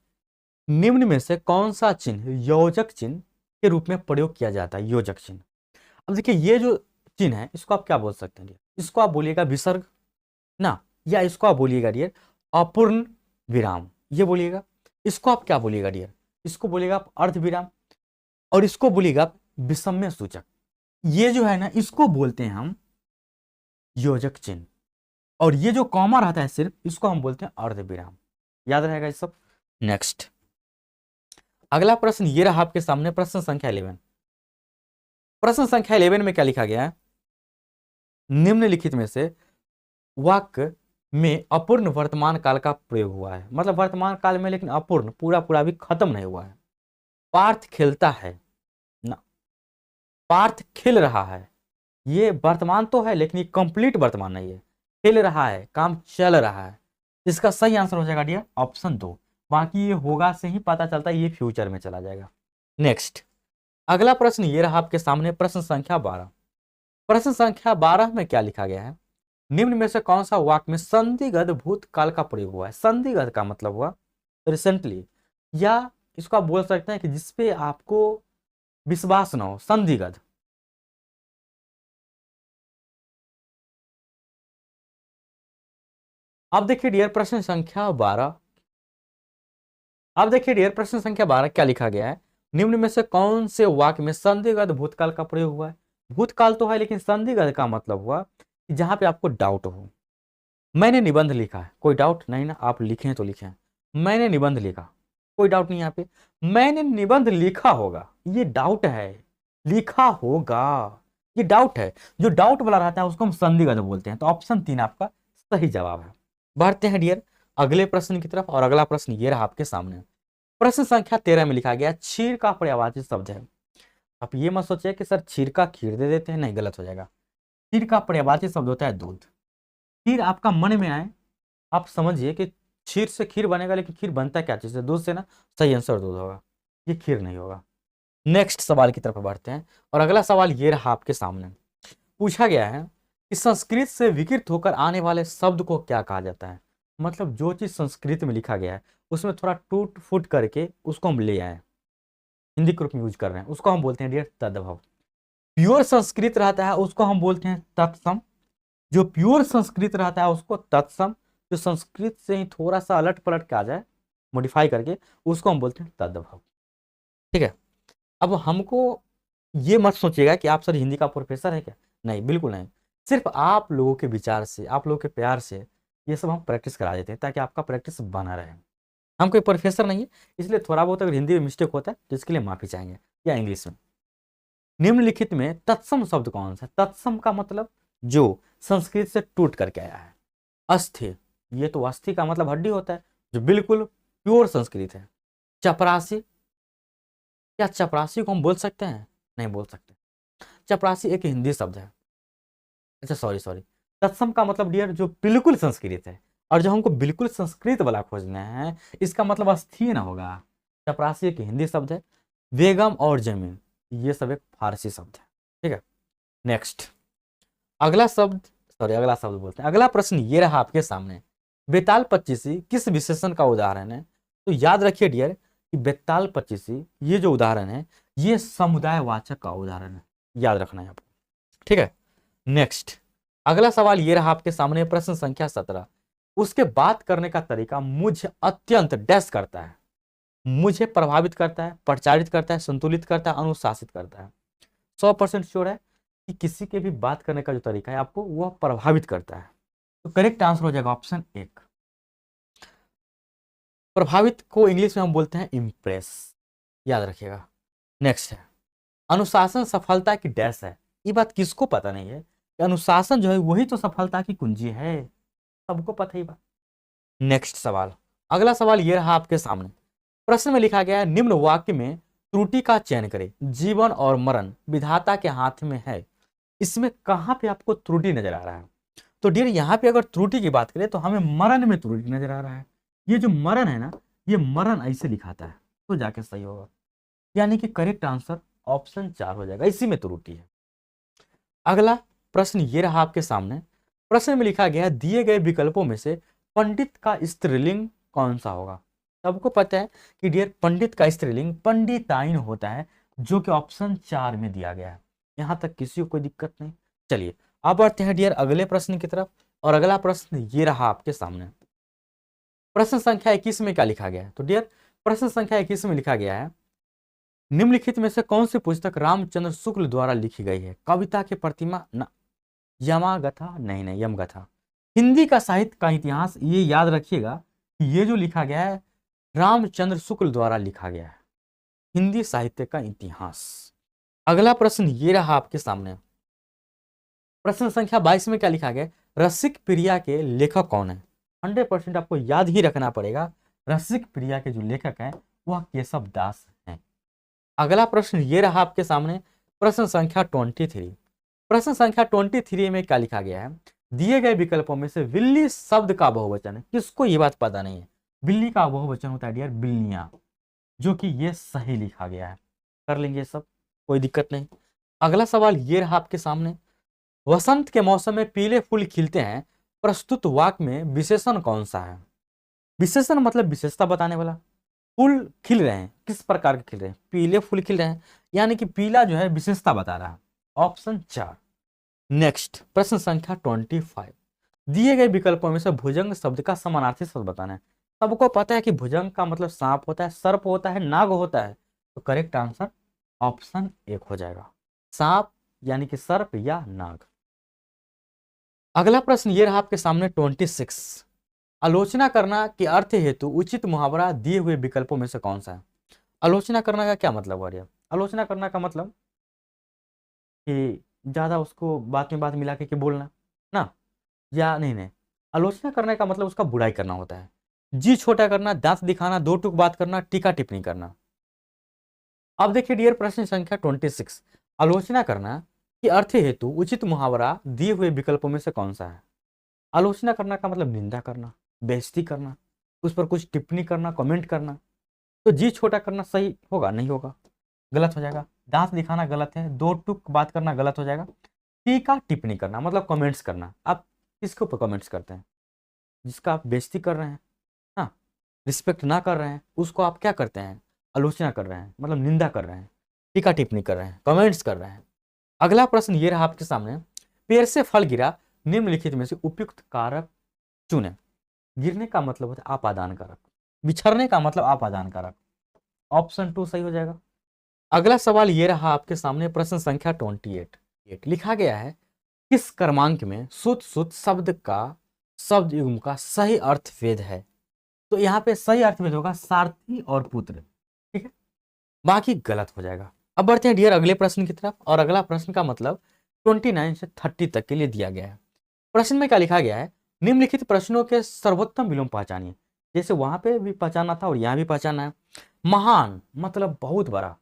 निम्न में से कौन सा चिन्ह योजक चिन्ह के रूप में प्रयोग किया जाता है? योजक चिन्ह। अब देखिए, ये जो चिन्ह है इसको आप क्या बोल सकते हैं? इसको आप बोलिएगा विसर्ग ना, या इसको आप बोलिएगा डियर अपूर्ण विराम, ये बोलिएगा। इसको आप क्या बोलिएगा डियर? इसको बोलिएगा आप अर्ध विराम, और इसको बोलिएगा आप विषम्य सूचक। ये जो है ना, इसको बोलते हैं हम योजक चिन्ह, और ये जो कॉमा रहता है सिर्फ, इसको हम बोलते हैं अर्ध विराम। याद रहेगा ये सब। नेक्स्ट, अगला प्रश्न ये रहा आपके सामने, प्रश्न संख्या 11। प्रश्न संख्या 11 में क्या लिखा गया है? निम्नलिखित में से वाक्य में अपूर्ण वर्तमान काल का प्रयोग हुआ है, मतलब वर्तमान काल में लेकिन अपूर्ण, पूरा पूरा भी खत्म नहीं हुआ है। पार्थ खेलता है ना, पार्थ खेल रहा है, ये वर्तमान तो है लेकिन ये कंप्लीट वर्तमान नहीं है। खेल रहा है, काम चल रहा है। इसका सही आंसर हो जाएगा डियर ऑप्शन 2। बाकी ये होगा से ही पता चलता है ये फ्यूचर में चला जाएगा। नेक्स्ट, अगला प्रश्न ये रहा आपके सामने, प्रश्न संख्या 12। प्रश्न संख्या 12 में क्या लिखा गया है? निम्न में से कौन सा वाक्य में संदिग्ध भूतकाल का प्रयोग हुआ है? संदिग्ध का मतलब हुआ रिसेंटली, या इसको आप बोल सकते हैं कि जिसपे आपको विश्वास ना हो, संदिग्ध। अब देखिए डियर प्रश्न संख्या 12, अब देखिए डियर प्रश्न संख्या 12 क्या लिखा गया है? निम्न में से कौन से वाक्य में संदिग्ध भूतकाल का प्रयोग हुआ है? भूतकाल तो है लेकिन संदिग्ध का मतलब हुआ कि जहां पे आपको डाउट हो। मैंने निबंध लिखा है, कोई डाउट नहीं ना, आप लिखें तो लिखें। मैंने निबंध लिखा, कोई डाउट नहीं यहाँ पे। मैंने निबंध लिखा होगा, ये डाउट है। लिखा होगा, ये डाउट है। जो डाउट वाला रहता है उसको हम संदिग्ध बोलते हैं। तो ऑप्शन 3 आपका सही जवाब है। बढ़ते हैं डियर अगले प्रश्न की तरफ, और अगला प्रश्न ये रहा आपके सामने। प्रश्न संख्या 13 में लिखा गया, क्षीर का पर्यायवाची शब्द है। आप ये मत सोचिए कि सर क्षीर का खीर दे देते हैं, नहीं, गलत हो जाएगा। क्षीर का पर्यायवाची शब्द होता है दूध। खीर आपका मन में आए, आप समझिए कि क्षीर से खीर बनेगा, लेकिन खीर बनता क्या चीज से? दूध से ना। सही आंसर दूध होगा, ये खीर नहीं होगा। नेक्स्ट सवाल की तरफ बढ़ते हैं, और अगला सवाल ये रहा आपके सामने। पूछा गया है कि संस्कृत से विकृत होकर आने वाले शब्द को क्या कहा जाता है? मतलब जो चीज संस्कृत में लिखा गया है उसमें थोड़ा टूट फूट करके उसको हम ले आए, हिंदी के रूप में यूज कर रहे हैं, उसको हम बोलते हैं डियर तद्भव। प्योर संस्कृत रहता है उसको हम बोलते हैं तत्सम। जो प्योर संस्कृत रहता है उसको तत्सम, जो संस्कृत से ही थोड़ा सा अलट पलट के आ जाए, मॉडिफाई करके, उसको हम बोलते हैं तद्भव। ठीक है। अब हमको ये मत सोचिएगा कि आप सर हिंदी का प्रोफेसर है क्या, नहीं, बिल्कुल नहीं। सिर्फ आप लोगों के विचार से, आप लोगों के प्यार से ये सब हम प्रैक्टिस करा देते हैं, ताकि आपका प्रैक्टिस बना रहे। हम कोई प्रोफेसर नहीं है, इसलिए थोड़ा बहुत अगर हिंदी में मिस्टेक होता है तो इसके लिए माफी चाहेंगे, या इंग्लिश में। निम्नलिखित में तत्सम शब्द कौन सा? तत्सम का मतलब जो संस्कृत से टूट करके आया है। अस्थि, ये तो अस्थि का मतलब हड्डी होता है, जो बिल्कुल प्योर संस्कृत है। चपरासी, क्या चपरासी को हम बोल सकते हैं? नहीं बोल सकते। चपरासी एक हिंदी शब्द है। अच्छा सॉरी सॉरी, तत्सम का मतलब डियर जो बिल्कुल संस्कृत है, और जो हमको बिल्कुल संस्कृत वाला खोजना है, इसका मतलब अस्थि ना होगा। चपरासी एक हिंदी शब्द है। बेगम और जमीन, ये सब एक फारसी शब्द है। ठीक है। नेक्स्ट, अगला शब्द, सॉरी अगला शब्द बोलते हैं, अगला प्रश्न ये रहा आपके सामने। बेताल पच्चीसी किस विशेषण का उदाहरण है? तो याद रखिए डियर कि बेताल पच्चीसी ये जो उदाहरण है, ये समुदायवाचक का उदाहरण है, याद रखना है आपको। ठीक है। नेक्स्ट, अगला सवाल ये रहा आपके सामने, प्रश्न संख्या 17। उसके बात करने का तरीका मुझे अत्यंत डैश करता है, मुझे प्रभावित करता है, प्रचारित करता है, संतुलित करता है, अनुशासित करता है। 100% श्योर है कि किसी के भी बात करने का जो तरीका है आपको वह प्रभावित करता है। तो करेक्ट आंसर हो जाएगा ऑप्शन 1। प्रभावित को इंग्लिश में हम बोलते हैं इम्प्रेस, याद रखिएगा। नेक्स्ट है, अनुशासन सफलता की डैश है। ये बात किसको पता नहीं है कि अनुशासन जो है वही तो सफलता की कुंजी है, सबको पता ही बात। नेक्स्ट सवाल, अगला सवाल ये रहा आपके सामने। प्रश्न में लिखा गया है निम्न वाक्य में त्रुटि का चयन करें। जीवन और मरण विधाता के हाथ में है। इसमें कहां पे आपको त्रुटि नजर आ रहा है? तो डियर यहाँ पे अगर त्रुटि की बात करें तो हमें मरण में त्रुटि नजर आ रहा है। ये जो मरण है ना, ये मरण ऐसे लिखाता है तो जाके सही होगा, यानी कि करेक्ट आंसर ऑप्शन 4 हो जाएगा, इसी में त्रुटि है। अगला प्रश्न ये रहा आपके सामने। प्रश्न में लिखा गया दिए गए विकल्पों में से पंडित का स्त्रीलिंग कौन सा होगा? सबको पता है कि डियर पंडित का स्त्रीलिंग पंडिताइन होता है, जो कि ऑप्शन 4 में दिया गया है। यहां तक किसी को कोई दिक्कत नहीं। चलिए अब बढ़ते हैं डियर अगले प्रश्न की तरफ, और अगला प्रश्न ये रहा आपके सामने। प्रश्न संख्या 21 में क्या लिखा गया है? तो डियर प्रश्न संख्या 21 में लिखा गया है निम्नलिखित में से कौन सी पुस्तक रामचंद्र शुक्ल द्वारा लिखी गई है? कविता की प्रतिमा न, यमागथा नहीं, यमगथा। हिंदी का साहित्य का इतिहास, ये याद रखिएगा कि ये जो लिखा गया है रामचंद्र शुक्ल द्वारा लिखा गया है, हिंदी साहित्य का इतिहास। अगला प्रश्न ये रहा आपके सामने। प्रश्न संख्या 22 में क्या लिखा गया? रसिक प्रिया के लेखक कौन है? 100% आपको याद ही रखना पड़ेगा, रसिक प्रिया के जो लेखक हैं वह केशव दास हैं। अगला प्रश्न ये रहा आपके सामने, प्रश्न संख्या 23। प्रश्न संख्या 23 में क्या लिखा गया है? दिए गए विकल्पों में से बिल्ली शब्द का बहुवचन है। किसको ये बात पता नहीं है? बिल्ली का बहुवचन होता है डियर बिल्लियां, जो कि ये सही लिखा गया है। कर लेंगे सब, कोई दिक्कत नहीं। अगला सवाल ये रहा आपके सामने। वसंत के मौसम में पीले फूल खिलते हैं, प्रस्तुत वाक्य में विशेषण कौन सा है? विशेषण मतलब विशेषता बताने वाला। फूल खिल रहे हैं, किस प्रकार के खिल रहे हैं? पीले फूल खिल रहे हैं, यानी कि पीला जो है विशेषता बता रहा है, ऑप्शन 4। नेक्स्ट प्रश्न संख्या 25। दिए गए विकल्पों में से भुजंग शब्द का समानार्थी शब्द बताना है। सबको पता है कि भुजंग का मतलब सांप होता है, सर्प होता है, नाग होता है, तो करेक्ट आंसर ऑप्शन 1 हो जाएगा, सांप यानी कि सर्प या नाग। अगला प्रश्न ये रहा आपके सामने 26। आलोचना करना के अर्थ हेतु उचित मुहावरा दिए हुए विकल्पों में से कौन सा है? आलोचना करना का क्या मतलब हो रहा है? आलोचना करना का मतलब कि ज्यादा उसको बात में बात मिला के बोलना ना, या नहीं, आलोचना करने का मतलब उसका बुराई करना होता है। जी छोटा करना, दांत दिखाना, दो टूक बात करना, टीका टिप्पणी करना। अब देखिए डियर प्रश्न संख्या 26। आलोचना करना के अर्थ हेतु उचित मुहावरा दिए हुए विकल्पों में से कौन सा है? आलोचना करना का मतलब निंदा करना, बेइज्जती करना, उस पर कुछ टिप्पणी करना, कमेंट करना। तो जी छोटा करना सही होगा? नहीं होगा, गलत हो जाएगा। दांत दिखाना गलत है, दो टूक बात करना गलत हो जाएगा। टीका टिप्पणी करना मतलब कमेंट्स करना। आप किसके ऊपर कमेंट्स करते हैं? जिसका आप बेइज्जती कर रहे हैं, हाँ, रिस्पेक्ट ना कर रहे हैं, उसको आप क्या करते हैं? आलोचना कर रहे हैं, मतलब निंदा कर रहे हैं, टीका टिप्पणी कर रहे हैं, कमेंट्स कर रहे हैं। अगला प्रश्न ये रहा आपके सामने। पेड़ से फल गिरा, निम्नलिखित में से उपयुक्त कारक चुने। गिरने का मतलब होता है आपादान कारक, बिछड़ने का मतलब आपादान कारक, ऑप्शन 2 सही हो जाएगा। अगला सवाल ये रहा आपके सामने, प्रश्न संख्या 28। लिखा गया है किस क्रमांक में सुत सुत शब्द का शब्द युग्म का सही अर्थ भेद है? तो यहाँ पे सही अर्थ भेद होगा सारथी और पुत्र, ठीक है, बाकी गलत हो जाएगा। अब बढ़ते हैं डियर अगले प्रश्न की तरफ, और अगला प्रश्न का मतलब 29 से 30 तक के लिए दिया गया है। प्रश्न में क्या लिखा गया है? निम्नलिखित प्रश्नों के सर्वोत्तम विलोम पहचानिए। जैसे वहां पे भी पहचाना था और यहाँ भी पहचाना है। महान मतलब बहुत बड़ा,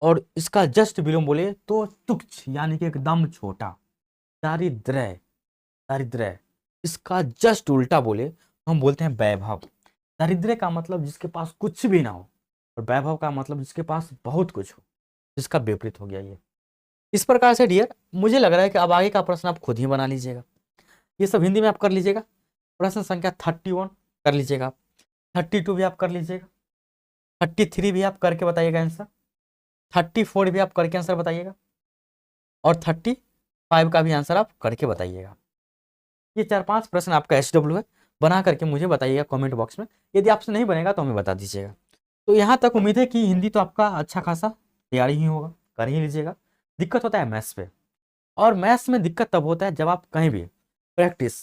और इसका जस्ट विलोम बोले तो तुच्छ यानी कि एकदम छोटा। दारिद्र्य, दारिद्र्य इसका जस्ट उल्टा बोले तो हम बोलते हैं वैभव। दारिद्र्य का मतलब जिसके पास कुछ भी ना हो, और वैभव का मतलब जिसके पास बहुत कुछ हो, जिसका विपरीत हो गया ये। इस प्रकार से डियर मुझे लग रहा है कि अब आगे का प्रश्न आप खुद ही बना लीजिएगा। ये सब हिंदी में आप कर लीजिएगा। प्रश्न संख्या 31 कर लीजिएगा आप, 32 भी आप कर लीजिएगा, 33 भी आप करके बताइएगा आंसर, 34 भी आप करके आंसर बताइएगा, और 35 का भी आंसर आप करके बताइएगा। ये 4-5 प्रश्न आपका SW है, बना करके मुझे बताइएगा कमेंट बॉक्स में। यदि आपसे नहीं बनेगा तो हमें बता दीजिएगा। तो यहाँ तक उम्मीद है कि हिंदी तो आपका अच्छा खासा तैयारी ही होगा, कर ही लीजिएगा। दिक्कत होता है मैथ्स पे, और मैथ्स में दिक्कत तब होता है जब आप कहीं भी प्रैक्टिस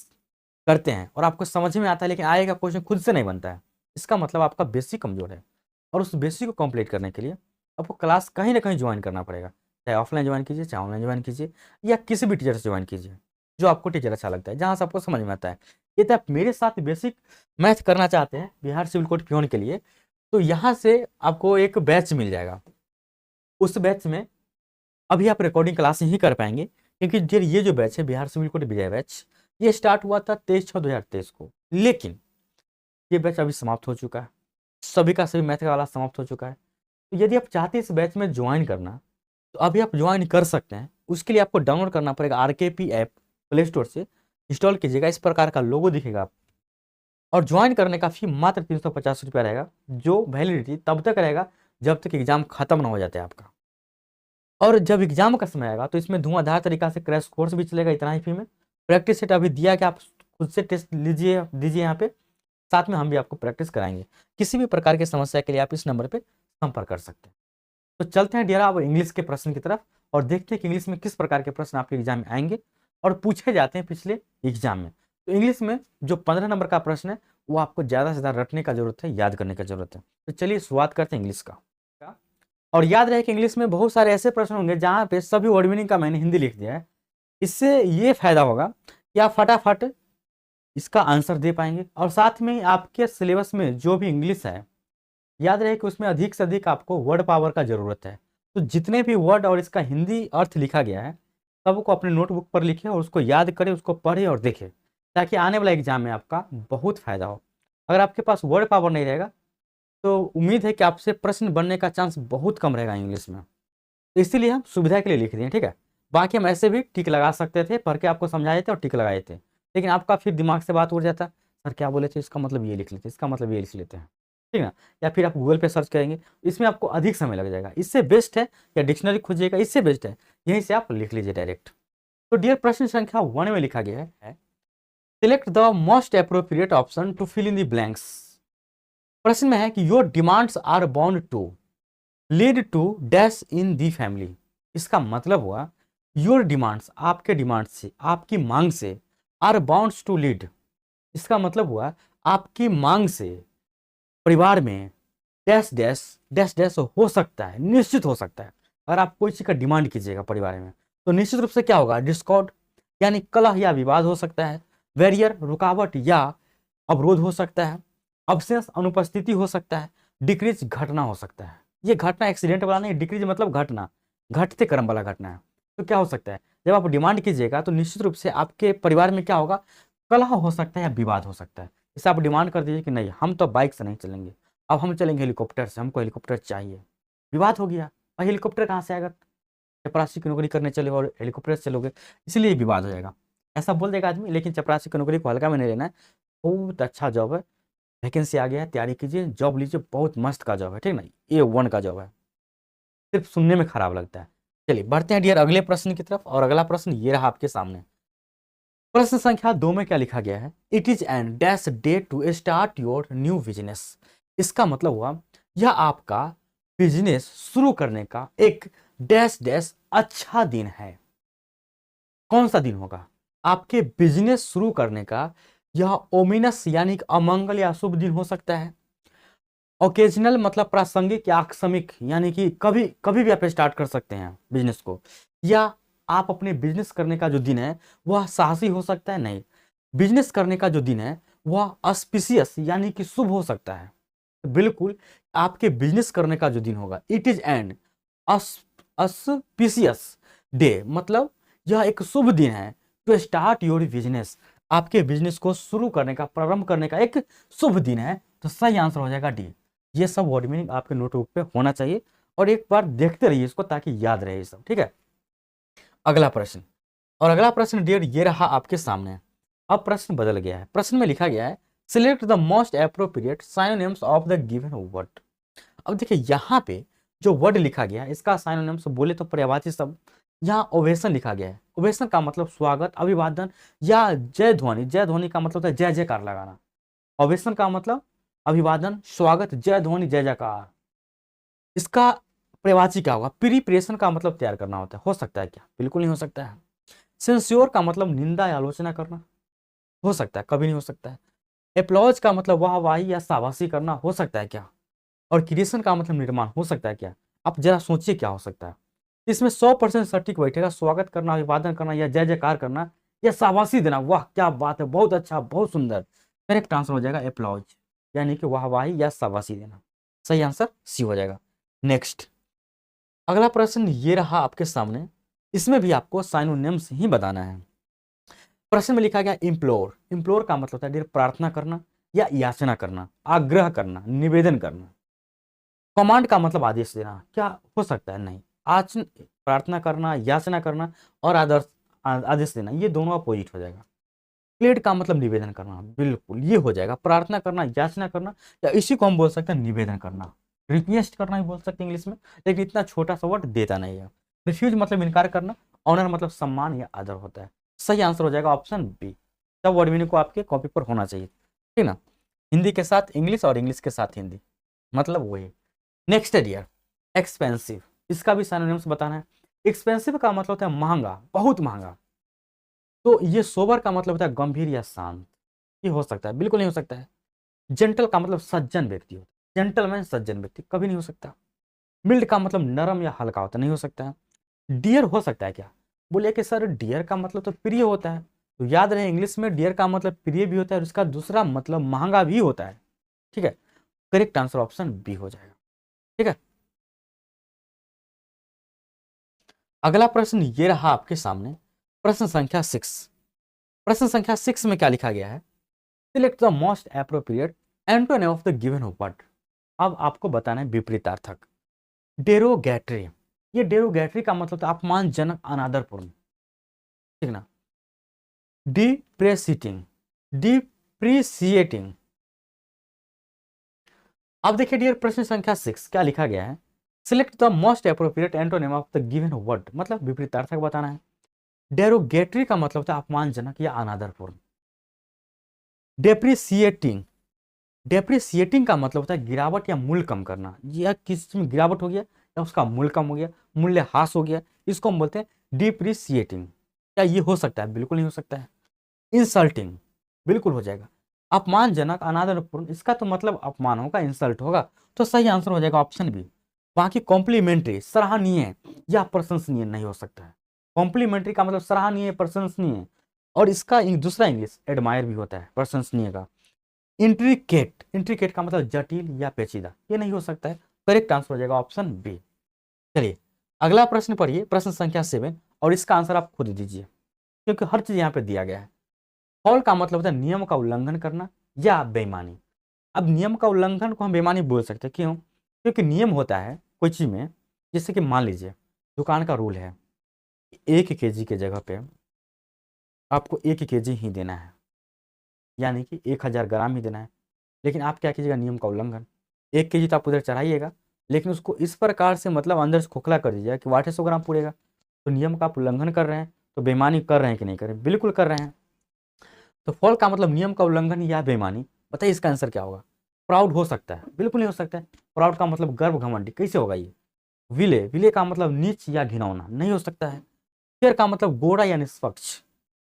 करते हैं और आपको समझ में आता है, लेकिन आएगा क्वेश्चन खुद से नहीं बनता है। इसका मतलब आपका बेसिक कमजोर है, और उस बेसिक को कंप्लीट करने के लिए आपको क्लास कहीं ना कहीं ज्वाइन करना पड़ेगा। चाहे ऑफलाइन ज्वाइन कीजिए, चाहे ऑनलाइन ज्वाइन कीजिए, या किसी भी टीचर से ज्वाइन कीजिए, जो आपको टीचर अच्छा लगता है, जहाँ से आपको समझ में आता है। यदि आप मेरे साथ बेसिक मैथ करना चाहते हैं बिहार सिविल कोड पियोन के लिए, तो यहाँ से आपको एक बैच मिल जाएगा। उस बैच में अभी आप रिकॉर्डिंग क्लास नहीं कर पाएंगे, क्योंकि ये जो बैच है बिहार सिविल कोड विजय बैच, ये स्टार्ट हुआ था 23/6/2023 को, लेकिन ये बैच अभी समाप्त हो चुका है। सभी का सभी मैथ का वाला समाप्त हो चुका है। तो यदि आप चाहते हैं इस बैच में ज्वाइन करना, तो अभी आप ज्वाइन कर सकते हैं। उसके लिए आपको डाउनलोड करना पड़ेगा RKP ऐप, प्ले स्टोर से इंस्टॉल कीजिएगा। इस प्रकार का लोगो दिखेगा आप, और ज्वाइन करने का फी मात्र 350 रुपया रहेगा, जो वैलिडिटी तब तक रहेगा जब तक एग्जाम खत्म ना हो जाता है आपका। और जब एग्जाम का समय आएगा तो इसमें धुआंधार तरीका से क्रैश कोर्स भी चलेगा इतना ही फी में। प्रैक्टिस सेट अभी दिया कि आप खुद से टेस्ट लीजिए दीजिए यहाँ पे, साथ में हम भी आपको प्रैक्टिस कराएंगे। किसी भी प्रकार की समस्या के लिए आप इस नंबर पे संपर्क कर सकते हैं। तो चलते हैं डियर अब इंग्लिश के प्रश्न की तरफ, और देखते हैं कि इंग्लिश में किस प्रकार के प्रश्न आपके एग्जाम में आएंगे और पूछे जाते हैं पिछले एग्जाम में। तो इंग्लिश में जो 15 नंबर का प्रश्न है वो आपको ज़्यादा से ज़्यादा रटने का जरूरत है, याद करने का जरूरत है। तो चलिए शुरुआत करते हैं इंग्लिश का। और याद रहे कि इंग्लिश में बहुत सारे ऐसे प्रश्न होंगे जहाँ पे सभी वर्ड मीनिंग का मैंने हिंदी लिख दिया है। इससे ये फायदा होगा कि आप फटाफट इसका आंसर दे पाएंगे, और साथ में आपके सिलेबस में जो भी इंग्लिश है, याद रहे कि उसमें अधिक से अधिक आपको वर्ड पावर का जरूरत है। तो जितने भी वर्ड और इसका हिंदी अर्थ लिखा गया है सबको अपने नोटबुक पर लिखे और उसको याद करें, उसको पढ़े और देखें, ताकि आने वाला एग्जाम में आपका बहुत फायदा हो। अगर आपके पास वर्ड पावर नहीं रहेगा तो उम्मीद है कि आपसे प्रश्न बनने का चांस बहुत कम रहेगा इंग्लिश में। तो इसीलिए हम सुविधा के लिए लिख दिए, ठीक है। बाकी हम ऐसे भी टिक लगा सकते थे, पढ़ के आपको समझाए थे और टिक लगाए थे, लेकिन आपका फिर दिमाग से बात उड़ जाता, सर क्या बोले थे, इसका मतलब ये लिख लेते, इसका मतलब ये लिख लेते हैं, ठीक ना। या फिर आप गूगल पे सर्च करेंगे, इसमें आपको अधिक समय लग जाएगा। इससे बेस्ट है या डिक्शनरी खोजिएगा, इससे बेस्ट है यहीं से आप लिख लीजिए डायरेक्ट। तो डियर प्रश्न संख्या 1 में लिखा गया है, select the most appropriate option to fill in the blanks. प्रश्न में है कि your demands are bound to lead to dash in the family. इसका मतलब हुआ योर डिमांड्स, आपके डिमांड से, आपकी मांग से, आर बाउंड्स टू लीड, इसका मतलब हुआ आपकी मांग से परिवार में डैश डैश डैश डैश हो सकता है, निश्चित हो सकता है। अगर आप कोई चीज का डिमांड कीजिएगा परिवार में तो निश्चित रूप से क्या होगा, डिस्कॉर्ड यानी कलह या विवाद हो सकता है, बैरियर रुकावट या अवरोध हो सकता है, अब्सेंस अनुपस्थिति हो सकता है, डिक्रीज घटना हो सकता है। ये घटना एक्सीडेंट वाला नहीं, डिक्रीज मतलब घटना, घटते क्रम वाला घटना है। तो क्या हो सकता है, जब आप डिमांड कीजिएगा तो निश्चित रूप से आपके परिवार में क्या होगा, कलह हो सकता है या विवाद हो सकता है। जैसे आप डिमांड कर दीजिए कि नहीं हम तो बाइक से नहीं चलेंगे, अब हम चलेंगे हेलीकॉप्टर से, हमको हेलीकॉप्टर चाहिए, विवाद हो गया। और हेलीकॉप्टर कहाँ से आएगा, चपरासी की नौकरी करने चले और हेलीकॉप्टर से चलोगे, इसलिए विवाद हो जाएगा। ऐसा बोल देगा आदमी, लेकिन चपरासी की नौकरी को हल्का में नहीं लेना है, बहुत अच्छा जॉब है, वैकेंसी आ गया है, तैयारी कीजिए, जॉब लीजिए, बहुत मस्त का जॉब है, ठीक ना, A1 का जॉब है। सिर्फ सुनने में खराब लगता है। चलिए बढ़ते हैं डियर अगले प्रश्न की तरफ, और अगला प्रश्न ये रहा आपके सामने। प्रश्न संख्या 2 में क्या लिखा गया है, it is an dash day to start your new business. इसका मतलब हुआ यह आपका बिजनेस शुरू करने का एक डैश डैश अच्छा दिन है। कौन सा दिन होगा, आपके बिजनेस शुरू करने का यह ओमिनस यानी कि अमंगल या शुभ दिन हो सकता है। ओकेजनल मतलब प्रासंगिक या आकस्मिक, यानी कि कभी कभी भी आप स्टार्ट कर सकते हैं बिजनेस को, या आप अपने बिजनेस करने का जो दिन है वह साहसी हो सकता है। नहीं, बिजनेस करने का जो दिन है वह ऑस्पिशियस यानी कि शुभ हो सकता है। तो बिल्कुल आपके बिजनेस करने का जो दिन होगा, it is N auspicious day, मतलब यह एक शुभ दिन है टू स्टार्ट योर बिजनेस, आपके बिजनेस को शुरू करने का, प्रारंभ करने का एक शुभ दिन है। तो सही आंसर हो जाएगा डी। ये सब वर्ड मीनिंग आपके नोटबुक पे होना चाहिए, और एक बार देखते रहिए इसको ताकि याद रहे ये सब, ठीक है। अगला प्रश्न, और अगला प्रश्न डियर ये रहा आपके सामने। अब प्रश्न बदल गया है, प्रश्न में लिखा गया है select the most appropriate synonyms of the given word. अब देखिए यहाँ पे जो वर्ड लिखा गया है इसका साइनोनिम्स बोले तो पर्यायवाची शब्द, यहाँ ओवेशन लिखा गया है। ओवेशन का मतलब स्वागत, अभिवादन या जय ध्वनि। जय ध्वनि का मतलब है जय जयकार लगाना। ओवेशन का मतलब अभिवादन, स्वागत, जय ध्वनि, जय जयकार। इसका पर्यायवाची क्या होगा, प्रिपरेशन का मतलब तैयार करना होता है। हो सकता है क्या, बिल्कुल नहीं हो सकता है। सेंस्योर का मतलब निंदा या आलोचना करना, हो सकता है, कभी नहीं हो सकता है। एप्लॉज का मतलब वाहवाही या शाबाशी करना, हो सकता है क्या। और क्रिएशन का मतलब निर्माण, हो सकता है क्या। आप जरा सोचिए क्या हो सकता है। इसमें 100% सटीक बैठेगा, स्वागत करना, अभिवादन करना, या जय जयकार करना, या शाबाशी देना, वाह क्या बात है, बहुत अच्छा, बहुत सुंदर। करेक्ट आंसर हो जाएगा एप्लॉज, यानी कि वाहवाही या शाबाशी देना। सही आंसर सी हो जाएगा। नेक्स्ट अगला प्रश्न ये रहा आपके सामने, इसमें भी आपको साइनोनिम्स ही बताना है। प्रश्न में लिखा गया इम्प्लोर। इम्प्लोर का मतलब होता है डियर प्रार्थना करना या याचना करना, आग्रह करना, निवेदन करना। कमांड का मतलब आदेश देना, क्या हो सकता है? नहीं। आज प्रार्थना करना, याचना करना और आदेश देना, ये दोनों अपोजिट हो जाएगा। प्लेड का मतलब निवेदन करना, बिल्कुल ये हो जाएगा। प्रार्थना करना, याचना करना, या इसी को हम बोल सकते हैं निवेदन करना, रिक्वेस्ट करना ही बोल सकते हैं इंग्लिश में, लेकिन इतना छोटा सा वर्ड देता नहीं है। रिफ्यूज मतलब इनकार करना, ऑनर मतलब सम्मान या आदर होता है। सही आंसर हो जाएगा ऑप्शन बी। सब वर्ड मीनिंग को आपके कॉपी पर होना चाहिए, ठीक ना। हिंदी के साथ इंग्लिश और इंग्लिश के साथ हिंदी, मतलब वही। नेक्स्ट है डियर एक्सपेंसिव। इसका भी सिनोनिम्स बताना है। एक्सपेंसिव का मतलब होता है महंगा, बहुत महंगा। तो ये सोबर का मतलब होता है गंभीर या शांत, ये हो सकता है? बिल्कुल नहीं हो सकता है। जेंटल का मतलब सज्जन व्यक्ति होता है, जेंटलमैन सज्जन व्यक्ति, कभी नहीं हो सकता। मिल्ड का मतलब नरम या हल्का होता है, नहीं हो सकता है। डियर हो सकता है क्या? बोले कि सर डियर का मतलब तो प्रिय होता है, तो याद रहे इंग्लिश में डियर का मतलब प्रिय भी होता है और उसका दूसरा मतलब महंगा भी होता है, ठीक है। करेक्ट आंसर ऑप्शन बी हो जाएगा, ठीक है। अगला प्रश्न ये रहा आपके सामने, प्रश्न संख्या 6। प्रश्न संख्या 6 में क्या लिखा गया है? Select the most appropriate antonym of the given word. अब आपको बताना है विपरीतार्थक। डेरोगेटरी, ये डेरोगेटरी का मतलब था अपमानजनक, अनादरपूर्ण, ठीक ना। डिप्रेसिटिंग, डिप्रिसिएटिंग। अब देखिए डियर प्रश्न संख्या 6 क्या लिखा गया है? Select the most appropriate antonym of the given word, मतलब विपरीतार्थक बताना है। डेरोगेटरी का मतलब होता है अपमानजनक या अनादरपूर्ण। डेप्रिसिएटिंग, डेप्रिसिएटिंग का मतलब होता है गिरावट या मूल्य कम करना, या किसी में गिरावट हो गया या उसका मूल्य कम हो गया, मूल्य ह्रास हो गया, इसको हम बोलते हैं डिप्रिसिएटिंग। क्या ये हो सकता है? बिल्कुल नहीं हो सकता है। इंसल्टिंग, बिल्कुल हो जाएगा। अपमानजनक, अनादरपूर्ण, इसका तो मतलब अपमान होगा, इंसल्ट होगा, तो सही आंसर हो जाएगा ऑप्शन बी। बाकी कॉम्प्लीमेंट्री, सराहनीय या प्रशंसनीय नहीं हो सकता है। कॉम्प्लीमेंट्री का मतलब सराहनीय, प्रशंसनीय, और इसका दूसरा इंग्लिश एडमायर भी होता है प्रशंसनीय का। इंट्रिकेट, इंट्रिकेट का मतलब जटिल या पेचीदा, ये नहीं हो सकता है। करेक्ट आंसर हो जाएगा ऑप्शन बी। चलिए अगला प्रश्न पढ़िए, प्रश्न संख्या 7, और इसका आंसर आप खुद दीजिए क्योंकि हर चीज यहाँ पे दिया गया है। फॉल का मतलब होता है नियम का उल्लंघन करना या बेईमानी। अब नियम का उल्लंघन को हम बेईमानी बोल सकते हैं, क्यों? क्योंकि नियम होता है कोई चीज में, जैसे कि मान लीजिए दुकान का रूल है 1 kg के जगह पे आपको 1 kg ही देना है, यानी कि 1000 ग्राम ही देना है। लेकिन आप क्या कीजिएगा, नियम का उल्लंघन, 1 kg तो आप उधर चढ़ाइएगा, लेकिन उसको इस प्रकार से मतलब अंदर से खोखला कर दीजिएगा कि 800 ग्राम पूरेगा। तो नियम का आप उल्लंघन कर रहे हैं, तो बेईमानी कर रहे हैं कि नहीं कर रहे हैं? बिल्कुल कर रहे हैं। तो फॉल का मतलब नियम का उल्लंघन या बेईमानी। बताइए इसका आंसर क्या होगा? प्राउड हो सकता है? बिल्कुल नहीं हो सकता है। प्राउड का मतलब गर्व, घमंडी, कैसे होगा ये? विले, विले का मतलब नीच या घिनौना, नहीं हो सकता है। फेयर का मतलब गोरा या निष्पक्ष,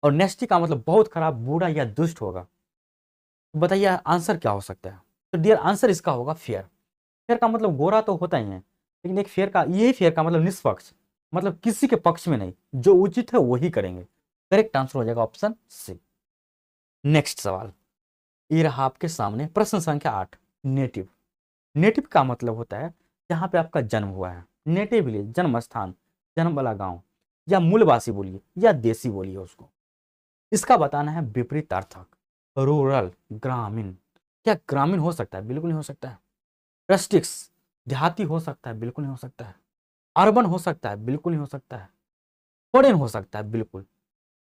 और नेस्टी का मतलब बहुत खराब, बुरा या दुष्ट होगा। तो बताइए आंसर क्या हो सकता है? तो डियर आंसर इसका होगा फेयर। फेयर का मतलब गोरा तो होता ही है, लेकिन एक फेयर का, यही फेयर का मतलब निष्पक्ष, मतलब किसी के पक्ष में नहीं, जो उचित है वही करेंगे। करेक्ट आंसर हो जाएगा ऑप्शन सी। नेक्स्ट सवाल ये रहा आपके सामने, प्रश्न संख्या 8। नेटिव, नेटिव का मतलब होता है जहां पे आपका जन्म हुआ है। नेटिव विलेज, जन्म स्थान, जन्म वाला गांव, या मूलवासी बोलिए या देसी बोलिए उसको। इसका बताना है विपरीतार्थक। रूरल, ग्रामीण, क्या ग्रामीण हो सकता है? बिल्कुल नहीं हो सकता है। रस्टिक्स, देहाती हो सकता है? बिल्कुल नहीं हो सकता है। अर्बन हो सकता है? बिल्कुल नहीं हो सकता है। फॉरेन हो सकता है? बिल्कुल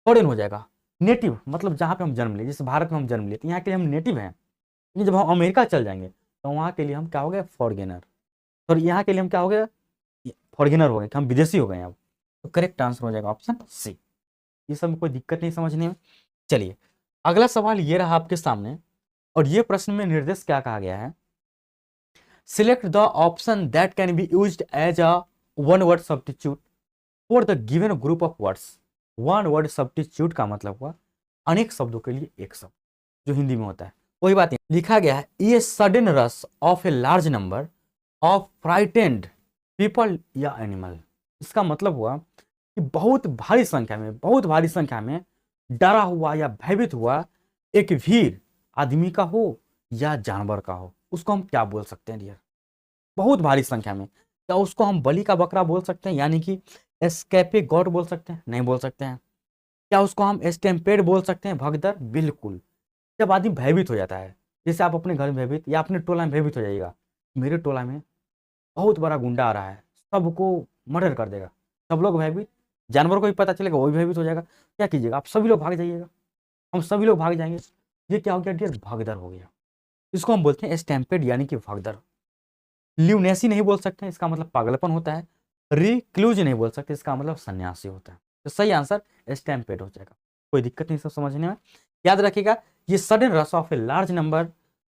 फॉरेन हो जाएगा। नेटिव मतलब जहाँ पे हम जन्म लिए, जैसे भारत में हम जन्म लिए तो यहाँ के लिए हम नेटिव हैं, लेकिन जब हम अमेरिका चल जाएंगे तो वहाँ के लिए हम क्या हो गए? फॉरगेनर। और यहाँ के लिए हम क्या हो गए? फॉरगेनर हो गए, कि हम विदेशी हो गए अब। तो करेक्ट आंसर हो जाएगा ऑप्शन सी। ये सब में कोई दिक्कत नहीं समझने में। चलिए अगला सवाल ये रहा आपके सामने, और ये प्रश्न में निर्देश क्या कहा गया है? Select the option that can be used as a one word substitute for the given group of words. One word substitute का मतलब हुआ अनेक शब्दों के लिए एक शब्द, जो हिंदी में होता है। वही बात है, लिखा गया है ये sudden rush of a large number of frightened people या एनिमल। इसका मतलब हुआ कि बहुत भारी संख्या में, बहुत भारी संख्या में डरा हुआ या भयभीत हुआ एक भीड़, आदमी का हो या जानवर का हो, उसको हम क्या बोल सकते हैं डियर? बहुत भारी संख्या में। क्या उसको हम बलि का बकरा बोल सकते हैं, यानी कि एस्केपे गॉड बोल सकते हैं? नहीं बोल सकते हैं। क्या उसको हम एस्टेम्पेड बोल सकते हैं, भगदड़? बिल्कुल। जब आदमी भयभीत हो जाता है, जैसे आप अपने घर में भयभीत या अपने टोला में भयभीत हो जाइएगा, मेरे टोला में बहुत बड़ा गुंडा आ रहा है, सबको मर्डर कर देगा, सब लोग भयभीत, जानवर को भी पता चलेगा, वो भी भयभीत हो जाएगा, क्या कीजिएगा आप? सभी लोग भाग जाइएगा, हम सभी लोग भाग जाएंगे। ये क्या हो गया डियर? भगदड़ हो गया। इसको हम बोलते हैं स्टैम्पेड यानी कि भगदड़। ल्यूनेसी नहीं बोल सकते, इसका मतलब पागलपन होता है। रिक्लूज नहीं बोल सकते, इसका मतलब सन्यासी होता है। तो सही आंसर स्टैम्पेड हो जाएगा। कोई दिक्कत नहीं सब समझने में। याद रखिएगा, ये sudden rush of a large number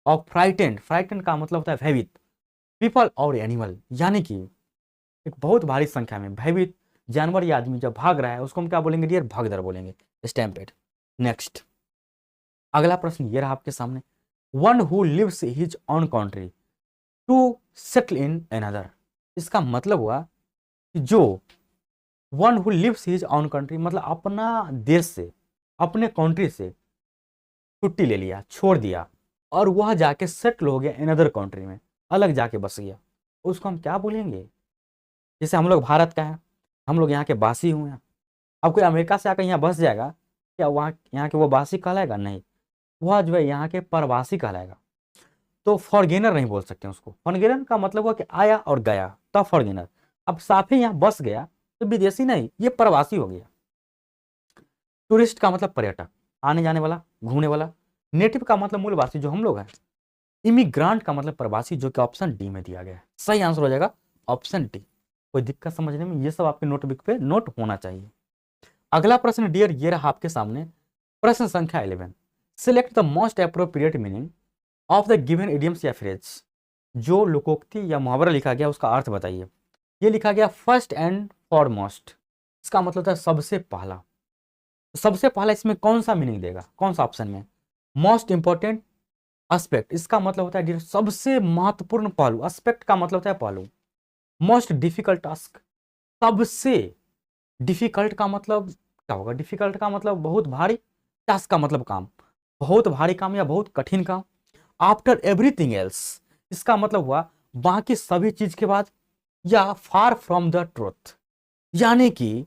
of frightened, frightened का मतलब होता है भयभीत, पीपल और एनिमल, यानी कि एक बहुत भारी संख्या में भयभीत जानवर या आदमी जब भाग रहा है उसको हम क्या बोलेंगे डियर? भगदड़ बोलेंगे, स्टैम्पेड। नेक्स्ट अगला प्रश्न ये रहा आपके सामने, one who lives his own country to settle in another. इसका मतलब हुआ कि जो one who lives his own country, मतलब अपना देश से, अपने कंट्री से छुट्टी ले लिया, छोड़ दिया, और वह जाके सेटल हो गया अनदर कंट्री में, अलग जाके बस गया, उसको हम क्या बोलेंगे? जैसे हम लोग भारत का है, हम लोग यहाँ के वासी हुए हैं। अब कोई अमेरिका से आकर यहाँ बस जाएगा, क्या वहाँ यहाँ के वो वासी कहलाएगा? नहीं, वह जो है यहाँ के प्रवासी कहलाएगा। तो फॉरगेनर नहीं बोल सकते उसको। फॉरगेनर का मतलब हुआ कि आया और गया, तब फॉरगेनर। अब साथ ही यहाँ बस गया तो विदेशी नहीं, ये प्रवासी हो गया। टूरिस्ट का मतलब पर्यटक, आने जाने वाला, घूमने वाला। नेटिव का मतलब मूलवासी, जो हम लोग हैं। इमिग्रांट का मतलब प्रवासी, जो कि ऑप्शन डी में दिया गया है। सही आंसर हो जाएगा ऑप्शन डी। कोई दिक्कत समझने में? ये सब आपके नोटबुक पे नोट होना चाहिए। अगला प्रश्न डियर ये रहा आपके सामने, प्रश्न संख्या 11। Select the most appropriate meaning of the given idioms या फ्रेज। जो लोकोक्ति या मुहावरा लिखा गया उसका अर्थ बताइए। ये लिखा गया फर्स्ट एंड फॉरमोस्ट, इसका मतलब होता है सबसे पहला। सबसे पहला इसमें कौन सा मीनिंग देगा, कौन सा ऑप्शन में? मोस्ट इंपॉर्टेंट एस्पेक्ट, इसका मतलब होता है सबसे महत्वपूर्ण पहलू। एस्पेक्ट का मतलब होता है पहलू। मोस्ट डिफिकल्ट टास्क, सबसे डिफिकल्ट का मतलब क्या होगा? डिफिकल्ट का मतलब बहुत भारी, टास्क का मतलब काम, बहुत भारी काम या बहुत कठिन काम। आफ्टर एवरीथिंग एल्स, इसका मतलब हुआ बाकी सभी चीज के बाद, या फार फ्रॉम द ट्रूथ, यानी कि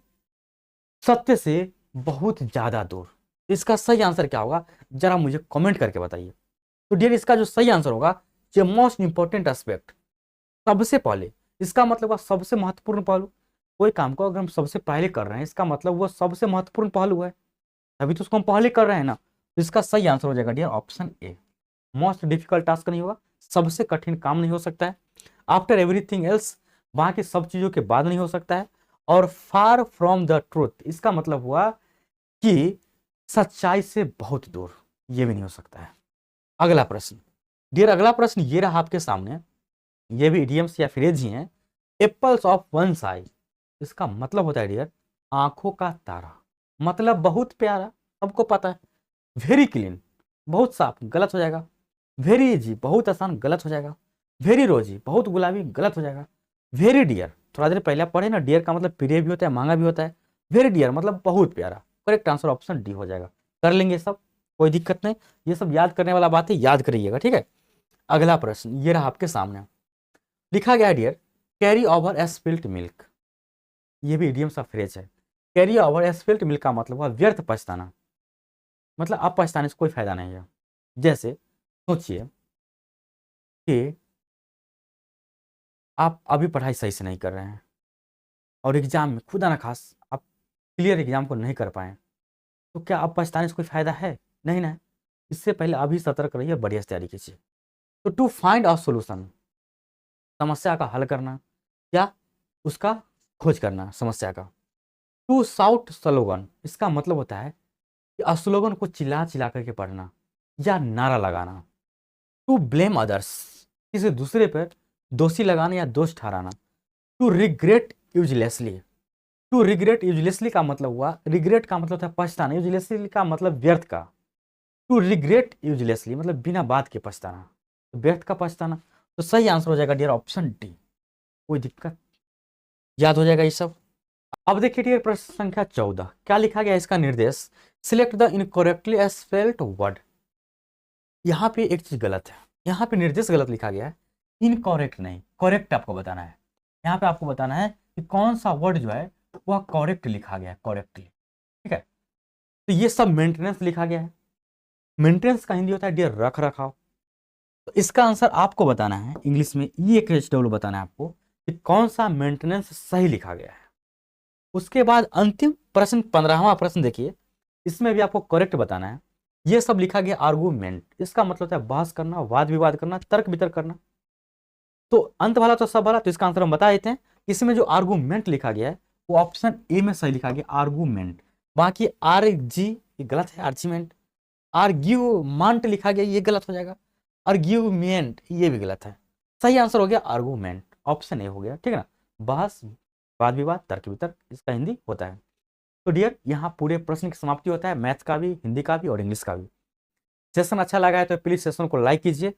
सत्य से बहुत ज्यादा दूर। इसका सही आंसर क्या होगा जरा मुझे कमेंट करके बताइए। तो डियर इसका जो सही आंसर होगा, जो मोस्ट इंपॉर्टेंट एस्पेक्ट, सबसे पहले, इसका मतलब हुआ सबसे महत्वपूर्ण पहलू। कोई काम को अगर हम सबसे पहले कर रहे हैं, इसका मतलब वो सबसे महत्वपूर्ण पहलू है, अभी तो उसको हम पहले कर रहे हैं ना। तो इसका सही आंसर हो जाएगा dear option A. Most difficult task नहीं होगा, सबसे कठिन काम नहीं हो सकता है। आफ्टर एवरीथिंग एल्स, वहां की सब चीजों के बाद नहीं हो सकता है। और फार फ्रॉम द ट्रूथ, इसका मतलब हुआ कि सच्चाई से बहुत दूर, ये भी नहीं हो सकता है। अगला प्रश्न डियर, अगला प्रश्न ये रहा आपके सामने, ये भी इडियम्स या फ्रेज ही हैं। एप्पल्स ऑफ वन आई, इसका मतलब होता है डियर आंखों का तारा, मतलब बहुत प्यारा, सबको पता है। वेरी क्लीन, बहुत साफ, गलत हो जाएगा। वेरी इजी, बहुत आसान, गलत हो जाएगा। वेरी रोजी, बहुत गुलाबी, गलत हो जाएगा। वेरी डियर, थोड़ा देर पहले पढ़े ना, डियर का मतलब प्रिय भी होता है, महंगा भी होता है। वेरी डियर मतलब बहुत प्यारा। करेक्ट आंसर ऑप्शन डी हो जाएगा। कर लेंगे सब, कोई दिक्कत नहीं, ये सब याद करने वाला बात है, याद करिएगा, ठीक है। अगला प्रश्न ये रहा आपके सामने, लिखा गया डियर कैरी ओवर ए स्पिल्ट मिल्क। ये भी इडियम सा फ्रेज है। कैरी ओवर ए स्पिल्ट मिल्क का मतलब हुआ व्यर्थ पछताना, मतलब अब पछताने से कोई फायदा नहीं है। जैसे सोचिए कि आप अभी पढ़ाई सही से नहीं कर रहे हैं और एग्जाम में खुदा ना खास आप क्लियर एग्जाम को नहीं कर पाए, तो क्या अब पछताने से कोई फायदा है? नहीं ना। इससे पहले अभी सतर्क रहिए, बढ़िया से तैयारी कीजिए। तो टू फाइंड अ सोल्यूशन, समस्या का हल करना या उसका खोज करना समस्या का। टू साउट स्लोगन, इसका मतलब होता है कि स्लोगन को चिल्ला चिल्ला करके पढ़ना या नारा लगाना। टू ब्लेम अदर्स, किसी दूसरे पर दोषी लगाना या दोष ठहराना। To regret uselessly, to regret uselessly का मतलब हुआ, रिग्रेट का मतलब था पछताना, यूजलेसली का मतलब व्यर्थ का। टू रिग्रेट यूजलेसली मतलब बिना बात के पछताना, तो व्यर्थ का पछताना। तो सही आंसर हो जाएगा डियर ऑप्शन डी। कोई दिक्कत, याद हो जाएगा ये सब। अब देखिए डियर प्रश्न संख्या 14, क्या लिखा गया इसका निर्देश। Select the incorrectly spelled word. यहाँ पे एक चीज गलत है, यहाँ पे निर्देश गलत लिखा गया है। इनकॉरेक्ट नहीं, करेक्ट आपको बताना है। यहाँ पे आपको बताना है कि कौन सा वर्ड जो है वह करेक्ट लिखा गया है, करेक्टली। ठीक है, तो ये सब मेंटेनेंस लिखा गया है। मेंटेनेंस का हिंदी होता है डियर रख रखाव। तो इसका आंसर आपको बताना है इंग्लिश में EHW बताना है आपको कि कौन सा मेंटेनेंस सही लिखा गया है। उसके बाद अंतिम प्रश्न 15वां प्रश्न देखिए, इसमें भी आपको करेक्ट बताना है। ये सब लिखा गया आर्गूमेंट, इसका मतलब होता है बहस करना, वाद विवाद करना, तर्क वितर्क करना। तो अंत वाला तो सब वाला, तो इसका आंसर हम बता देते हैं। इसमें जो आर्गूमेंट लिखा गया है वो ऑप्शन ए में सही लिखा गया, आर्गूमेंट। बाकी RG ये गलत है, आर्गीमेंट। आर्ग्यूमेंट लिखा गया, ये गलत हो जाएगा। आर्ग्यूमेंट ये भी गलत है। सही आंसर हो गया आर्गूमेंट, ऑप्शन ए हो गया। ठीक है ना, बहस, वाद विवाद, तर्क वितर्क, इसका हिंदी होता है। तो डियर यहाँ पूरे प्रश्न की समाप्ति होता है, मैथ्स का भी, हिंदी का भी और इंग्लिश का भी। सेशन अच्छा लगा है तो प्लीज सेशन को लाइक कीजिए,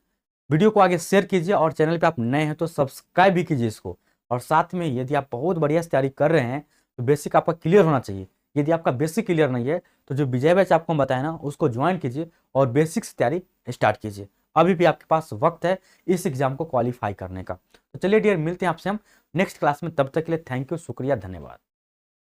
वीडियो को आगे शेयर कीजिए, और चैनल पे आप नए हैं तो सब्सक्राइब भी कीजिए इसको। और साथ में यदि आप बहुत बढ़िया से तैयारी कर रहे हैं तो बेसिक आपका क्लियर होना चाहिए। यदि आपका बेसिक क्लियर नहीं है तो जो विजय बैच आपको बताया ना उसको ज्वाइन कीजिए और बेसिक से तैयारी स्टार्ट कीजिए। अभी भी आपके पास वक्त है इस एग्जाम को क्वालिफाई करने का। तो चलिए डियर, मिलते हैं आपसे हम नेक्स्ट क्लास में। तब तक के लिए थैंक यू, शुक्रिया, धन्यवाद।